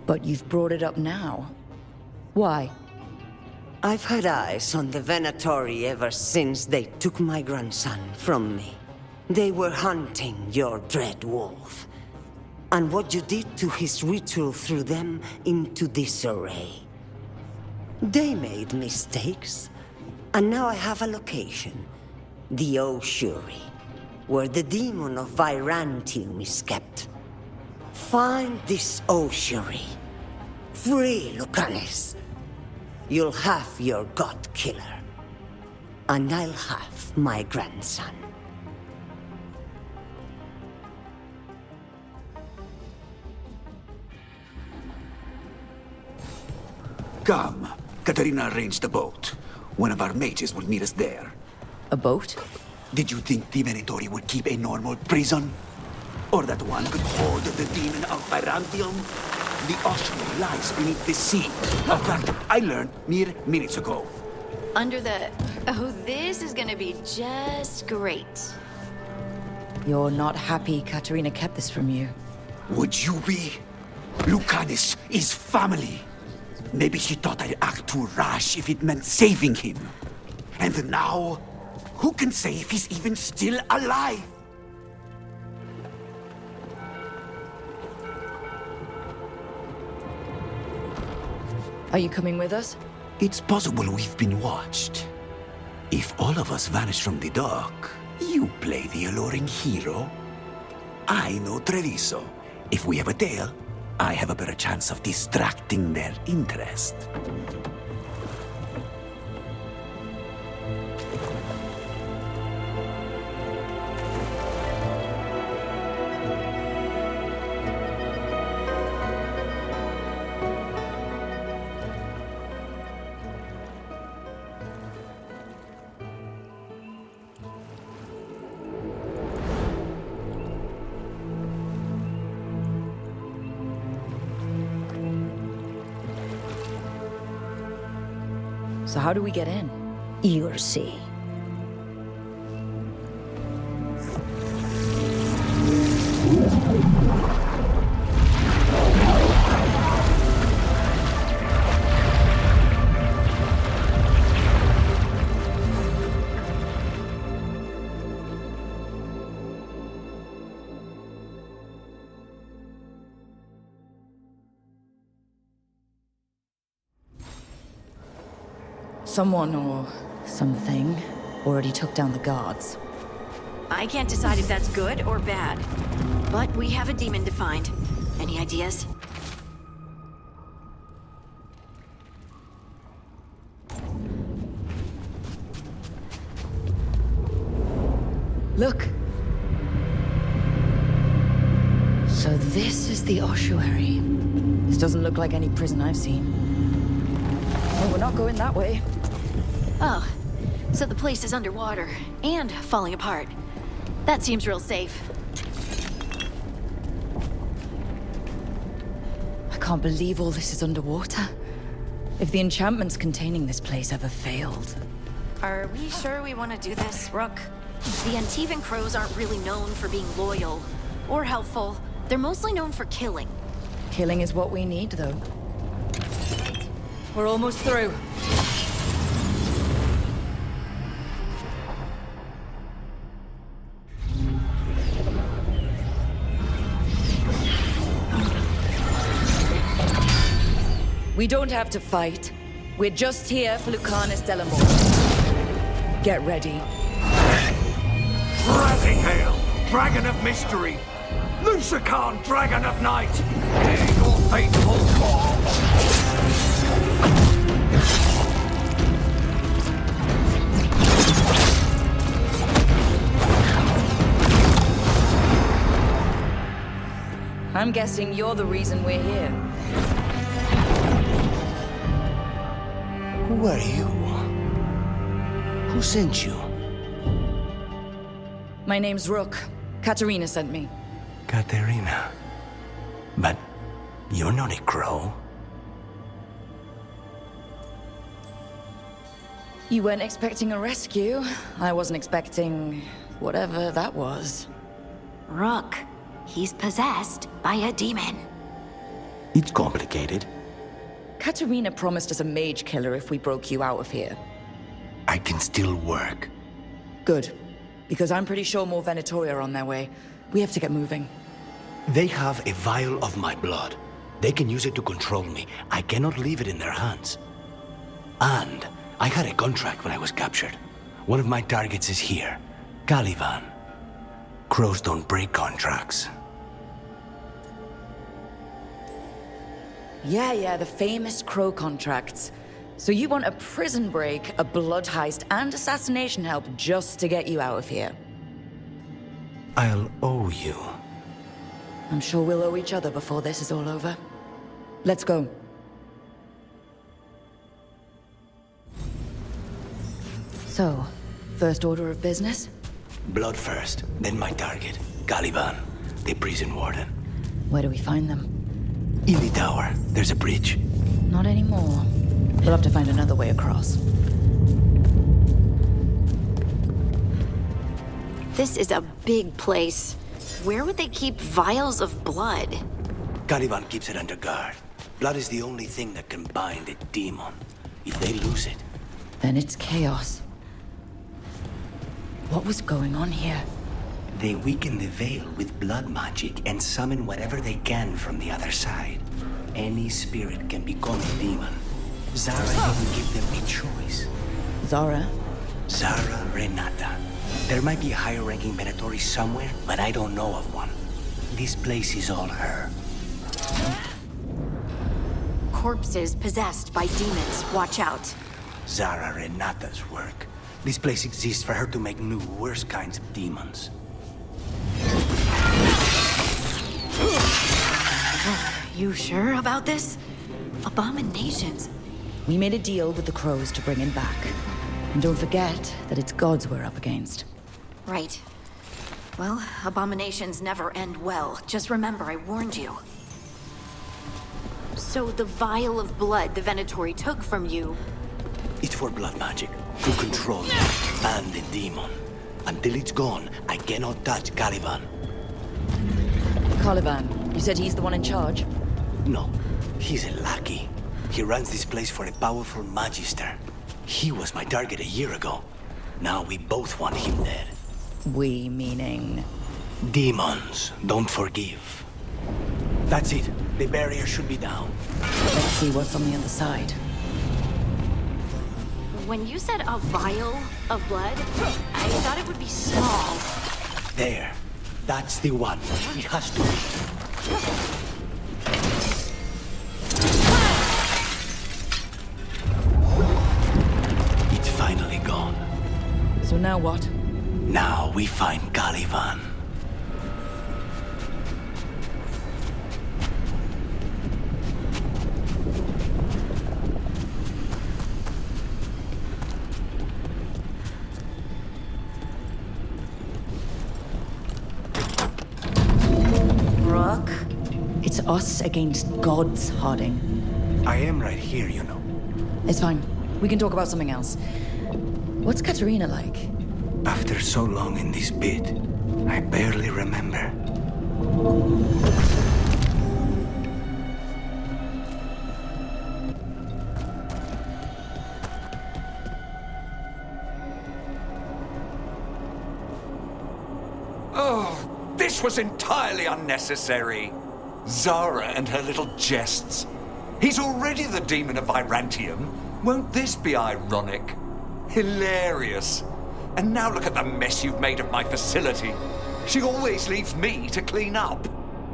But you've brought it up now. Why? I've had eyes on the Venatori ever since they took my grandson from me. They were hunting your dread wolf. And what you did to his ritual threw them into disarray. They made mistakes, and now I have a location. The Oshuri, where the demon of Virantium is kept. Find this Oshuri. Free Lucanis. You'll have your god killer. And I'll have my grandson. Come. Caterina arranged a boat. One of our mages will meet us there. A boat? Did you think the Venatori would keep a normal prison? Or that one could hold the demon of Virantium? The ocean lies beneath the sea. A fact I learned mere minutes ago. Under the... Oh, this is gonna be just great. You're not happy Katerina kept this from you. Would you be? Lucanis is family. Maybe she thought I'd act too rash if it meant saving him. And now, who can say if he's even still alive? Are you coming with us? It's possible we've been watched. If all of us vanish from the dock, you play the alluring hero. I know Treviso. If we have a tail, I have a better chance of distracting their interest. So how do we get in? You'll see. Someone or something already took down the guards. I can't decide if that's good or bad. But we have a demon to find. Any ideas? Look. So this is the ossuary. This doesn't look like any prison I've seen. Well, we're not going that way. Oh, so the place is underwater and falling apart. That seems real safe. I can't believe all this is underwater. If the enchantments containing this place ever failed. Are we sure we want to do this, Rook? The Antivan Crows aren't really known for being loyal or helpful. They're mostly known for killing. Killing is what we need, though. We're almost through. We don't have to fight. We're just here for Lucanus Delamore. Get ready. Rising Hail, Dragon of Mystery! Lucican, Dragon of Night! Dare your fateful call! I'm guessing you're the reason we're here. Who are you? Who sent you? My name's Rook. Katerina sent me. Katerina. But you're not a crow. You weren't expecting a rescue. I wasn't expecting whatever that was. Rook, he's possessed by a demon. It's complicated. Katerina promised us a mage killer if we broke you out of here. I can still work. Good. Because I'm pretty sure more Venatori are on their way. We have to get moving. They have a vial of my blood. They can use it to control me. I cannot leave it in their hands. And I had a contract when I was captured. One of my targets is here. Caliban. Crows don't break contracts. Yeah, the famous crow contracts. So you want a prison break, a blood heist, and assassination help just to get you out of here? I'll owe you. I'm sure we'll owe each other before this is all over. Let's go. So, first order of business? Blood first, then my target. Caliban, the prison warden. Where do we find them? In the tower. There's a bridge. Not anymore. We'll have to find another way across. This is a big place. Where would they keep vials of blood? Caliban keeps it under guard. Blood is the only thing that can bind a demon. If they lose it... Then it's chaos. What was going on here? They weaken the veil with blood magic and summon whatever they can from the other side. Any spirit can become a demon. Zara didn't give them a choice. Zara? Zara Renata. There might be a higher-ranking Venatori somewhere, but I don't know of one. This place is all her. Corpses possessed by demons. Watch out. Zara Renata's work. This place exists for her to make new, worse kinds of demons. You sure about this? Abominations. We made a deal with the crows to bring him back. And don't forget that it's gods we're up against. Right. Well, abominations never end well. Just remember, I warned you. So the vial of blood the Venatori took from you... It's for blood magic, to control me and the demon. Until it's gone, I cannot touch Caliban. Caliban, you said he's the one in charge? No, he's a lackey. He runs this place for a powerful magister. He was my target a year ago. Now we both want him dead. We meaning? Demons don't forgive. That's it. The barrier should be down. Let's see what's on the other side. When you said a vial of blood, I thought it would be small. There. That's the one. It has to be. It's finally gone. So now what? Now we find Caliban. Rook? It's us against gods, Harding. I am right here, you know. It's fine. We can talk about something else. What's Katerina like? After so long in this pit, I barely remember. Oh, this was entirely unnecessary. Zara and her little jests. He's already the demon of Virantium. Won't this be ironic? Hilarious. And now look at the mess you've made of my facility. She always leaves me to clean up.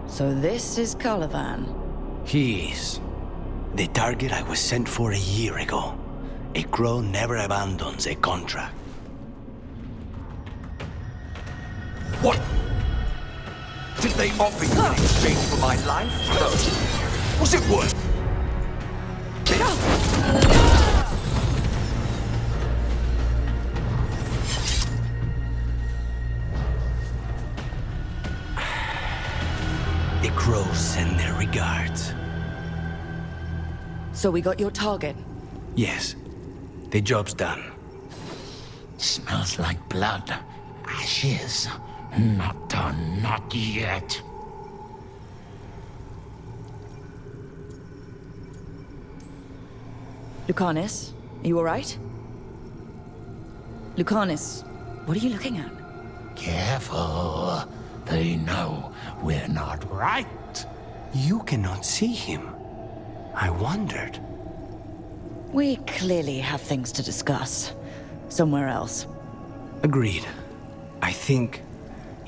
So this is Caliban. He is. The target I was sent for a year ago. A crow never abandons a contract. What? Did they offer you in exchange for my life? Was it worth? The crows send their regards. So we got your target? Yes. The job's done. Smells like blood. Ashes. Not done, not yet. Lucanus, are you alright? Lucanus, what are you looking at? Careful. They know we're not right. You cannot see him. I wondered. We clearly have things to discuss. Somewhere else. Agreed. I think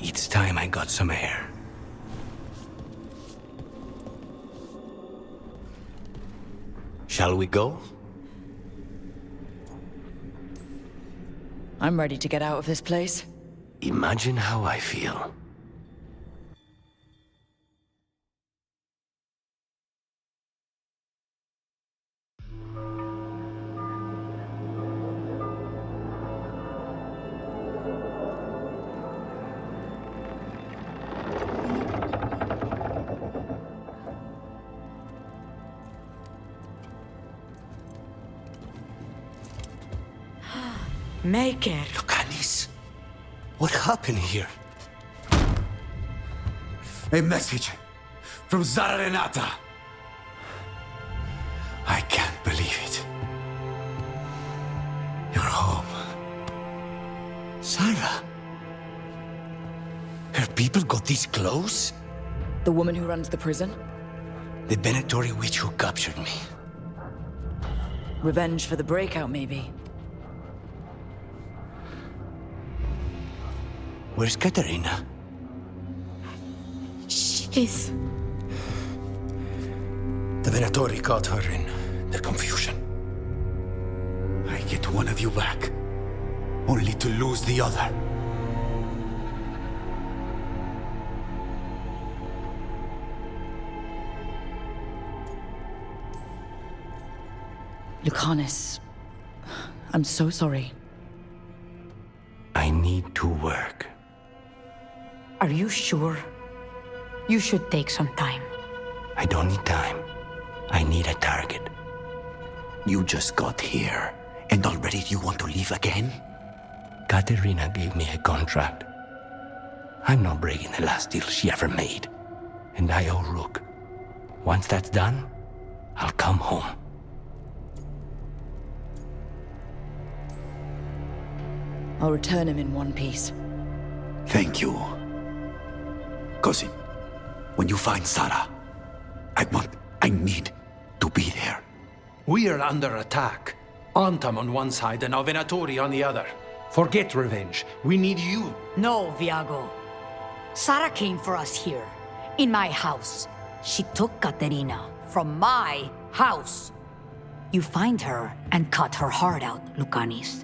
it's time I got some air. Shall we go? I'm ready to get out of this place. Imagine how I feel. Maker. Lucanis, what happened here? A message from Zara Renata. I can't believe it. You're home. Sarah? Her people got this close? The woman who runs the prison? The Venatori witch who captured me. Revenge for the breakout, maybe. Where's Katerina? She's... The Venatori caught her in their confusion. I get one of you back, only to lose the other. Lucanus, I'm so sorry. I need to work. Are you sure? You should take some time. I don't need time. I need a target. You just got here, and already you want to leave again? Katerina gave me a contract. I'm not breaking the last deal she ever made. And I owe Rook. Once that's done, I'll come home. I'll return him in one piece. Thank you. Cousin, when you find Sarah, I need to be there. We are under attack. Antam on one side and Venatori on the other. Forget revenge. We need you. No, Viago. Sarah came for us here, in my house. She took Katerina from my house. You find her and cut her heart out, Lucanis.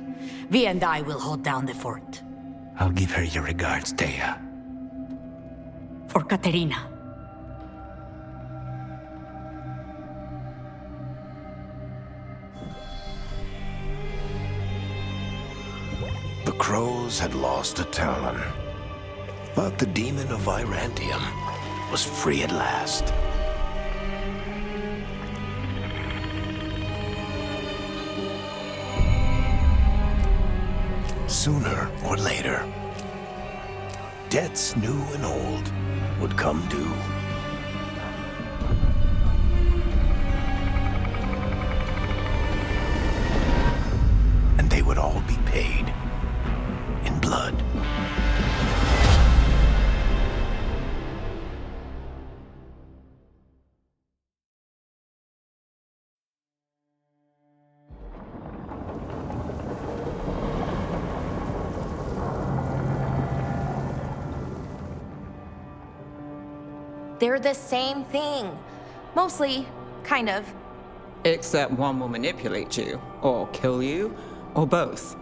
Vi and I will hold down the fort. I'll give her your regards, Thea. For Katerina. The crows had lost a talon, but the demon of Irantium was free at last. Sooner or later, debts new and old would come due. And they would all be paid in blood. They're the same thing. Mostly, kind of. Except one will manipulate you, or kill you, or both.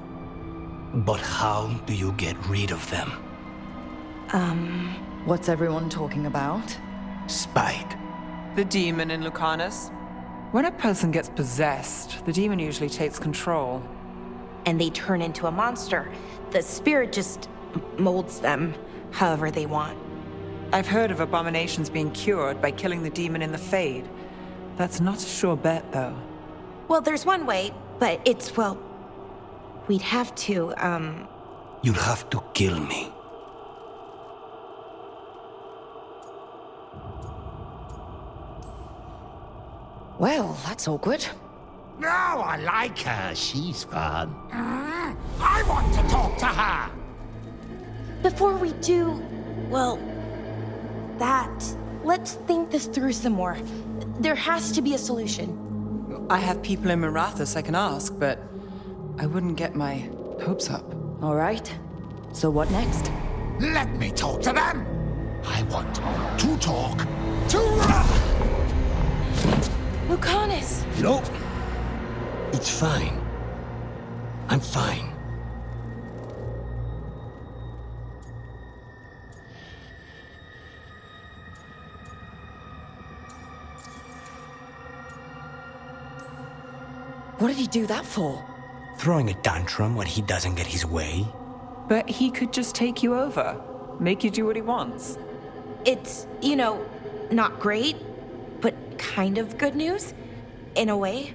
But how do you get rid of them? What's everyone talking about? Spite. The demon in Lucanus. When a person gets possessed, the demon usually takes control. And they turn into a monster. The spirit just molds them however they want. I've heard of abominations being cured by killing the demon in the Fade. That's not a sure bet, though. Well, there's one way, but it's, well... We'd have to, You'd have to kill me. Well, that's awkward. No, I like her. She's fun. I want to talk to her. Before we do, well... Let's think this through some more. There has to be a solution. I have people in Marathas I can ask, but I wouldn't get my hopes up. All right. So what next? Let me talk to them. I want to talk to... Lucanus! Nope. It's fine. I'm fine. What did he do that for? Throwing a tantrum when he doesn't get his way? But he could just take you over. Make you do what he wants. It's, not great, but kind of good news, in a way.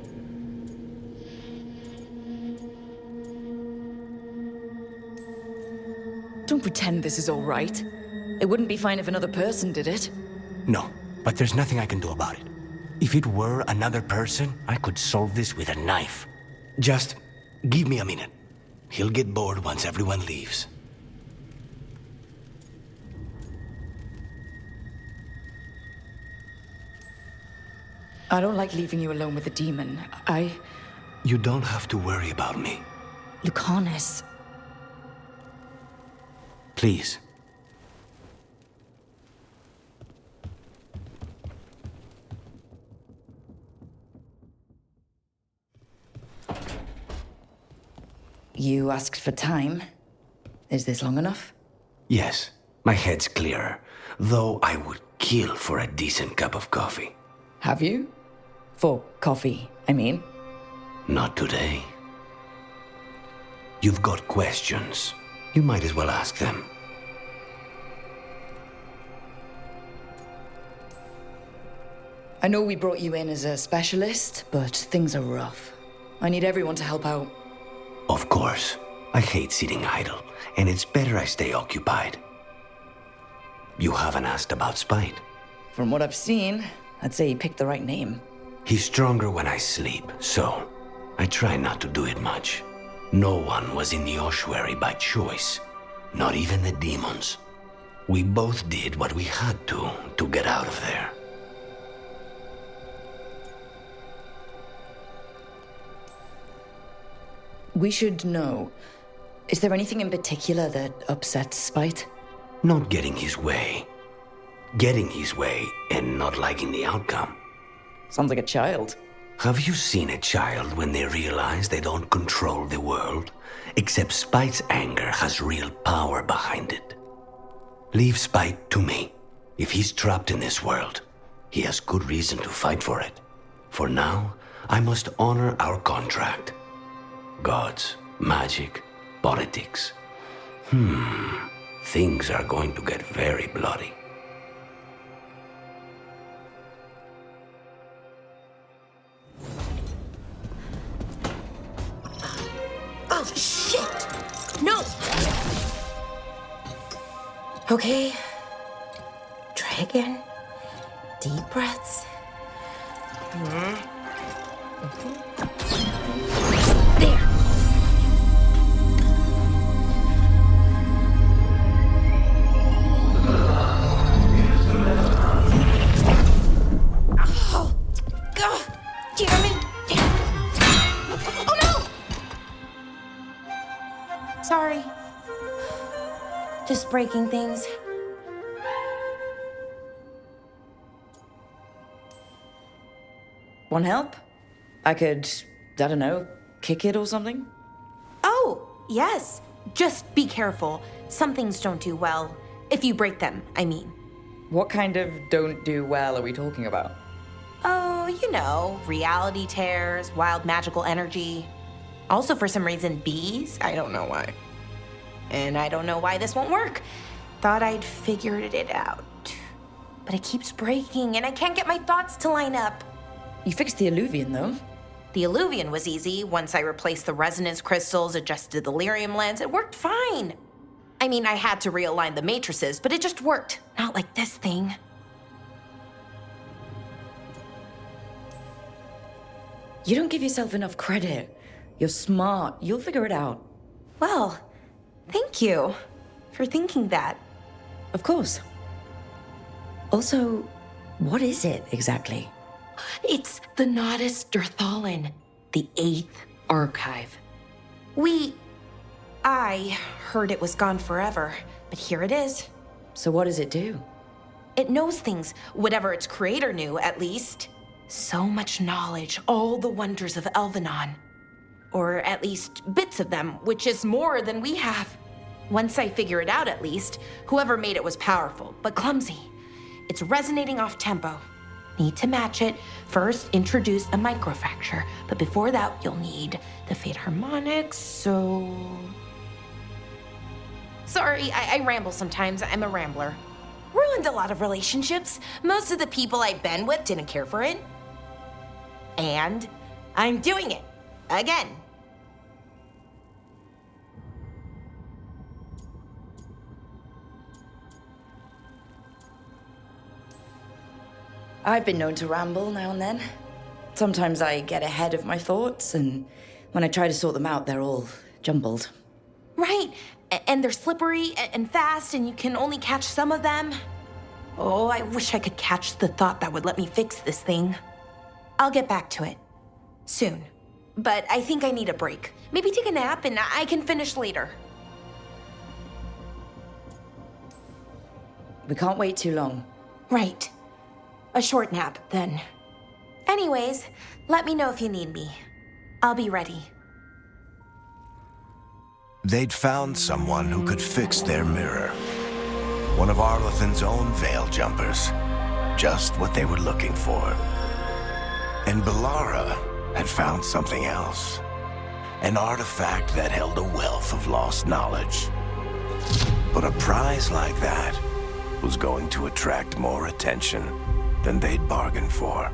Don't pretend this is all right. It wouldn't be fine if another person did it. No, but there's nothing I can do about it. If it were another person, I could solve this with a knife. Just give me a minute. He'll get bored once everyone leaves. I don't like leaving you alone with the demon. You don't have to worry about me. Lucanus. Please. You asked for time. Is this long enough? Yes, my head's clearer. Though I would kill for a decent cup of coffee. Have you? For coffee, I mean. Not today. You've got questions. You might as well ask them. I know we brought you in as a specialist, but things are rough. I need everyone to help out. Of course. I hate sitting idle, and it's better I stay occupied. You haven't asked about Spite. From what I've seen, I'd say he picked the right name. He's stronger when I sleep, so I try not to do it much. No one was in the ossuary by choice, not even the demons. We both did what we had to get out of there. We should know. Is there anything in particular that upsets Spite? Not getting his way. Getting his way and not liking the outcome. Sounds like a child. Have you seen a child when they realize they don't control the world? Except Spite's anger has real power behind it. Leave Spite to me. If he's trapped in this world, he has good reason to fight for it. For now, I must honor our contract. Gods, magic, politics. Things are going to get very bloody. Oh, shit! No! Okay. Try again. Deep breaths. There. Oh, God! Damn it! Oh, no! Sorry. Just breaking things. Want help? I could, I don't know, kick it or something? Oh, yes. Just be careful. Some things don't do well. If you break them, I mean. What kind of don't do well are we talking about? Oh, you know, reality tears, wild magical energy. Also, for some reason, bees. I don't know why. And I don't know why this won't work. Thought I'd figured it out. But it keeps breaking, and I can't get my thoughts to line up. You fixed the Illuvian, though. The Illuvian was easy. Once I replaced the resonance crystals, adjusted the lyrium lens, it worked fine. I mean, I had to realign the matrices, but it just worked. Not like this thing. You don't give yourself enough credit. You're smart. You'll figure it out. Well, thank you for thinking that. Of course. Also, what is it exactly? It's the Nodus Dirthalin, the 8th archive. I heard it was gone forever, but here it is. So what does it do? It knows things, whatever its creator knew, at least. So much knowledge, all the wonders of Elvenon. Or at least bits of them, which is more than we have. Once I figure it out, at least, whoever made it was powerful, but clumsy. It's resonating off tempo. Need to match it. First, introduce a microfracture. But before that, you'll need the Fate harmonics, so... Sorry, I ramble sometimes. I'm a rambler. Ruined a lot of relationships. Most of the people I've been with didn't care for it. And I'm doing it. Again. I've been known to ramble now and then. Sometimes I get ahead of my thoughts, and when I try to sort them out, they're all jumbled. Right, and they're slippery and fast, and you can only catch some of them. Oh, I wish I could catch the thought that would let me fix this thing. I'll get back to it. Soon. But I think I need a break. Maybe take a nap, and I can finish later. We can't wait too long. Right. A short nap, then. Anyways, let me know if you need me. I'll be ready. They'd found someone who could fix their mirror. One of Arlathan's own Veil Jumpers. Just what they were looking for. And Bellara had found something else. An artifact that held a wealth of lost knowledge. But a prize like that was going to attract more attention than they'd bargained for.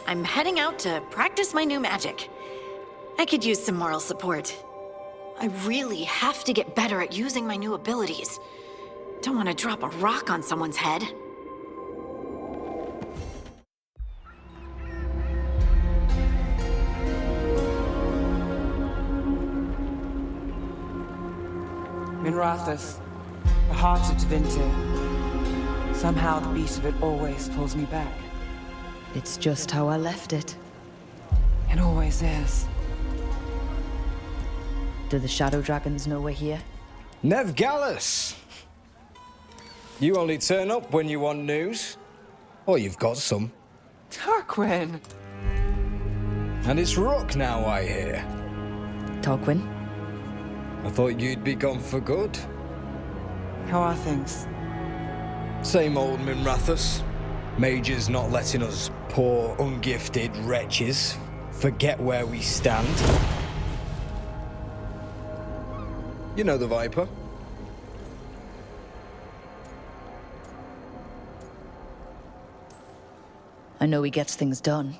I'm heading out to practice my new magic. I could use some moral support. I really have to get better at using my new abilities. Don't want to drop a rock on someone's head. Minrathous, the heart of Tevinter. Somehow the beat of it always pulls me back. It's just how I left it. It always is. Do the Shadow Dragons know we're here? Nev Gallus! You only turn up when you want news. Or you've got some. Tarquin! And it's Rook now, I hear. Tarquin? I thought you'd be gone for good. How are things? Same old Minrathus. Major's not letting us poor, ungifted wretches forget where we stand. You know the Viper. I know he gets things done.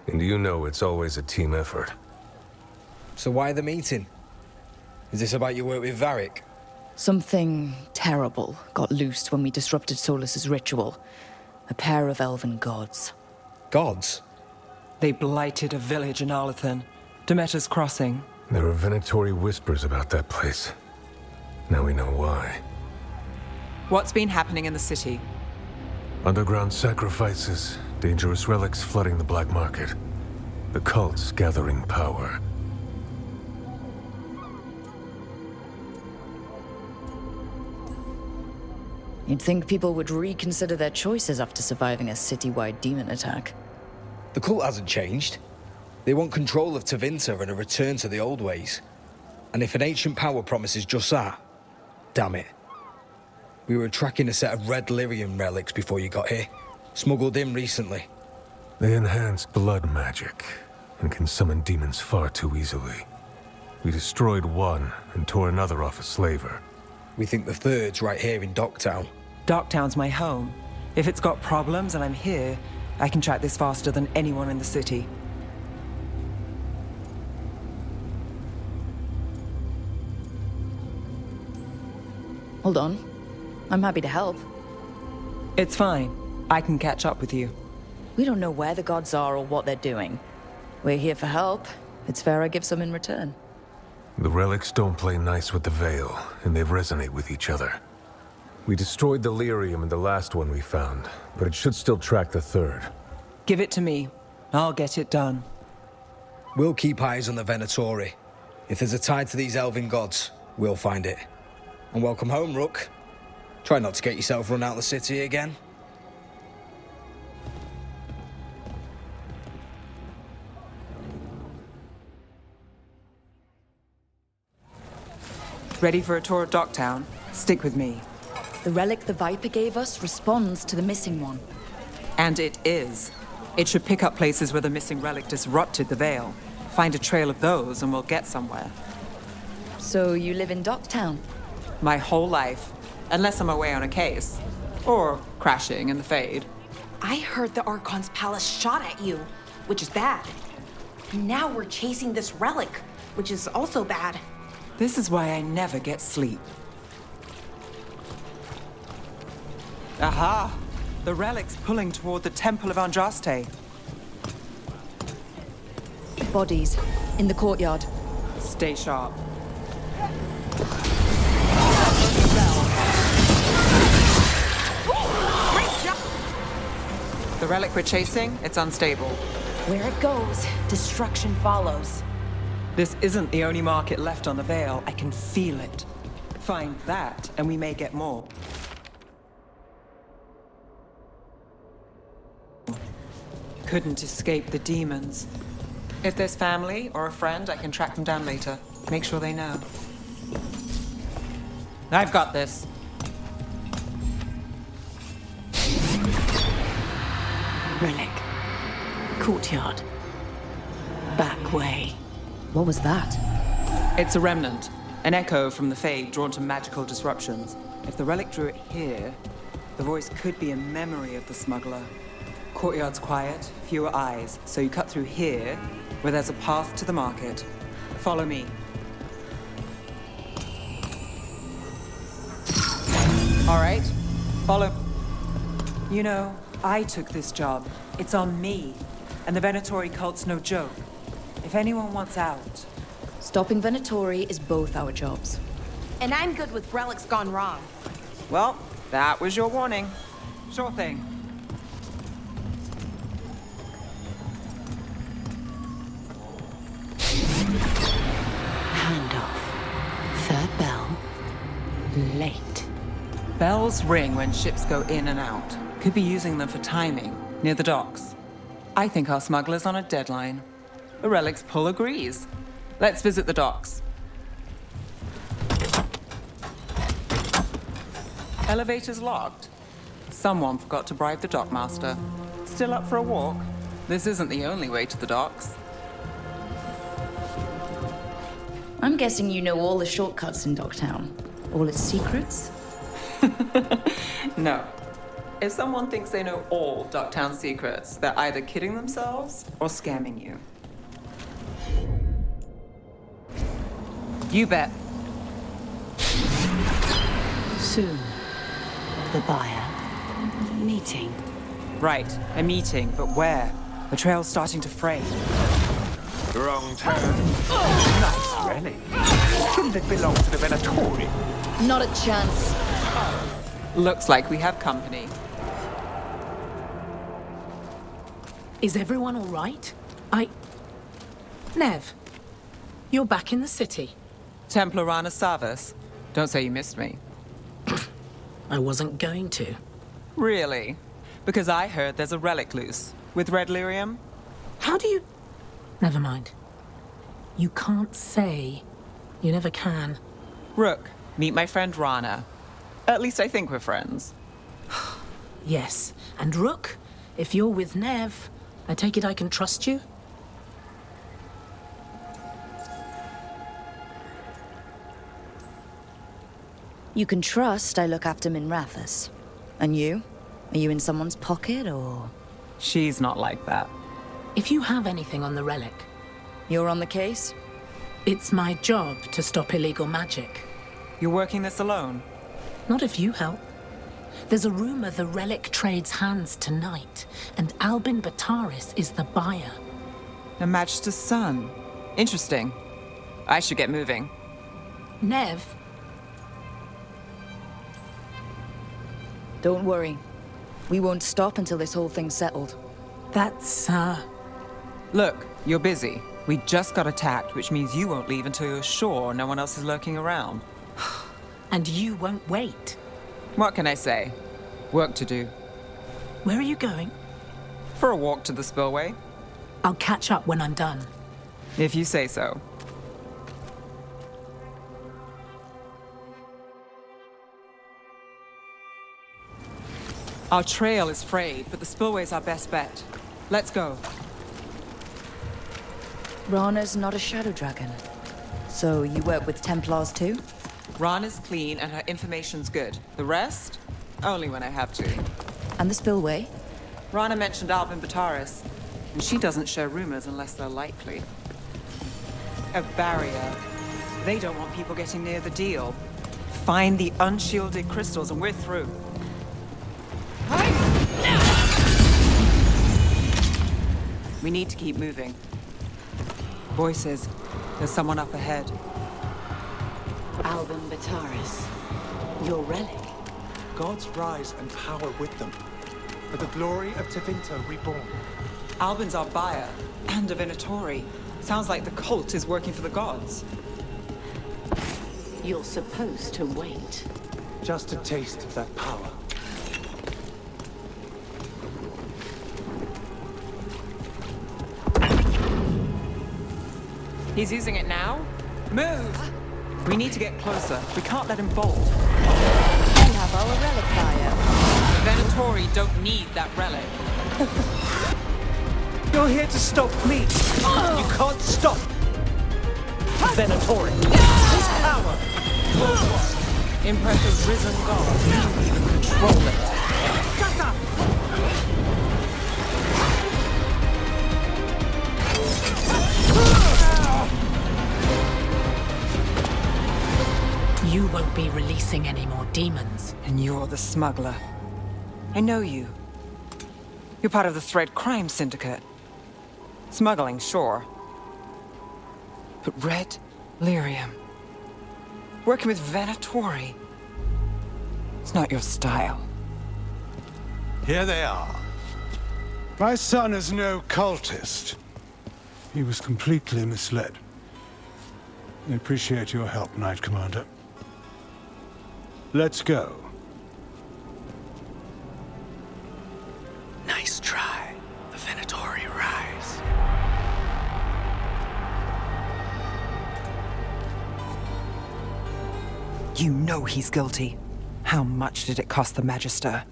And you know it's always a team effort. So why the meeting? Is this about your work with Varric? Something terrible got loosed when we disrupted Solus's ritual. A pair of elven gods. Gods? They blighted a village in Arlethan. Demeter's Crossing. There are Venatori whispers about that place. Now we know why. What's been happening in the city? Underground sacrifices, dangerous relics flooding the black market. The cults gathering power. You'd think people would reconsider their choices after surviving a citywide demon attack. The cult hasn't changed. They want control of Tevinter and a return to the old ways. And if an ancient power promises just that, damn it. We were tracking a set of red lyrium relics before you got here. Smuggled in recently. They enhance blood magic and can summon demons far too easily. We destroyed one and tore another off a slaver. We think the third's right here in Docktown. Docktown's my home. If it's got problems and I'm here, I can track this faster than anyone in the city. Hold on. I'm happy to help. It's fine. I can catch up with you. We don't know where the gods are or what they're doing. We're here for help. It's fair I give some in return. The relics don't play nice with the Veil, and they resonate with each other. We destroyed the lyrium in the last one we found, but it should still track the third. Give it to me. I'll get it done. We'll keep eyes on the Venatori. If there's a tie to these elven gods, we'll find it. And welcome home, Rook. Try not to get yourself run out of the city again. Ready for a tour of Docktown? Stick with me. The relic the Viper gave us responds to the missing one. And it is. It should pick up places where the missing relic disrupted the Veil. Find a trail of those and we'll get somewhere. So you live in Docktown? My whole life. Unless I'm away on a case. Or crashing in the Fade. I heard the Archon's palace shot at you, which is bad. Now we're chasing this relic, which is also bad. This is why I never get sleep. Aha! The relic's pulling toward the Temple of Andraste. Bodies. In the courtyard. Stay sharp. The relic we're chasing, it's unstable. Where it goes, destruction follows. This isn't the only market left on the Veil. I can feel it. Find that, and we may get more. Couldn't escape the demons. If there's family or a friend, I can track them down later. Make sure they know. I've got this. Relic. Courtyard. Back way. What was that? It's a remnant. An echo from the Fade drawn to magical disruptions. If the relic drew it here, the voice could be a memory of the smuggler. Courtyard's quiet, fewer eyes, so you cut through here, where there's a path to the market. Follow me. All right, follow. You know, I took this job. It's on me. And the Venatori cult's no joke. If anyone wants out... Stopping Venatori is both our jobs. And I'm good with relics gone wrong. Well, that was your warning. Sure thing. bell late. Bells ring when ships go in and out. Could be using them for timing, near the docks. I think our smuggler's on a deadline. The Relic's pull agrees. Let's visit the docks. Elevator's locked. Someone forgot to bribe the dockmaster. Still up for a walk? This isn't the only way to the docks. I'm guessing you know all the shortcuts in Docktown. All its secrets? No. If someone thinks they know all Docktown secrets, they're either kidding themselves or scamming you. You bet. Soon, the buyer. Meeting. Right, a meeting, but where? The trail's starting to fray. Wrong turn. Nice relic. Shouldn't it belong to the Venatori? Not a chance. Looks like we have company. Is everyone all right? Nev, you're back in the city. Templar Rana Savas. Don't say you missed me. I wasn't going to. Really? Because I heard there's a relic loose. With red lyrium? How do you... Never mind. You can't say. You never can. Rook, meet my friend Rana. At least I think we're friends. Yes, and Rook, if you're with Nev, I take it I can trust you? You can trust I look after Minrathous. And you? Are you in someone's pocket, or...? She's not like that. If you have anything on the relic... You're on the case? It's my job to stop illegal magic. You're working this alone? Not if you help. There's a rumor the relic trades hands tonight, and Albin Bataris is the buyer. A Magister's son. Interesting. I should get moving. Nev? Don't worry. We won't stop until this whole thing's settled. That's, Look, you're busy. We just got attacked, which means you won't leave until you're sure no one else is lurking around. And you won't wait. What can I say? Work to do. Where are you going? For a walk to the spillway. I'll catch up when I'm done. If you say so. Our trail is frayed, but the spillway's our best bet. Let's go. Rana's not a shadow dragon. So you work with Templars too? Rana's clean and her information's good. The rest? Only when I have to. And the spillway? Rana mentioned Albin Bataris, and she doesn't share rumors unless they're likely. A barrier. They don't want people getting near the deal. Find the unshielded crystals and we're through. We need to keep moving. Voices. There's someone up ahead. Albin Bataris. Your relic. Gods rise and power with them. For the glory of Tevinter reborn. Albin's our buyer, and a Venatori. Sounds like the cult is working for the gods. You're supposed to wait. Just a taste of that power. He's using it now? Move! We need to get closer. We can't let him bolt. We have our relic buyer. The Venatori don't need that relic. You're here to stop me. You can't stop Venatori. His power. Impressive risen god. You don't even control it. Shut up! You won't be releasing any more demons. And you're the smuggler. I know you. You're part of the Thread Crime Syndicate. Smuggling, sure. But red lyrium. Working with Venatori. It's not your style. Here they are. My son is no cultist. He was completely misled. I appreciate your help, Knight Commander. Let's go. Nice try. The Venatori rise. You know he's guilty. How much did it cost the Magister?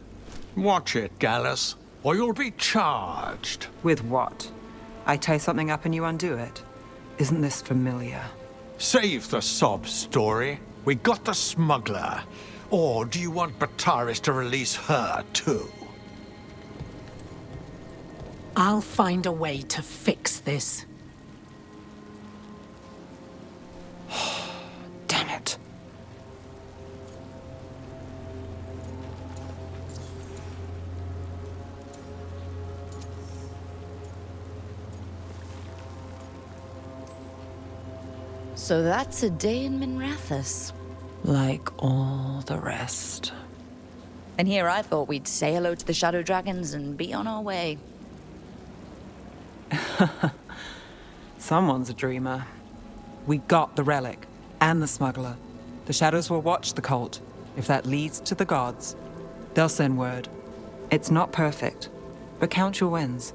Watch it, Gallus, or you'll be charged. With what? I tie something up and you undo it. Isn't this familiar? Save the sob story. We got the smuggler. Or do you want Bataris to release her, too? I'll find a way to fix this. Damn it. So that's a day in Minrathous. Like all the rest. And here I thought we'd say hello to the Shadow Dragons and be on our way. Someone's a dreamer. We got the relic and the smuggler. The Shadows will watch the cult. If that leads to the gods, they'll send word. It's not perfect, but count your wins.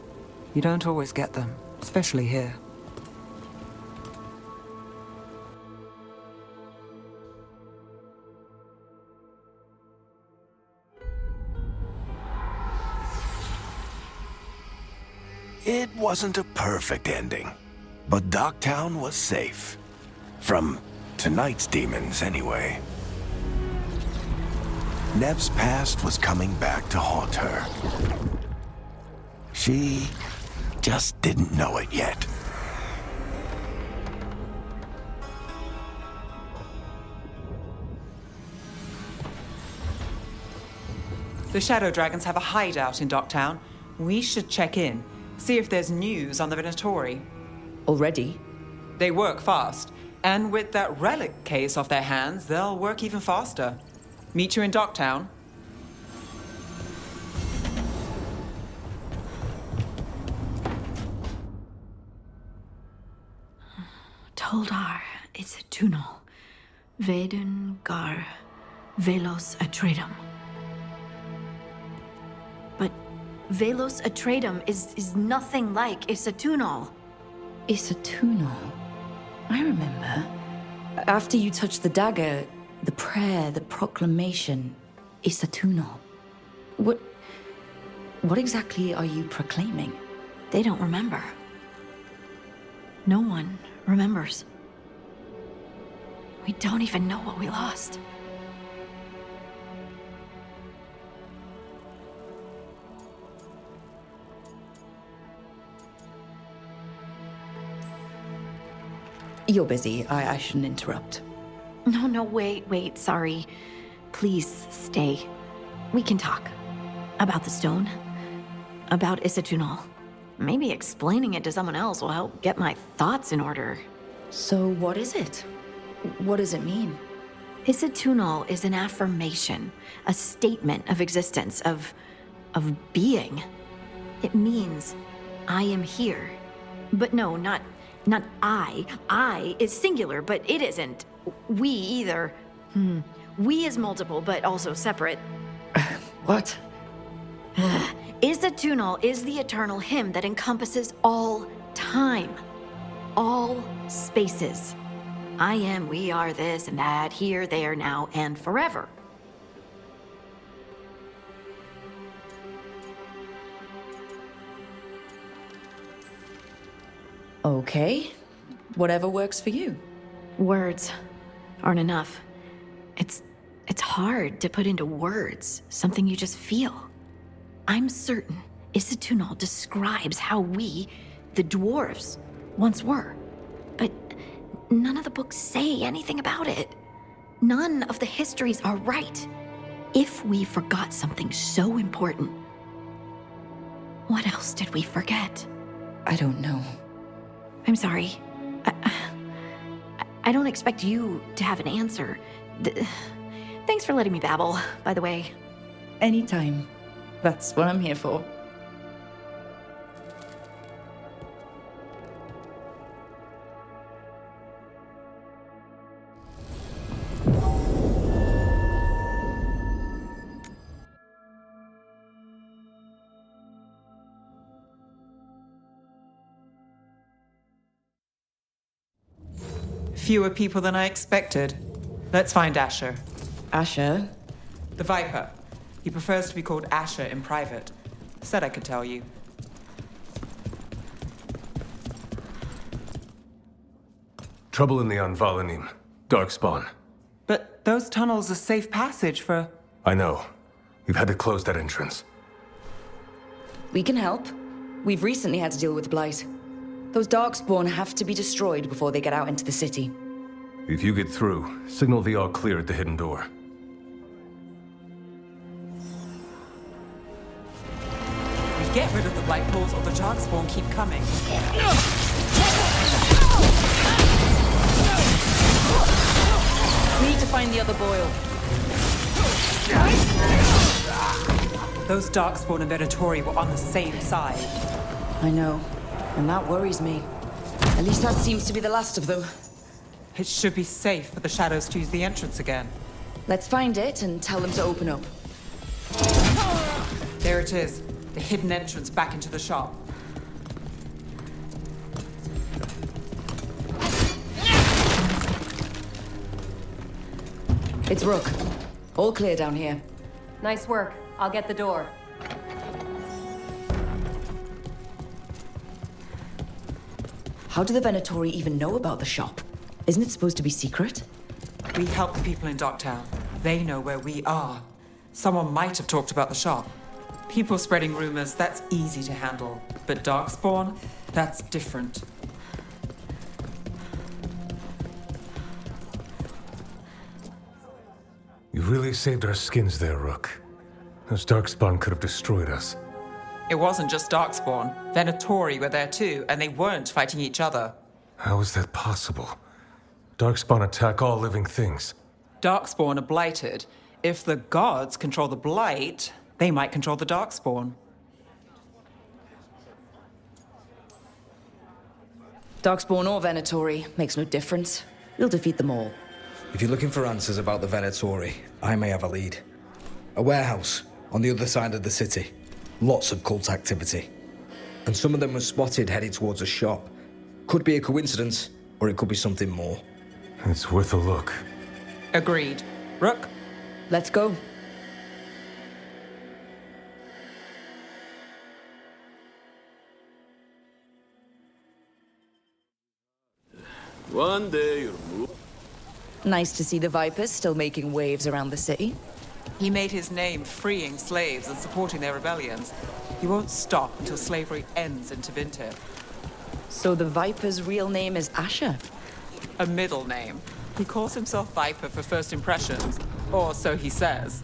You don't always get them, especially here. It wasn't a perfect ending, but Docktown was safe. From tonight's demons, anyway. Nev's past was coming back to haunt her. She just didn't know it yet. The Shadow Dragons have a hideout in Docktown. We should check in, see if there's news on the Venatori. Already? They work fast, and with that relic case off their hands, they'll work even faster. Meet you in Docktown. Toldar, it's a tunnel. Veden gar velos atredum. But velos atredum is nothing like Isatunal. Isatunal? I remember. After you touched the dagger, the prayer, the proclamation, Isatunal. What exactly are you proclaiming? They don't remember. No one remembers. We don't even know what we lost. You're busy. I shouldn't interrupt. No, wait, sorry. Please stay. We can talk. About the stone. About Isatunal. Maybe explaining it to someone else will help get my thoughts in order. So what is it? What does it mean? Isatunal is an affirmation, a statement of existence, of being. It means, I am here. But no, not I. I is singular, but it isn't. We either. We is multiple, but also separate. What? Isatunal is the eternal hymn that encompasses all time. All spaces. I am, we are, this and that, here, there, now, and forever. Okay. Whatever works for you. Words aren't enough. It's hard to put into words something you just feel. I'm certain Isatunal describes how we, the dwarves, once were. But none of the books say anything about it. None of the histories are right. If we forgot something so important, what else did we forget? I don't know. I'm sorry. I don't expect you to have an answer. Thanks for letting me babble, by the way. Anytime. That's what I'm here for. Fewer people than I expected. Let's find Asher. Asher? The Viper. He prefers to be called Asher in private. Said I could tell you. Trouble in the Anvalanim. Darkspawn. But those tunnels are safe passage for... I know. We've had to close that entrance. We can help. We've recently had to deal with Blight. Those Darkspawn have to be destroyed before they get out into the city. If you get through, signal the all clear at the hidden door. We get rid of the Blight pools or the Darkspawn keep coming. We need to find the other boil. Those Darkspawn and Venatori were on the same side. I know, and that worries me. At least that seems to be the last of them. It should be safe for the Shadows to use the entrance again. Let's find it and tell them to open up. There it is. The hidden entrance back into the shop. It's Rook. All clear down here. Nice work. I'll get the door. How do the Venatori even know about the shop? Isn't it supposed to be secret? We help the people in Docktown. They know where we are. Someone might have talked about the shop. People spreading rumors, that's easy to handle. But Darkspawn, that's different. You really saved our skins there, Rook. Those Darkspawn could have destroyed us. It wasn't just Darkspawn. Venatori were there too, and they weren't fighting each other. How is that possible? Darkspawn attack all living things. Darkspawn are blighted. If the gods control the blight, they might control the Darkspawn. Darkspawn or Venatori, makes no difference. We'll defeat them all. If you're looking for answers about the Venatori, I may have a lead. A warehouse on the other side of the city. Lots of cult activity. And some of them were spotted heading towards a shop. Could be a coincidence, or it could be something more. It's worth a look. Agreed. Rook? Let's go. One day you'll move. Nice to see the Vipers still making waves around the city. He made his name freeing slaves and supporting their rebellions. He won't stop until slavery ends in Tevinter. So the Viper's real name is Asher? A middle name. He calls himself Viper for first impressions, or so he says.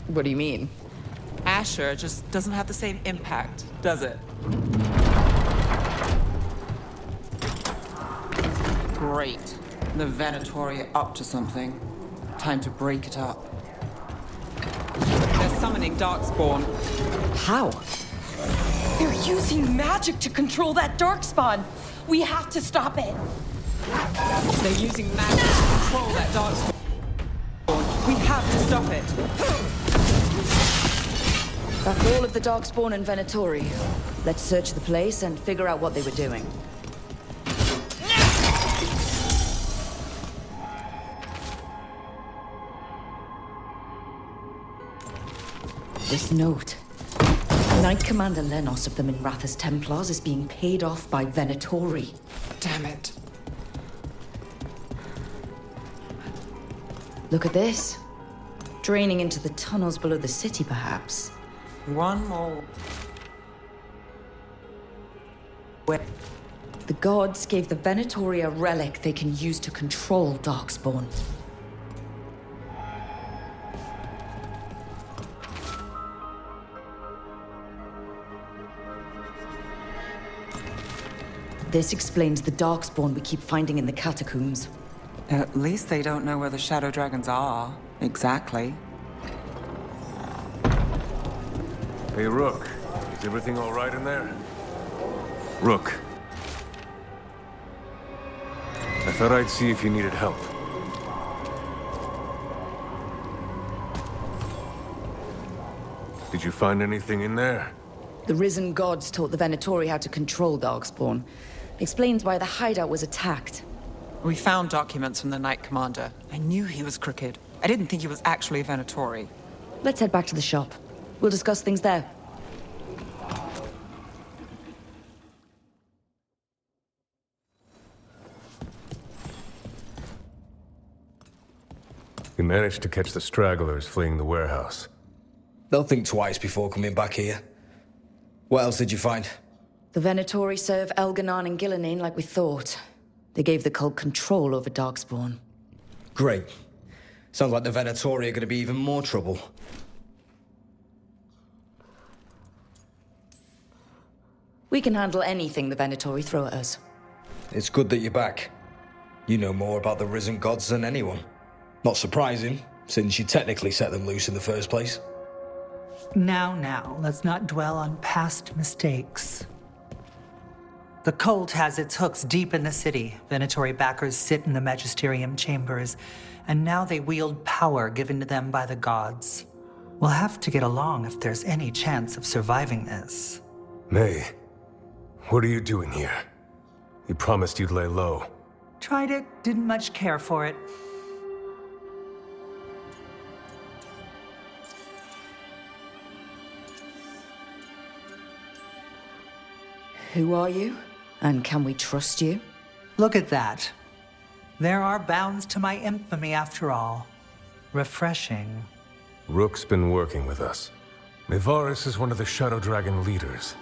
What do you mean? Asher just doesn't have the same impact, does it? Great. The Venatori are up to something. Time to break it up. They're summoning Darkspawn. How? They're using magic to control that Darkspawn. We have to stop it. They're using magic to control that Darkspawn. We have to stop it. That's all of the Darkspawn and Venatori. Let's search the place and figure out what they were doing. This note. Knight Commander Lenos of the Minrathous Templars is being paid off by Venatori. Damn it. Look at this. Draining into the tunnels below the city, perhaps. One more. The gods gave the Venatori a relic they can use to control Darkspawn. This explains the Darkspawn we keep finding in the catacombs. At least they don't know where the Shadow Dragons are. Exactly. Hey, Rook. Is everything all right in there? Rook. I thought I'd see if you needed help. Did you find anything in there? The risen gods taught the Venatori how to control Darkspawn. Explains why the hideout was attacked. We found documents from the Knight Commander. I knew he was crooked. I didn't think he was actually a Venatori. Let's head back to the shop. We'll discuss things there. We managed to catch the stragglers fleeing the warehouse. They'll think twice before coming back here. What else did you find? The Venatori serve Elganon and Gillenane like we thought. They gave the cult control over Darkspawn. Great. Sounds like the Venatori are going to be even more trouble. We can handle anything the Venatori throw at us. It's good that you're back. You know more about the risen gods than anyone. Not surprising, since you technically set them loose in the first place. Now, let's not dwell on past mistakes. The cult has its hooks deep in the city. Venatori backers sit in the magisterium chambers, and now they wield power given to them by the gods. We'll have to get along if there's any chance of surviving this. May, what are you doing here? You promised you'd lay low. Tried it, didn't much care for it. Who are you? And can we trust you? Look at that. There are bounds to my infamy after all. Refreshing. Rook's been working with us. Mevaris is one of the Shadow Dragon leaders.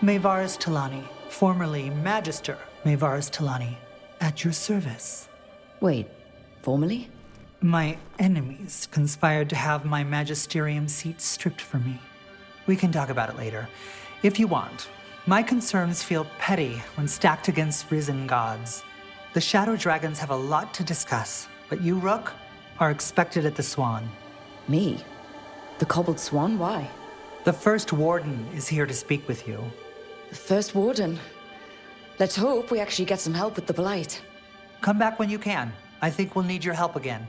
Mevaris Talani, formerly Magister Mevaris Talani, at your service. Wait, formerly? My enemies conspired to have my magisterium seat stripped from me. We can talk about it later, if you want. My concerns feel petty when stacked against risen gods. The Shadow Dragons have a lot to discuss, but you, Rook, are expected at the Swan. Me? The Cobbled Swan? Why? The First Warden is here to speak with you. The First Warden? Let's hope we actually get some help with the Blight. Come back when you can. I think we'll need your help again.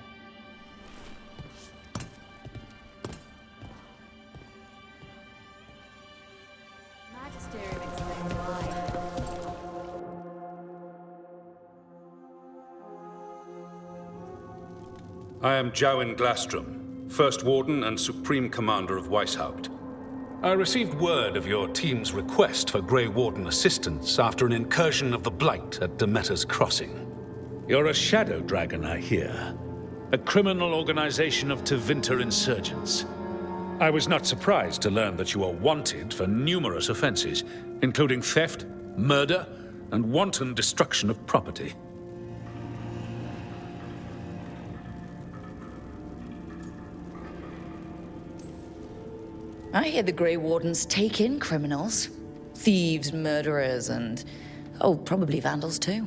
I am Jowin Glastrom, First Warden and Supreme Commander of Weishaupt. I received word of your team's request for Grey Warden assistance after an incursion of the Blight at Demeter's Crossing. You're a Shadow Dragon, I hear. A criminal organization of Tevinter insurgents. I was not surprised to learn that you are wanted for numerous offenses, including theft, murder, and wanton destruction of property. I hear the Grey Wardens take in criminals. Thieves, murderers, and... oh, probably vandals too.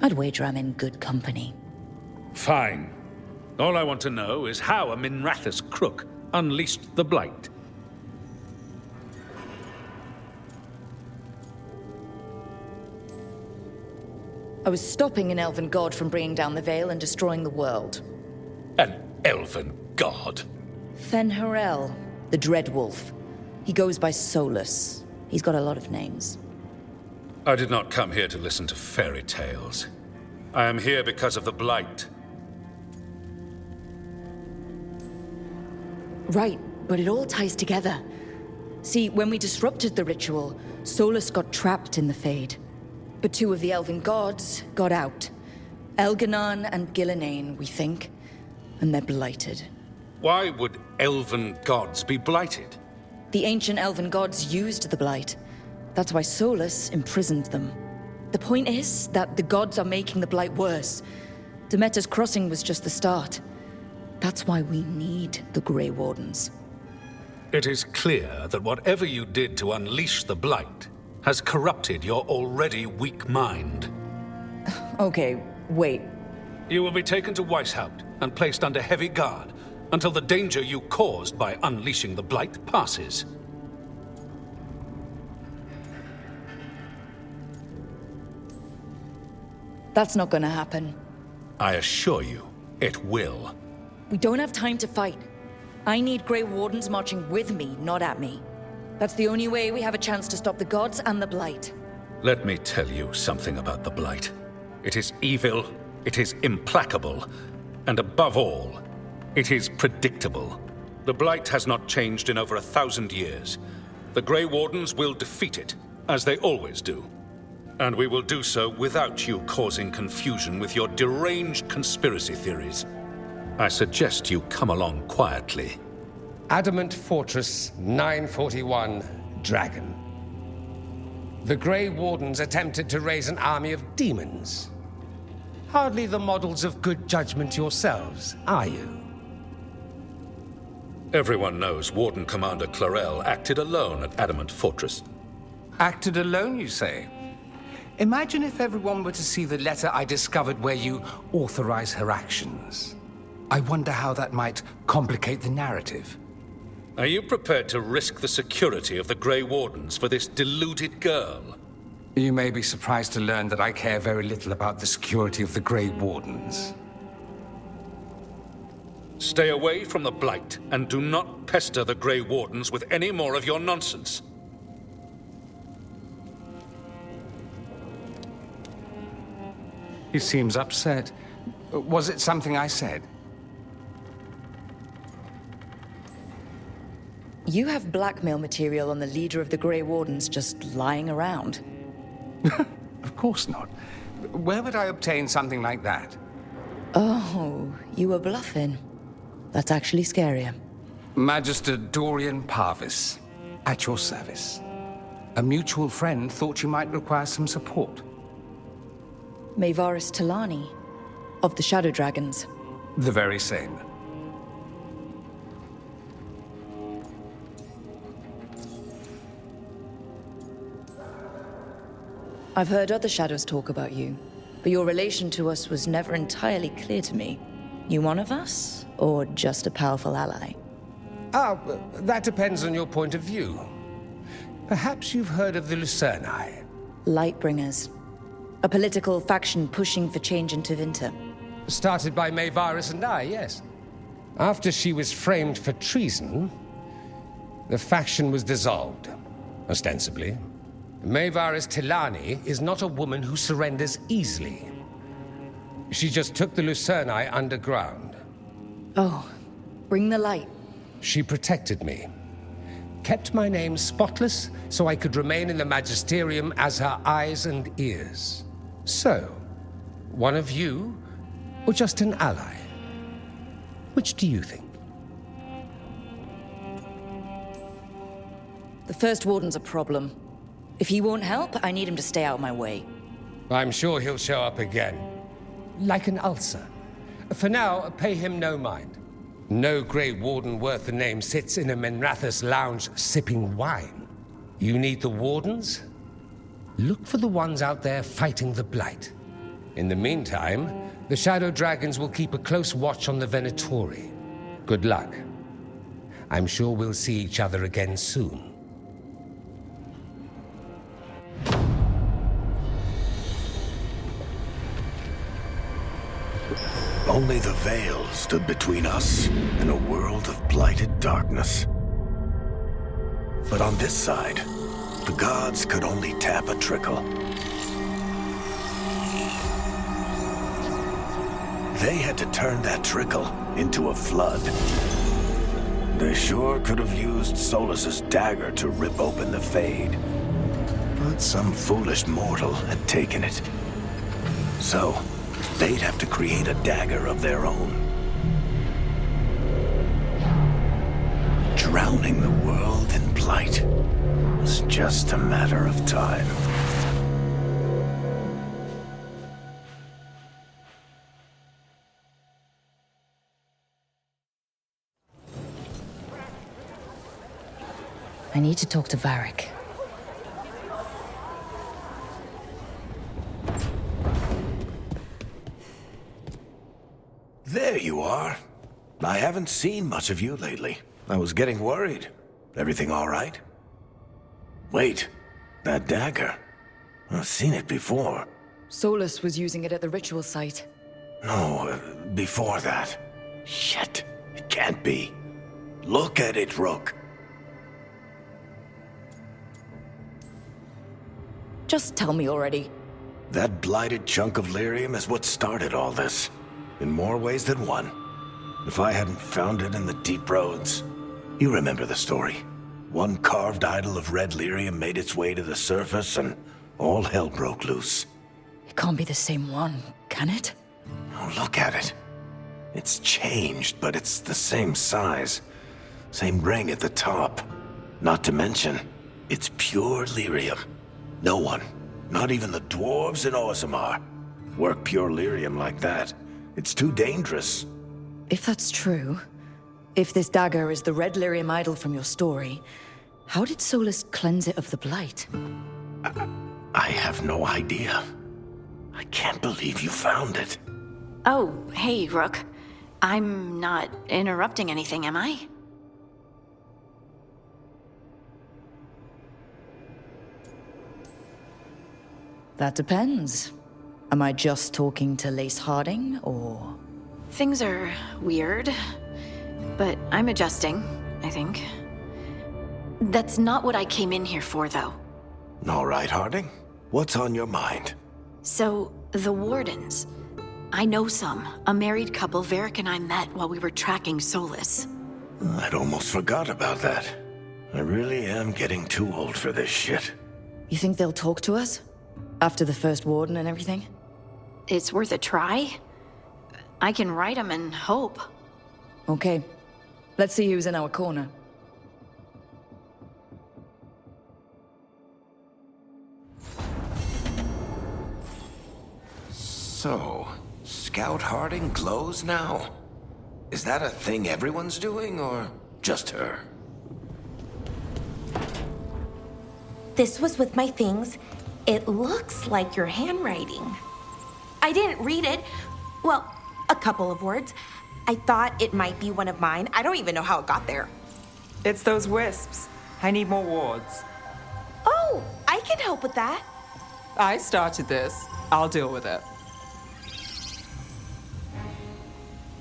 I'd wager I'm in good company. Fine. All I want to know is how a Minrathous crook unleashed the Blight. I was stopping an elven god from bringing down the Veil and destroying the world. An elven god? Fen'Harel, the Dreadwolf. He goes by Solus. He's got a lot of names. I did not come here to listen to fairy tales. I am here because of the Blight. Right, but it all ties together. See, when we disrupted the ritual, Solus got trapped in the Fade. But two of the elven gods got out. Elganon and Gillenane, we think. And they're blighted. Why would elven gods be blighted? The ancient elven gods used the Blight. That's why Solus imprisoned them. The point is that the gods are making the Blight worse. Demeter's Crossing was just the start. That's why we need the Grey Wardens. It is clear that whatever you did to unleash the Blight has corrupted your already weak mind. Okay, wait. You will be taken to Weishaupt and placed under heavy guard until the danger you caused by unleashing the Blight passes. That's not gonna happen. I assure you, it will. We don't have time to fight. I need Grey Wardens marching with me, not at me. That's the only way we have a chance to stop the gods and the Blight. Let me tell you something about the Blight. It is evil, It is implacable. And above all, it is predictable. The Blight has not changed in over 1,000 years. The Grey Wardens will defeat it, as they always do. And we will do so without you causing confusion with your deranged conspiracy theories. I suggest you come along quietly. Adamant Fortress 941 Dragon. The Grey Wardens attempted to raise an army of demons. Hardly the models of good judgment yourselves, are you? Everyone knows Warden Commander Clarel acted alone at Adamant Fortress. Acted alone, you say? Imagine if everyone were to see the letter I discovered where you authorize her actions. I wonder how that might complicate the narrative. Are you prepared to risk the security of the Grey Wardens for this deluded girl? You may be surprised to learn that I care very little about the security of the Grey Wardens. Stay away from the Blight, and do not pester the Grey Wardens with any more of your nonsense. He seems upset. Was it something I said? You have blackmail material on the leader of the Grey Wardens just lying around. Of course not. Where would I obtain something like that? Oh, you were bluffing. That's actually scarier. Magister Dorian Parvis, at your service. A mutual friend thought you might require some support. Maevaris Talani, of the Shadow Dragons. The very same. I've heard other Shadows talk about you, but your relation to us was never entirely clear to me. You one of us, or just a powerful ally? That depends on your point of view. Perhaps you've heard of the Lucerni. Lightbringers. A political faction pushing for change in Tevinter. Started by Maevaris and I, yes. After she was framed for treason, the faction was dissolved, ostensibly. Maevaris Talani is not a woman who surrenders easily. She just took the Lucerni underground. Oh, bring the light. She protected me. Kept my name spotless so I could remain in the Magisterium as her eyes and ears. So, one of you, or just an ally? Which do you think? The First Warden's a problem. If he won't help, I need him to stay out of my way. I'm sure he'll show up again. Like an ulcer. For now, pay him no mind. No Grey Warden worth the name sits in a Menrathus lounge sipping wine. You need the Wardens? Look for the ones out there fighting the Blight. In the meantime, the Shadow Dragons will keep a close watch on the Venatori. Good luck. I'm sure we'll see each other again soon. Only the veil stood between us and a world of blighted darkness. But on this side, the gods could only tap a trickle. They had to turn that trickle into a flood. They sure could have used Solus's dagger to rip open the Fade. But some foolish mortal had taken it. So, they'd have to create a dagger of their own. Drowning the world in blight was just a matter of time. I need to talk to Varric. There you are. I haven't seen much of you lately. I was getting worried. Everything all right? Wait, that dagger. I've seen it before. Solus was using it at the ritual site. No, before that. Shit, it can't be. Look at it, Rook. Just tell me already. That blighted chunk of lyrium is what started all this, in more ways than one. If I hadn't found it in the deep roads... You remember the story. One carved idol of red lyrium made its way to the surface, and all hell broke loose. It can't be the same one, can it? Oh, look at it. It's changed, but it's the same size. Same ring at the top. Not to mention, it's pure lyrium. No one, not even the dwarves in Orzammar, work pure lyrium like that. It's too dangerous. If that's true, if this dagger is the red lyrium idol from your story, how did Solus cleanse it of the blight? I have no idea. I can't believe you found it. Oh, hey, Rook. I'm not interrupting anything, am I? That depends. Am I just talking to Lace Harding, or...? Things are weird, but I'm adjusting, I think. That's not what I came in here for, though. All right, Harding. What's on your mind? So, the Wardens. I know some. A married couple Varric and I met while we were tracking Solus. I'd almost forgot about that. I really am getting too old for this shit. You think they'll talk to us? After the first Warden and everything? It's worth a try. I can write them and hope. Okay. Let's see who's in our corner. So, Scout Harding glows now? Is that a thing everyone's doing, or just her? This was with my things. It looks like your handwriting. I didn't read it. Well, a couple of words. I thought it might be one of mine. I don't even know how it got there. It's those wisps. I need more wards. Oh, I can help with that. I started this. I'll deal with it.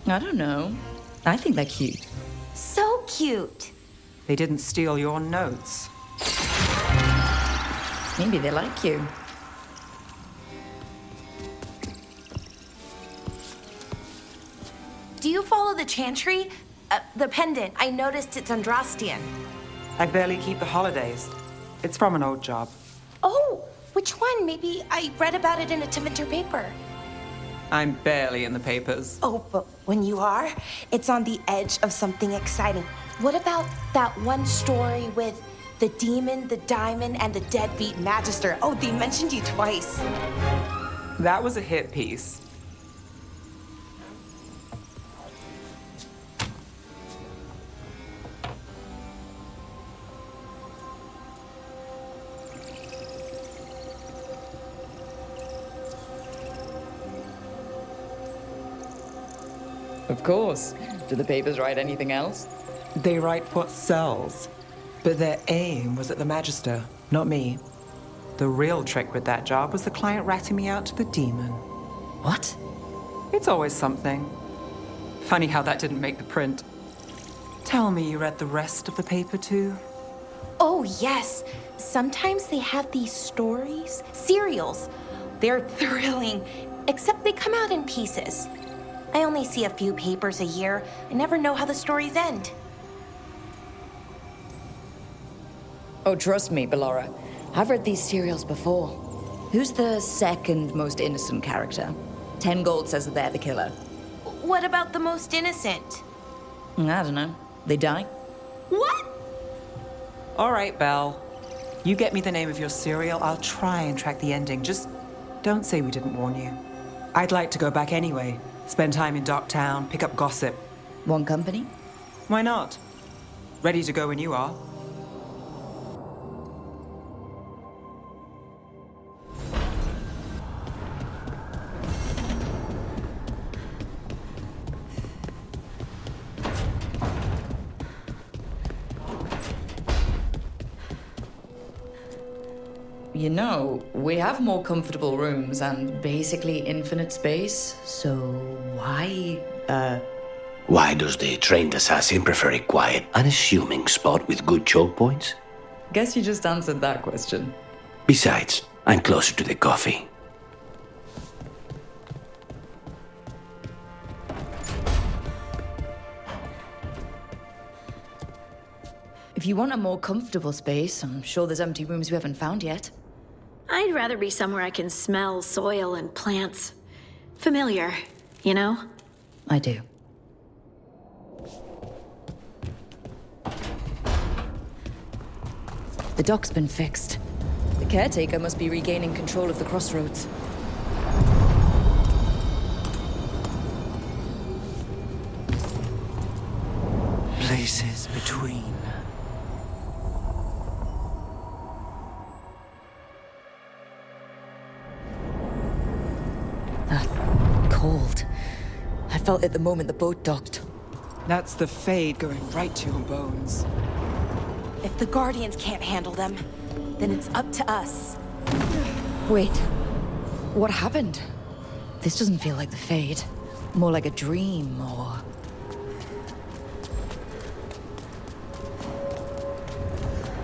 I don't know. I think they're cute. So cute. They didn't steal your notes. Maybe they like you. Do you follow the chantry? The pendant. I noticed it's Andrastian. I barely keep the holidays. It's from an old job. Oh, which one? Maybe I read about it in a Tevinter paper. I'm barely in the papers. Oh, but when you are, it's on the edge of something exciting. What about that one story with the demon, the diamond, and the deadbeat magister? Oh, they mentioned you twice. That was a hit piece. Of course. Do the papers write anything else? They write what sells. But their aim was at the Magister, not me. The real trick with that job was the client ratting me out to the demon. What? It's always something. Funny how that didn't make the print. Tell me you read the rest of the paper too? Oh, yes. Sometimes they have these stories, serials. They're thrilling, except they come out in pieces. I only see a few papers a year. I never know how the stories end. Oh, trust me, Ballora. I've read these serials before. Who's the second most innocent character? 10 gold says that they're the killer. What about the most innocent? I don't know. They die? What? All right, Belle. You get me the name of your serial, I'll try and track the ending. Just don't say we didn't warn you. I'd like to go back anyway. Spend time in Docktown, pick up gossip. One company? Why not? Ready to go when you are. You know, we have more comfortable rooms and basically infinite space, so why, Why does the trained assassin prefer a quiet, unassuming spot with good choke points? Guess you just answered that question. Besides, I'm closer to the coffee. If you want a more comfortable space, I'm sure there's empty rooms we haven't found yet. I'd rather be somewhere I can smell soil and plants. Familiar, you know? I do. The dock's been fixed. The caretaker must be regaining control of the crossroads. Places between. Cold. I felt it the moment the boat docked. That's the Fade going right to your bones. If the Guardians can't handle them, then it's up to us. Wait. What happened? This doesn't feel like the Fade. More like a dream, or...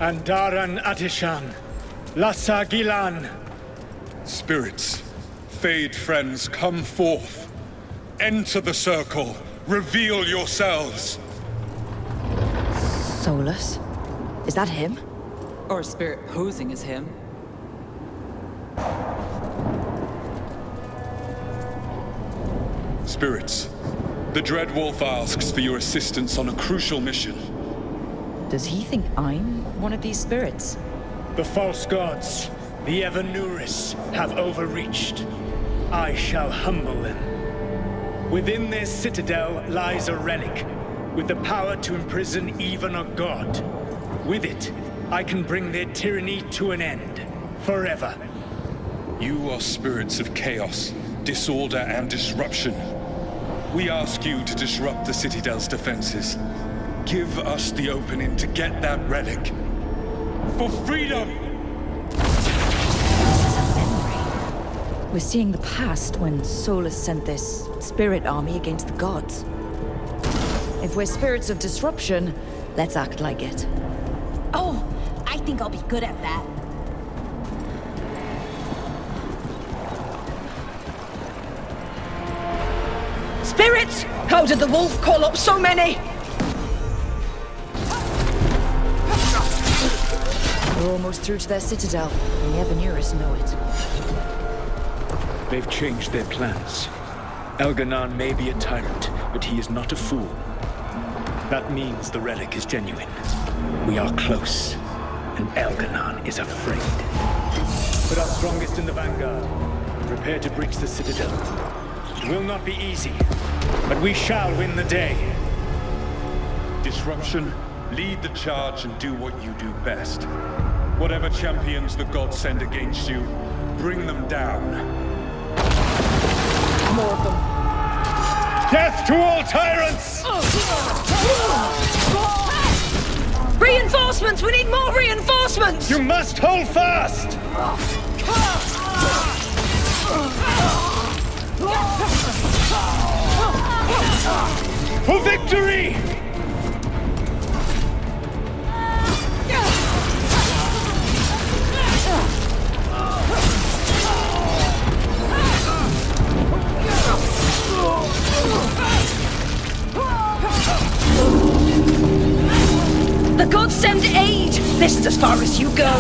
Andaran Atishan, Lassa Gilan. Spirits, Fade friends, come forth. Enter the circle. Reveal yourselves. Solus? Is that him? Or a spirit posing as him. Spirits, the Dread Wolf asks for your assistance on a crucial mission. Does he think I'm one of these spirits? The false gods, the Evanuris, have overreached. I shall humble them. Within their citadel lies a relic, with the power to imprison even a god. With it, I can bring their tyranny to an end, forever. You are spirits of chaos, disorder, and disruption. We ask you to disrupt the Citadel's defenses. Give us the opening to get that relic. For freedom! We're seeing the past when Solus sent this spirit army against the gods. If we're spirits of disruption, let's act like it. Oh, I think I'll be good at that. Spirits! How did the wolf call up so many? We're almost through to their citadel, and the Evanuris know it. They've changed their plans. Elganon may be a tyrant, but he is not a fool. That means the relic is genuine. We are close, and Elganon is afraid. Put our strongest in the vanguard. Prepare to breach the citadel. It will not be easy, but we shall win the day. Disruption, lead the charge and do what you do best. Whatever champions the gods send against you, bring them down. More of them. Death to all tyrants! Reinforcements! We need more reinforcements! You must hold fast! For victory! The gods send aid! This is as far as you go!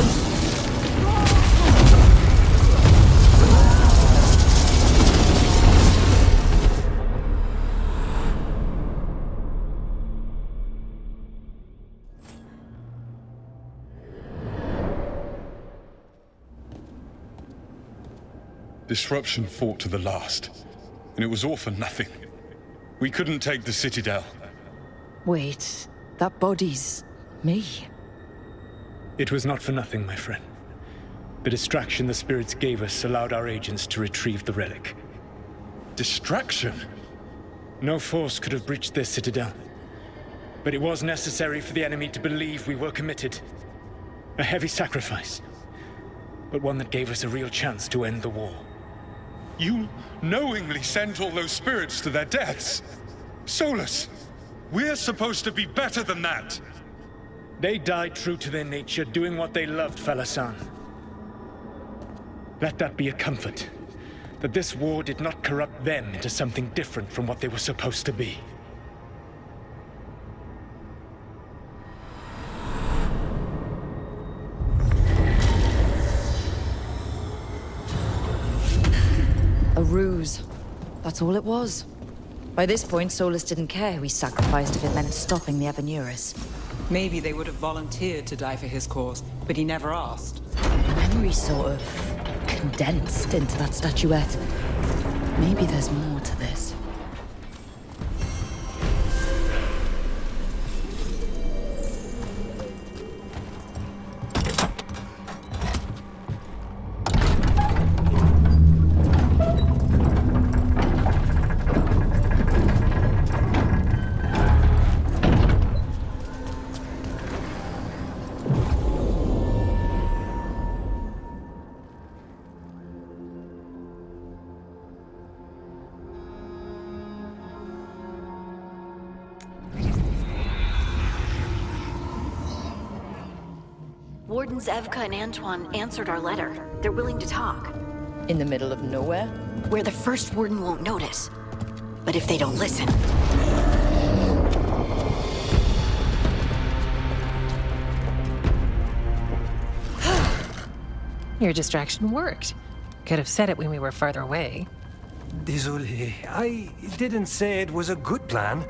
Disruption fought to the last, and it was all for nothing. We couldn't take the Citadel. Wait, that body's... me? It was not for nothing, my friend. The distraction the spirits gave us allowed our agents to retrieve the relic. Distraction? No force could have breached their citadel. But it was necessary for the enemy to believe we were committed. A heavy sacrifice, but one that gave us a real chance to end the war. You knowingly sent all those spirits to their deaths. Solus, we're supposed to be better than that. They died true to their nature, doing what they loved, Falasan. Let that be a comfort, that this war did not corrupt them into something different from what they were supposed to be. That's all it was. By this point, Solus didn't care who he sacrificed if it meant stopping the Avenurus. Maybe they would have volunteered to die for his cause, but he never asked. Memory sort of condensed into that statuette. Maybe there's more to this. Wardens Evka and Antoine answered our letter. They're willing to talk. In the middle of nowhere? Where the first warden won't notice. But if they don't listen... Your distraction worked. Could have said it when we were farther away. Désolé, I didn't say it was a good plan.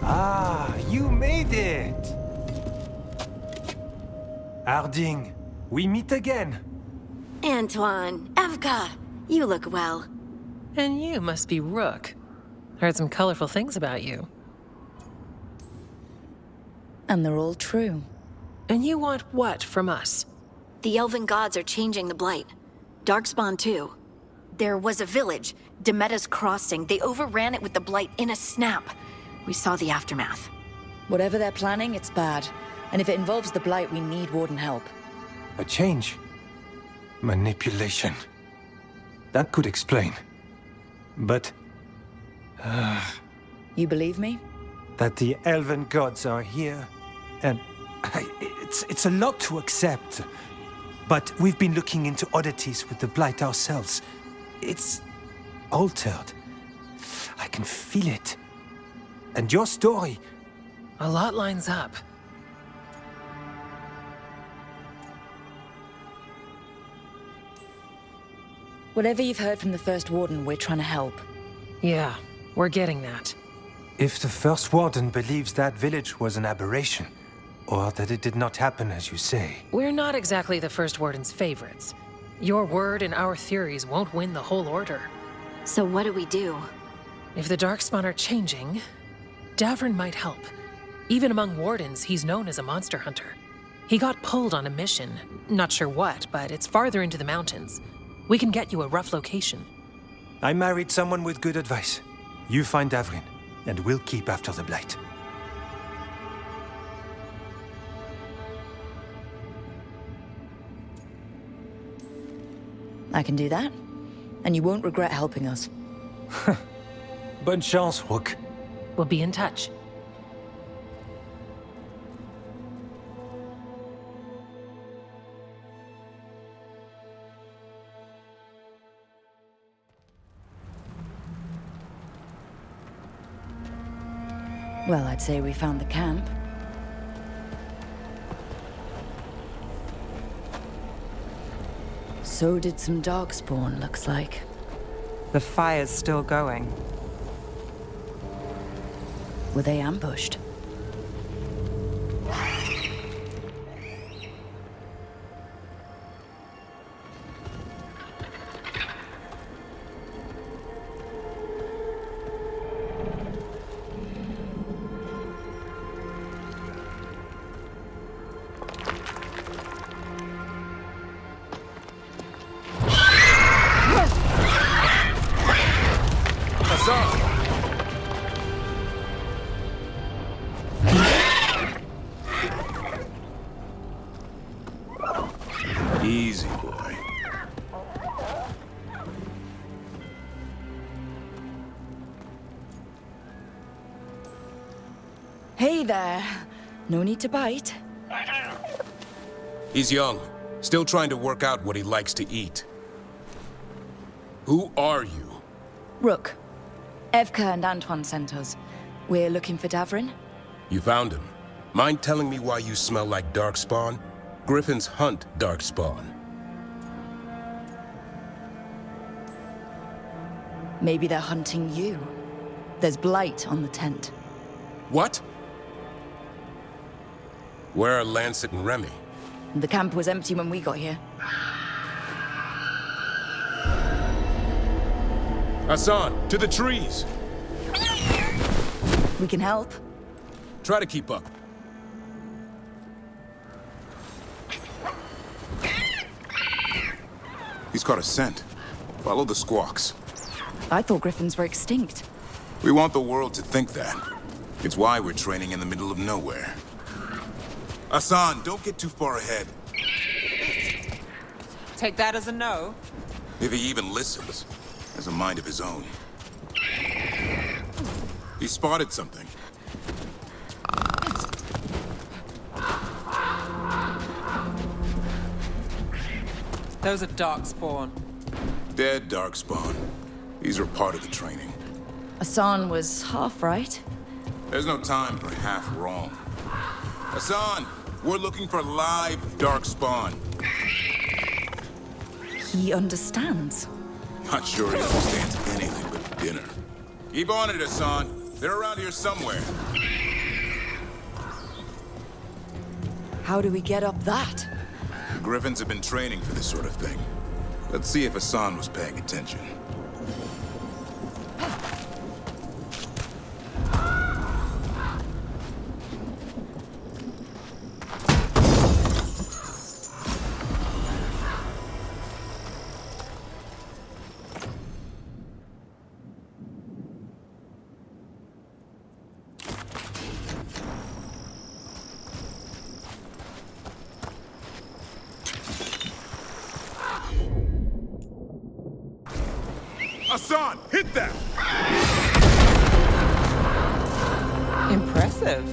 Ah, you made it! Harding, we meet again. Antoine, Evka, you look well. And you must be Rook. Heard some colorful things about you. And they're all true. And you want what from us? The Elven gods are changing the Blight. Darkspawn too. There was a village, Demeta's Crossing. They overran it with the Blight in a snap. We saw the aftermath. Whatever they're planning, it's bad. And if it involves the Blight, we need Warden help. A change. Manipulation. That could explain. But... You believe me? that the Elven gods are here, and it's a lot to accept. But we've been looking into oddities with the Blight ourselves. It's altered. I can feel it. And your story... A lot lines up. Whatever you've heard from the First Warden, we're trying to help. Yeah, we're getting that. If the First Warden believes that village was an aberration, or that it did not happen as you say... We're not exactly the First Warden's favorites. Your word and our theories won't win the whole order. So what do we do? If the Darkspawn are changing, Davrin might help. Even among Wardens, he's known as a monster hunter. He got pulled on a mission. Not sure what, but it's farther into the mountains. We can get you a rough location. I married someone with good advice. You find Davrin, and we'll keep after the Blight. I can do that. And you won't regret helping us. Bonne chance, Rook. We'll be in touch. Well, I'd say we found the camp. So did some Darkspawn, looks like. The fire's still going. Were they ambushed? Easy, boy. Hey there. No need to bite. He's young, still trying to work out what he likes to eat. Who are you? Rook. Evka and Antoine sent us. We're looking for Davrin. You found him. Mind telling me why you smell like Darkspawn? Griffins hunt Darkspawn. Maybe they're hunting you. There's blight on the tent. What? Where are Lancet and Remy? The camp was empty when we got here. Hassan, to the trees! We can help. Try to keep up. He's caught a scent. Follow the squawks. I thought griffins were extinct. We want the world to think that. It's why we're training in the middle of nowhere. Hassan, don't get too far ahead. Take that as a no. If he even listens, has a mind of his own. He spotted something. Those are darkspawn. Dead darkspawn. These are part of the training. Hassan was half right. There's no time for half wrong. Hassan, we're looking for live darkspawn. He understands. Not sure he understands anything but dinner. Keep on it, Hassan. They're around here somewhere. How do we get up that? The Griffins have been training for this sort of thing. Let's see if Hassan was paying attention. Hassan, hit that! Impressive.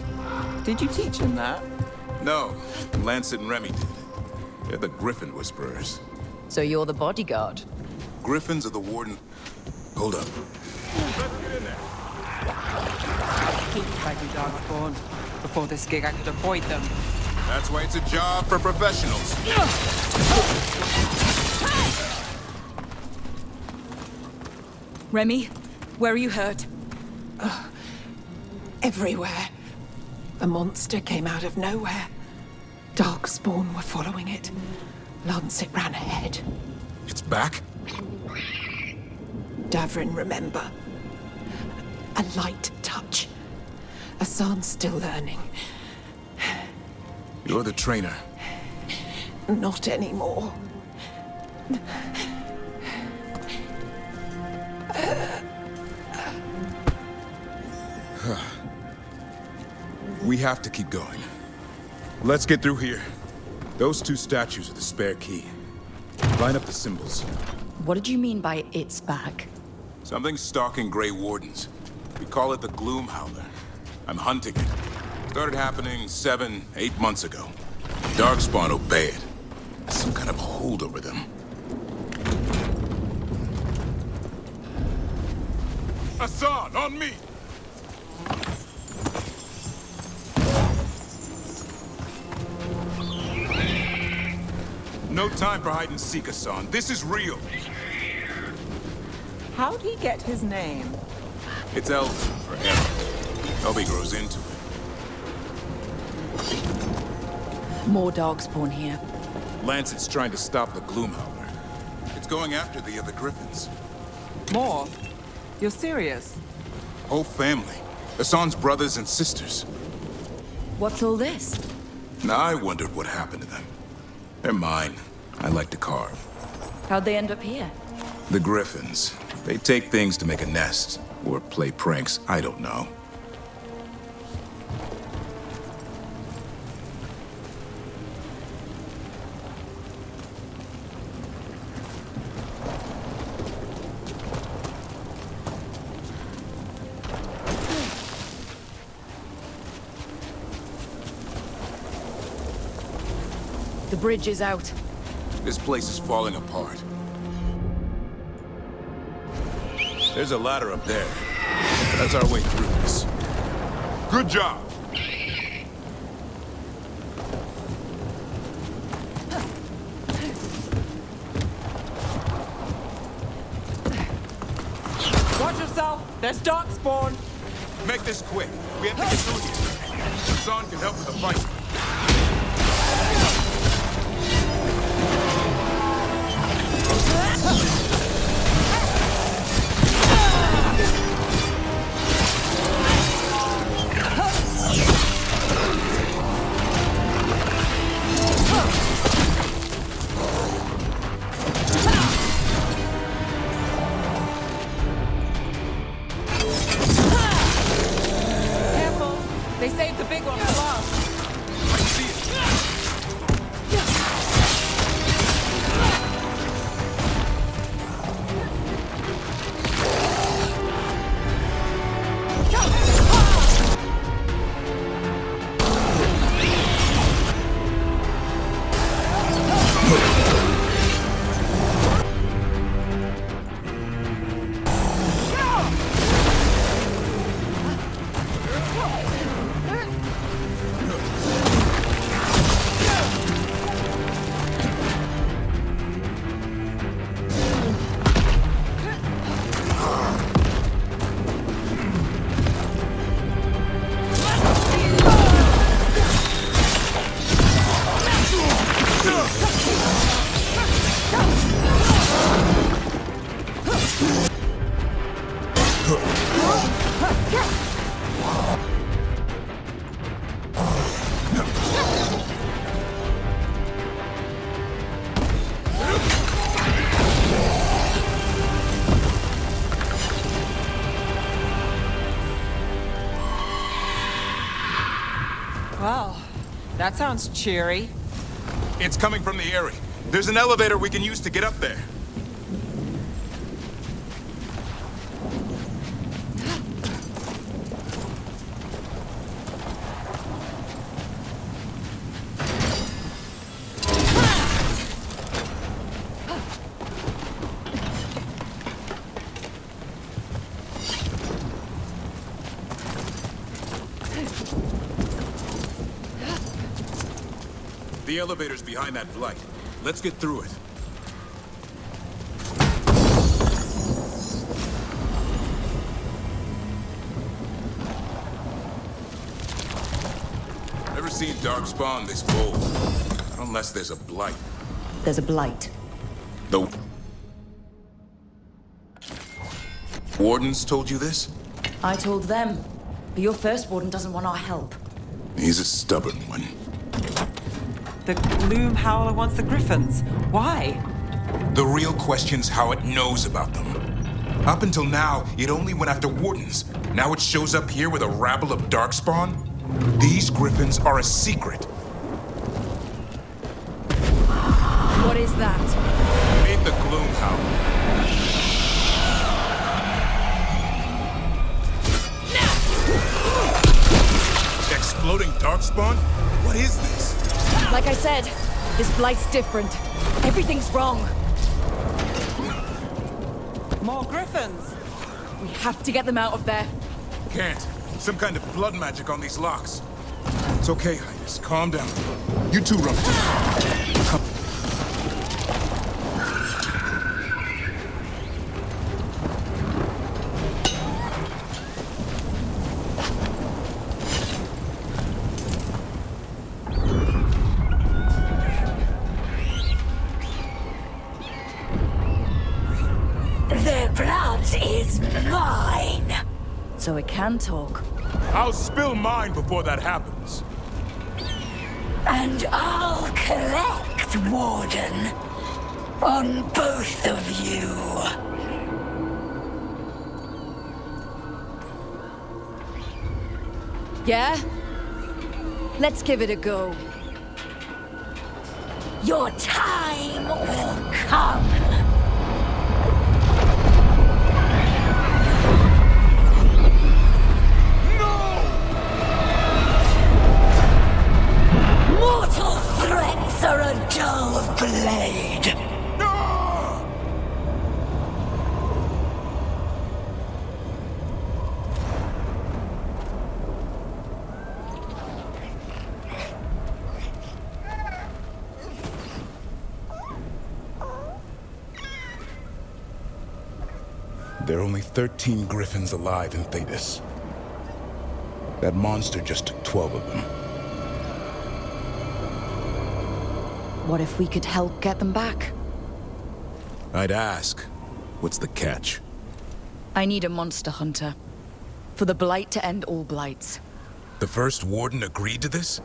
Did you teach him that? No, Lancet and Remy did. They're the Griffin Whisperers. So you're the bodyguard? Griffins are the Warden... Hold up. Let's get in there. Keep fighting darkspawn. Before this gig, I could avoid them. That's why it's a job for professionals. Remy, where are you hurt? Everywhere. The monster came out of nowhere. Darkspawn were following it. Lancet ran ahead. It's back? Davrin, remember. A light touch. Hassan's still learning. You're the trainer. Not anymore. We have to keep going. Let's get through here. Those two statues are the spare key. Line up the symbols. What did you mean by it's back? Something's stalking Grey Wardens. We call it the Gloom Howler. I'm hunting it. Started happening 7, 8 months ago. Darkspawn obey it. Some kind of hold over them. Hassan, on me! No time for hide and seek, Hassan. This is real. How'd he get his name? It's Elven, for Elven. Nobody grows into it. More dogspawn here. Lancet's trying to stop the Gloom Howler. It's going after the other Griffins. More? You're serious? Whole family. Hassan's brothers and sisters. What's all this? Now I wondered what happened to them. They're mine. I like to carve. How'd they end up here? The Griffins. They take things to make a nest. Or play pranks, I don't know. The bridge is out. This place is falling apart. There's a ladder up there. That's our way through this. Good job! yourself! There's Darkspawn! Make this quick. We have to get through here. Hassan can help with the fight. Careful! They saved the big one for last. I see it. Well, that sounds cheery. It's coming from the area. There's an elevator we can use to get up there. The elevator's behind that blight. Let's get through it. Never seen Darkspawn this bold. Not unless there's a blight. There's a blight. The Wardens told you this? I told them. But your first warden doesn't want our help. He's a stubborn one. The Gloom Howler wants the Griffins. Why? The real question's how it knows about them. Up until now, it only went after Wardens. Now it shows up here with a rabble of Darkspawn? These Griffins are a secret. What is that? Meet the Gloom Howler. Exploding Darkspawn? What is this? Like I said, this blight's different. Everything's wrong. More Griffins! We have to get them out of there. Can't. Some kind of blood magic on these locks. It's okay, Highness. Calm down. You two run. Come. Their blood is mine. So it can talk. I'll spill mine before that happens. And I'll collect, Warden, on both of you. Yeah? Let's give it a go. Your time will come. Mortal threats are a dull blade. There are only 13 griffins alive in Thetis. That monster just took 12 of them. What if we could help get them back? I'd ask, what's the catch? I need a monster hunter. For the Blight to end all blights. The first warden agreed to this?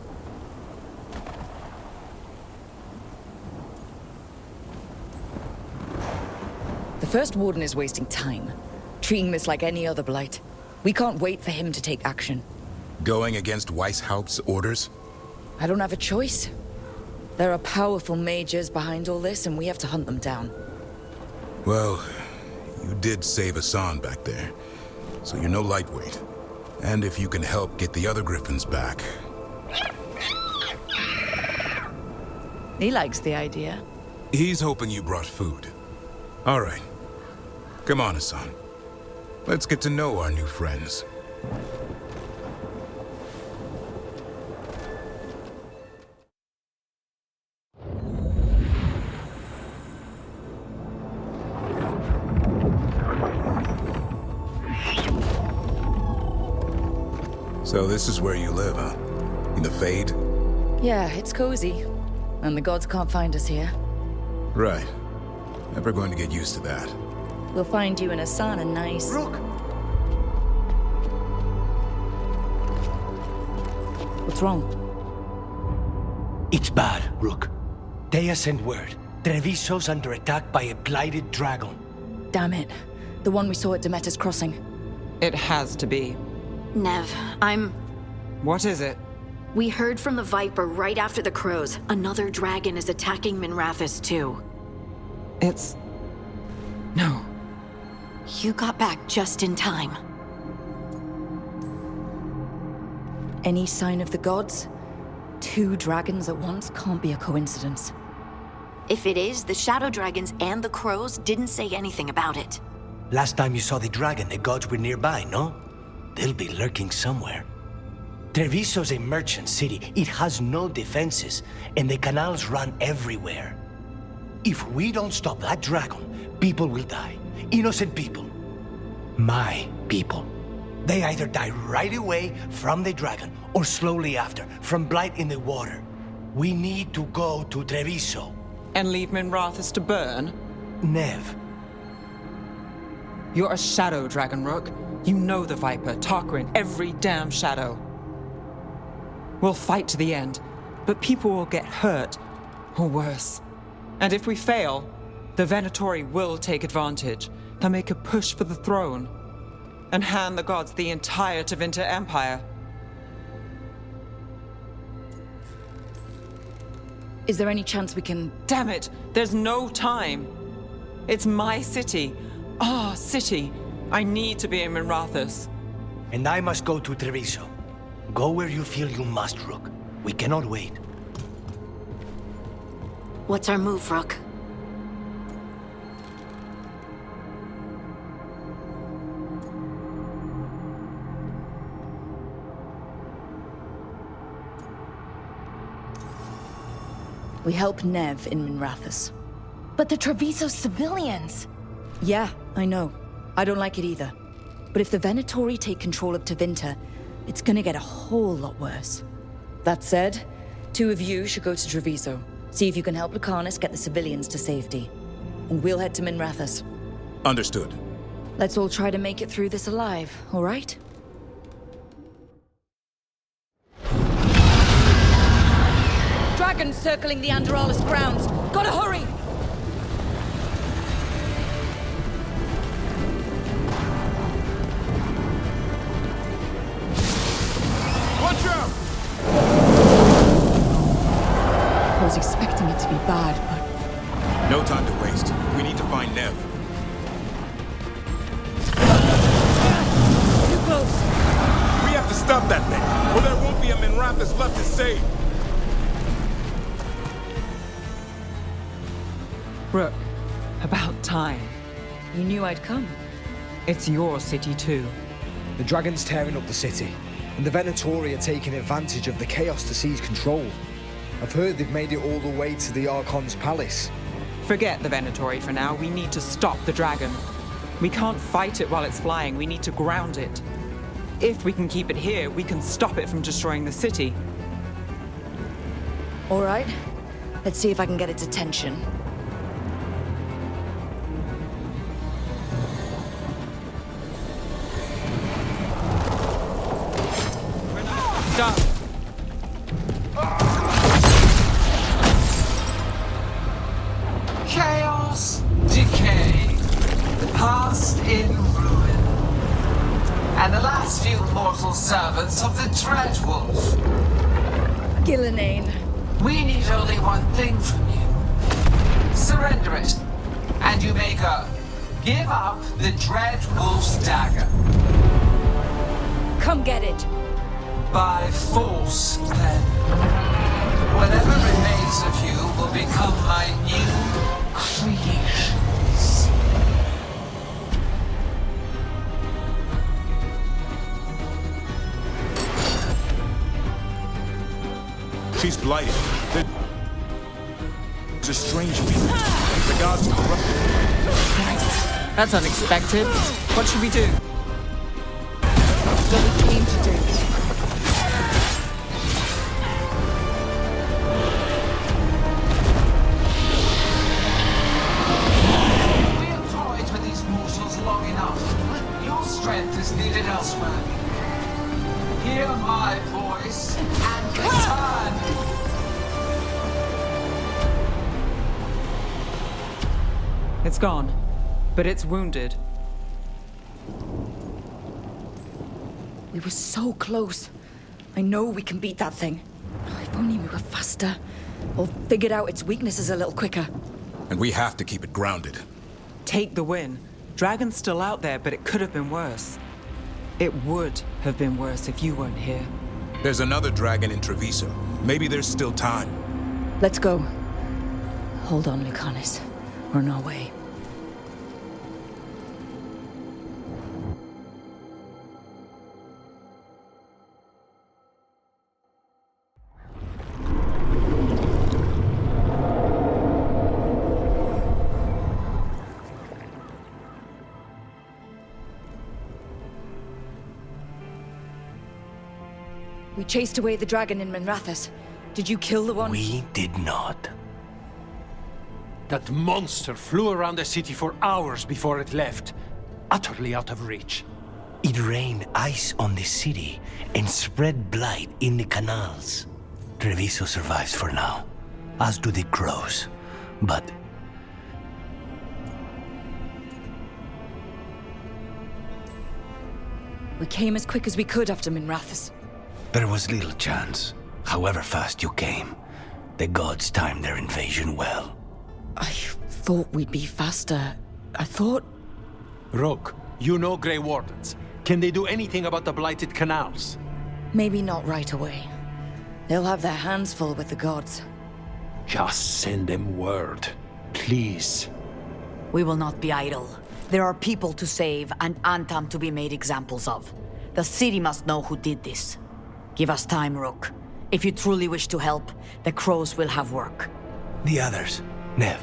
The first warden is wasting time, treating this like any other blight. We can't wait for him to take action. Going against Weishaupt's orders? I don't have a choice. There are powerful mages behind all this, and we have to hunt them down. Well, you did save Hassan back there, so you're no lightweight. And if you can help get the other griffins back... He likes the idea. He's hoping you brought food. All right. Come on, Hassan. Let's get to know our new friends. So this is where you live, huh? In the Fade? Yeah, it's cozy. And the gods can't find us here. Right. Never going to get used to that. We'll find you in Hassan a nice... Rook! What's wrong? It's bad, Rook. Dea sent word. Treviso's under attack by a blighted dragon. Damn it. The one we saw at Demeter's Crossing. It has to be. Nev, What is it? We heard from the Viper right after the crows. Another dragon is attacking Minrathous too. No. You got back just in time. Any sign of the gods? 2 dragons at once can't be a coincidence. If it is, the Shadow Dragons and the crows didn't say anything about it. Last time you saw the dragon, the gods were nearby, no? They'll be lurking somewhere. Treviso's a merchant city. It has no defenses, and the canals run everywhere. If we don't stop that dragon, people will die. Innocent people. My people. They either die right away from the dragon, or slowly after, from blight in the water. We need to go to Treviso. And leave Minrathous to burn? Nev. You're a shadow dragon, Rook. You know the Viper, Tarquin, every damn shadow. We'll fight to the end, but people will get hurt, or worse. And if we fail, the Venatori will take advantage. They'll make a push for the throne, and hand the gods the entire Tevinter Empire. Is there any chance we can... Damn it! There's no time! It's my city. Our city. I need to be in Minrathous. And I must go to Treviso. Go where you feel you must, Rook. We cannot wait. What's our move, Rook? We help Nev in Minrathous. But the Treviso civilians... Yeah, I know. I don't like it either. But if the Venatori take control of Tevinter, it's gonna get a whole lot worse. That said, 2 of you should go to Treviso. See if you can help Lucanus get the civilians to safety. And we'll head to Minrathous. Understood. Let's all try to make it through this alive, all right? Dragons circling the Anderalis grounds. Gotta hurry! Watch out! I was expecting it to be bad, but... No time to waste. We need to find Nev. Too close. We have to stop that thing, or there won't be a Minrathous left to save. Rook, about time. You knew I'd come. It's your city too. The dragon's tearing up the city, and the Venatori are taking advantage of the chaos to seize control. I've heard they've made it all the way to the Archon's palace. Forget the Venatori for now. We need to stop the dragon. We can't fight it while it's flying. We need to ground it. If we can keep it here, we can stop it from destroying the city. All right. Let's see if I can get its attention. Done. Chaos, decay, the past in ruin, and the last few mortal servants of the Dreadwolf. Gillenane. We need only one thing from you. Surrender it, and you may go. Give up the Dreadwolf's dagger. Come get it. By force, then. Whatever remains of you will become my new creations. She's blighted. It's a strange being. The gods corrupted. That's unexpected. What should we do? What we came to do. We have toyed with these mortals long enough. Your strength is needed elsewhere. Hear my voice and return. It's gone, but it's wounded. We were so close. I know we can beat that thing. If only we were faster. Or figured out its weaknesses a little quicker. And we have to keep it grounded. Take the win. Dragon's still out there, but it could have been worse. It would have been worse if you weren't here. There's another dragon in Treviso. Maybe there's still time. Let's go. Hold on, Lucanus. We're on our way. We chased away the dragon in Minrathous. Did you kill the one? We did not. That monster flew around the city for hours before it left, utterly out of reach. It rained ice on the city and spread blight in the canals. Treviso survives for now, as do the crows. But we came as quick as we could after Minrathous. there was little chance. However fast you came, the gods timed their invasion well. I thought we'd be faster. I thought... Rook, you know Grey Wardens. Can they do anything about the blighted canals? Maybe not right away. They'll have their hands full with the gods. Just send them word, please. We will not be idle. There are people to save and Antam to be made examples of. The city must know who did this. Give us time, Rook. If you truly wish to help, the crows will have work. The others, Nev,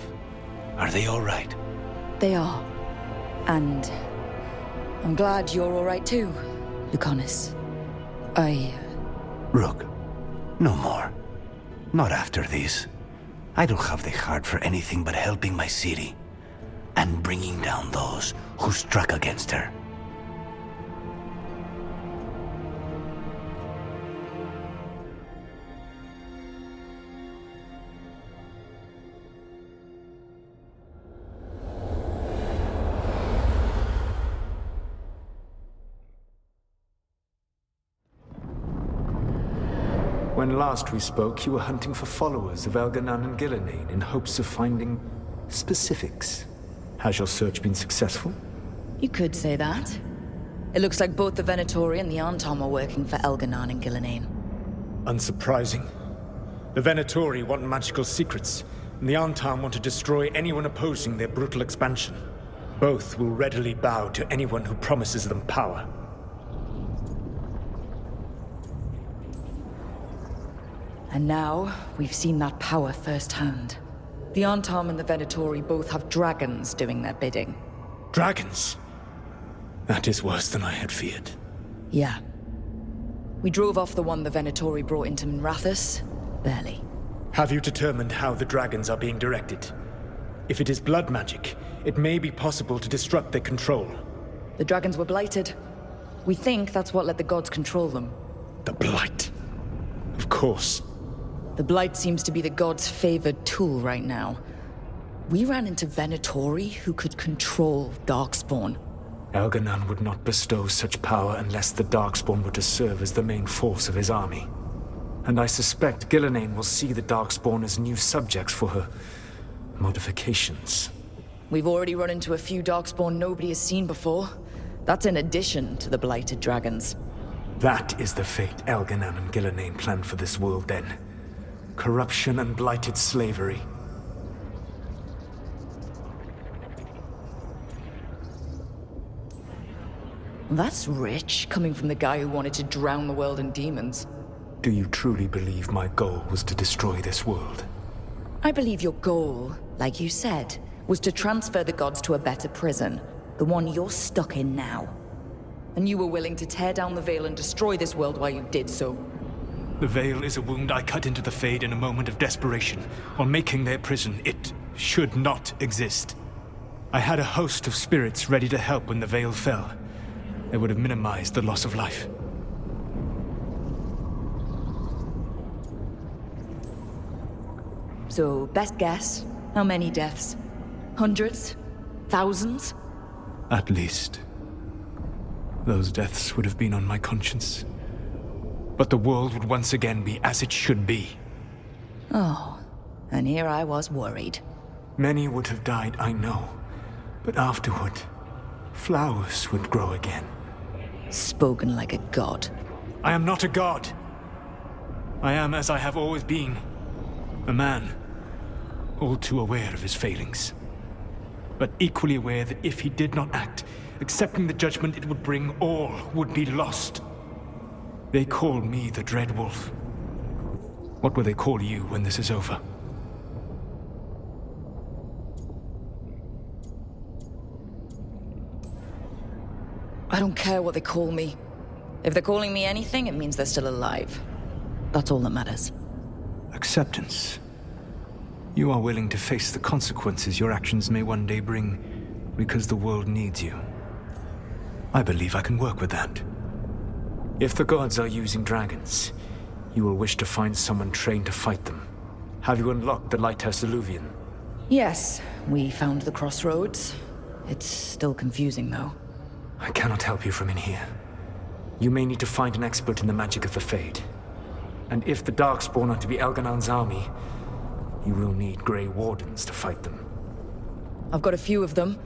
are they all right? They are. And I'm glad you're all right too, Lucanus. Rook, no more. Not after this. I don't have the heart for anything but helping my city and bringing down those who struck against her. When last we spoke, you were hunting for followers of Elganon and Gillenane in hopes of finding specifics. Has your search been successful? You could say that. It looks like both the Venatori and the Antom are working for Elganon and Gillenane. Unsurprising. The Venatori want magical secrets, and the Antom want to destroy anyone opposing their brutal expansion. Both will readily bow to anyone who promises them power. And now, we've seen that power firsthand. The Antom and the Venatori both have dragons doing their bidding. Dragons? That is worse than I had feared. Yeah. We drove off the one the Venatori brought into Minrathous. Barely. Have you determined how the dragons are being directed? If it is blood magic, it may be possible to disrupt their control. The dragons were blighted. We think that's what let the gods control them. The Blight. Of course. The Blight seems to be the gods' favored tool right now. We ran into Venatori who could control Darkspawn. Elganon would not bestow such power unless the Darkspawn were to serve as the main force of his army. And I suspect Gillenane will see the Darkspawn as new subjects for her modifications. We've already run into a few Darkspawn nobody has seen before. That's in addition to the blighted dragons. That is the fate Elganon and Gillenane planned for this world then. Corruption and blighted slavery. That's rich, coming from the guy who wanted to drown the world in demons. Do you truly believe my goal was to destroy this world? I believe your goal, like you said, was to transfer the gods to a better prison. The one you're stuck in now. And you were willing to tear down the Veil and destroy this world while you did so. The Veil is a wound I cut into the Fade in a moment of desperation, while making their prison. It should not exist. I had a host of spirits ready to help when the Veil fell. They would have minimized the loss of life. So, best guess, how many deaths? Hundreds? Thousands? At least. Those deaths would have been on my conscience. But the world would once again be as it should be. Oh, and here I was worried. Many would have died, I know. But afterward, flowers would grow again. Spoken like a god. I am not a god. I am as I have always been. A man. All too aware of his failings. But equally aware that if he did not act, accepting the judgment it would bring, all would be lost. They call me the Dread Wolf. What will they call you when this is over? I don't care what they call me. If they're calling me anything, it means they're still alive. That's all that matters. Acceptance. You are willing to face the consequences your actions may one day bring because the world needs you. I believe I can work with that. If the gods are using dragons, you will wish to find someone trained to fight them. Have you unlocked the Lighthouse Illuvian? Yes, we found the crossroads. It's still confusing, though. I cannot help you from in here. You may need to find an expert in the magic of the Fade. And if the Darkspawn are to be Elganon's army, you will need Grey Wardens to fight them. I've got a few of them.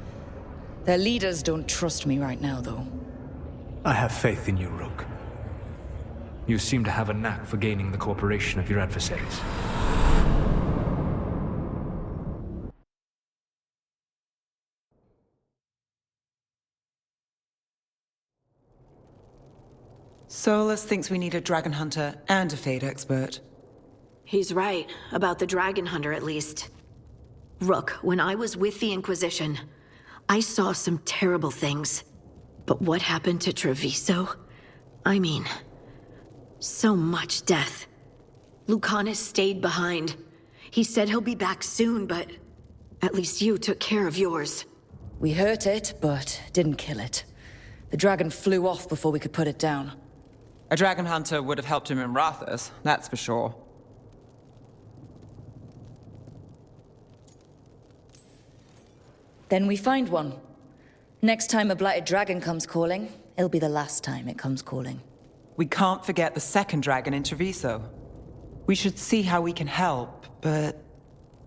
Their leaders don't trust me right now, though. I have faith in you, Rook. You seem to have a knack for gaining the cooperation of your adversaries. Solus thinks we need a dragon hunter and a Fade expert. He's right, about the dragon hunter at least. Rook, when I was with the Inquisition, I saw some terrible things. But what happened to Treviso? I mean, so much death. Lucanus stayed behind. He said he'll be back soon, but at least you took care of yours. We hurt it, but didn't kill it. The dragon flew off before we could put it down. A dragon hunter would have helped him in Rathus, that's for sure. Then we find one. Next time a blighted dragon comes calling, it'll be the last time it comes calling. We can't forget the second dragon in Treviso. We should see how we can help, but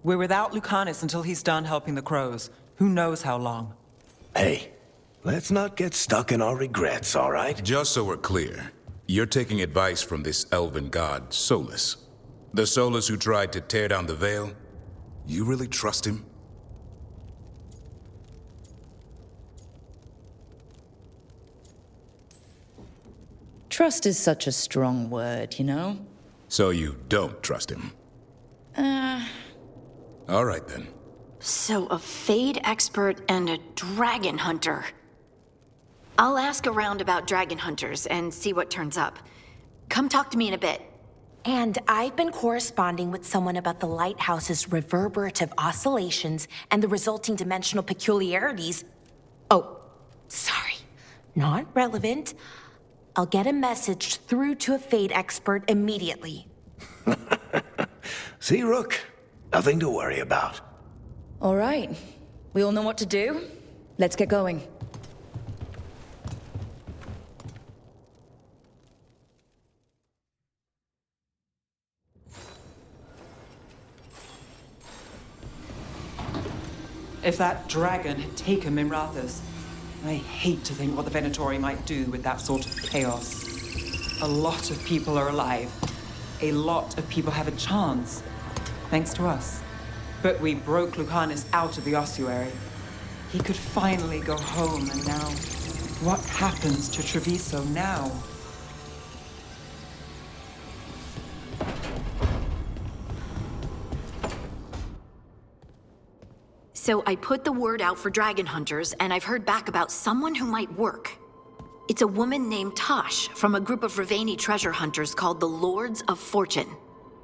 we're without Lucanus until he's done helping the crows. Who knows how long? Hey, let's not get stuck in our regrets, all right? Just so we're clear, you're taking advice from this elven god, Solus. The Solus who tried to tear down the Veil? You really trust him? Trust is such a strong word, you know? So you don't trust him? All right, then. So a Fade expert and a dragon hunter. I'll ask around about dragon hunters and see what turns up. Come talk to me in a bit. And I've been corresponding with someone about the lighthouse's reverberative oscillations and the resulting dimensional peculiarities. Oh, sorry. Not relevant. I'll get a message through to a Fade expert immediately. See, Rook? Nothing to worry about. All right. We all know what to do. Let's get going. If that dragon had taken Minrathous, I hate to think what the Venatori might do with that sort of chaos. A lot of people are alive. A lot of people have a chance, thanks to us. But we broke Lucanus out of the ossuary. He could finally go home, and now, what happens to Treviso now? So I put the word out for dragon hunters, and I've heard back about someone who might work. It's a woman named Tosh from a group of Ravani treasure hunters called the Lords of Fortune.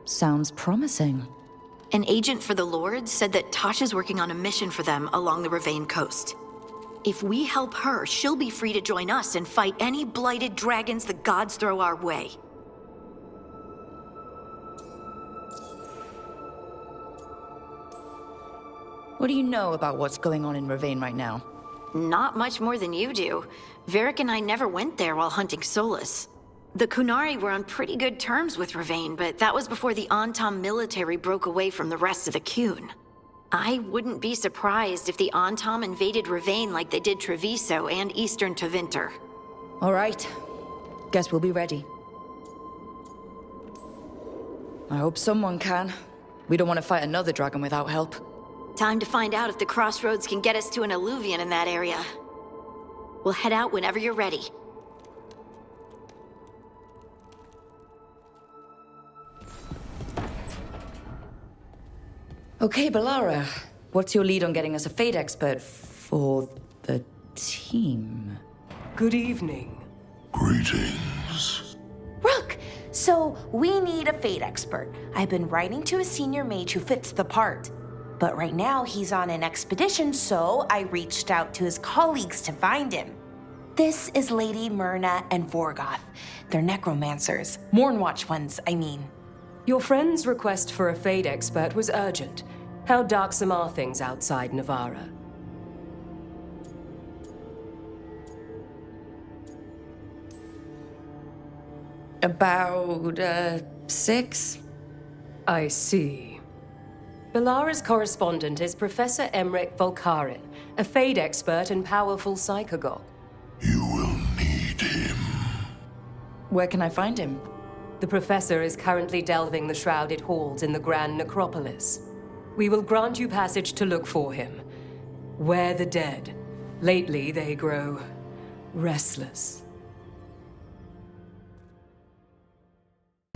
Sounds promising. An agent for the Lords said that Tosh is working on a mission for them along the Ravane coast. If we help her, she'll be free to join us and fight any blighted dragons the gods throw our way. What do you know about what's going on in Ravane right now? Not much more than you do. Varric and I never went there while hunting Solus. The Kunari were on pretty good terms with Ravane, but that was before the Antam military broke away from the rest of the Kun. I wouldn't be surprised if the Antam invaded Ravane like they did Treviso and Eastern Tevinter. All right. Guess we'll be ready. I hope someone can. We don't want to fight another dragon without help. Time to find out if the crossroads can get us to an alluvion in that area. We'll head out whenever you're ready. Okay, Balara. What's your lead on getting us a Fade expert for the team? Good evening. Greetings. Rook! So, we need a Fade expert. I've been writing to a senior mage who fits the part. But right now, he's on an expedition, so I reached out to his colleagues to find him. This is Lady Myrna and Vorgoth. They're necromancers. Mournwatch ones, I mean. Your friend's request for a Fade expert was urgent. How darksome are things outside Navarra? About, 6? I see. Balara's correspondent is Professor Emmerich Volkarin, a Fade expert and powerful psychogog. Where can I find him? The professor is currently delving the shrouded halls in the Grand Necropolis. We will grant you passage to look for him. Where the dead. Lately, they grow restless.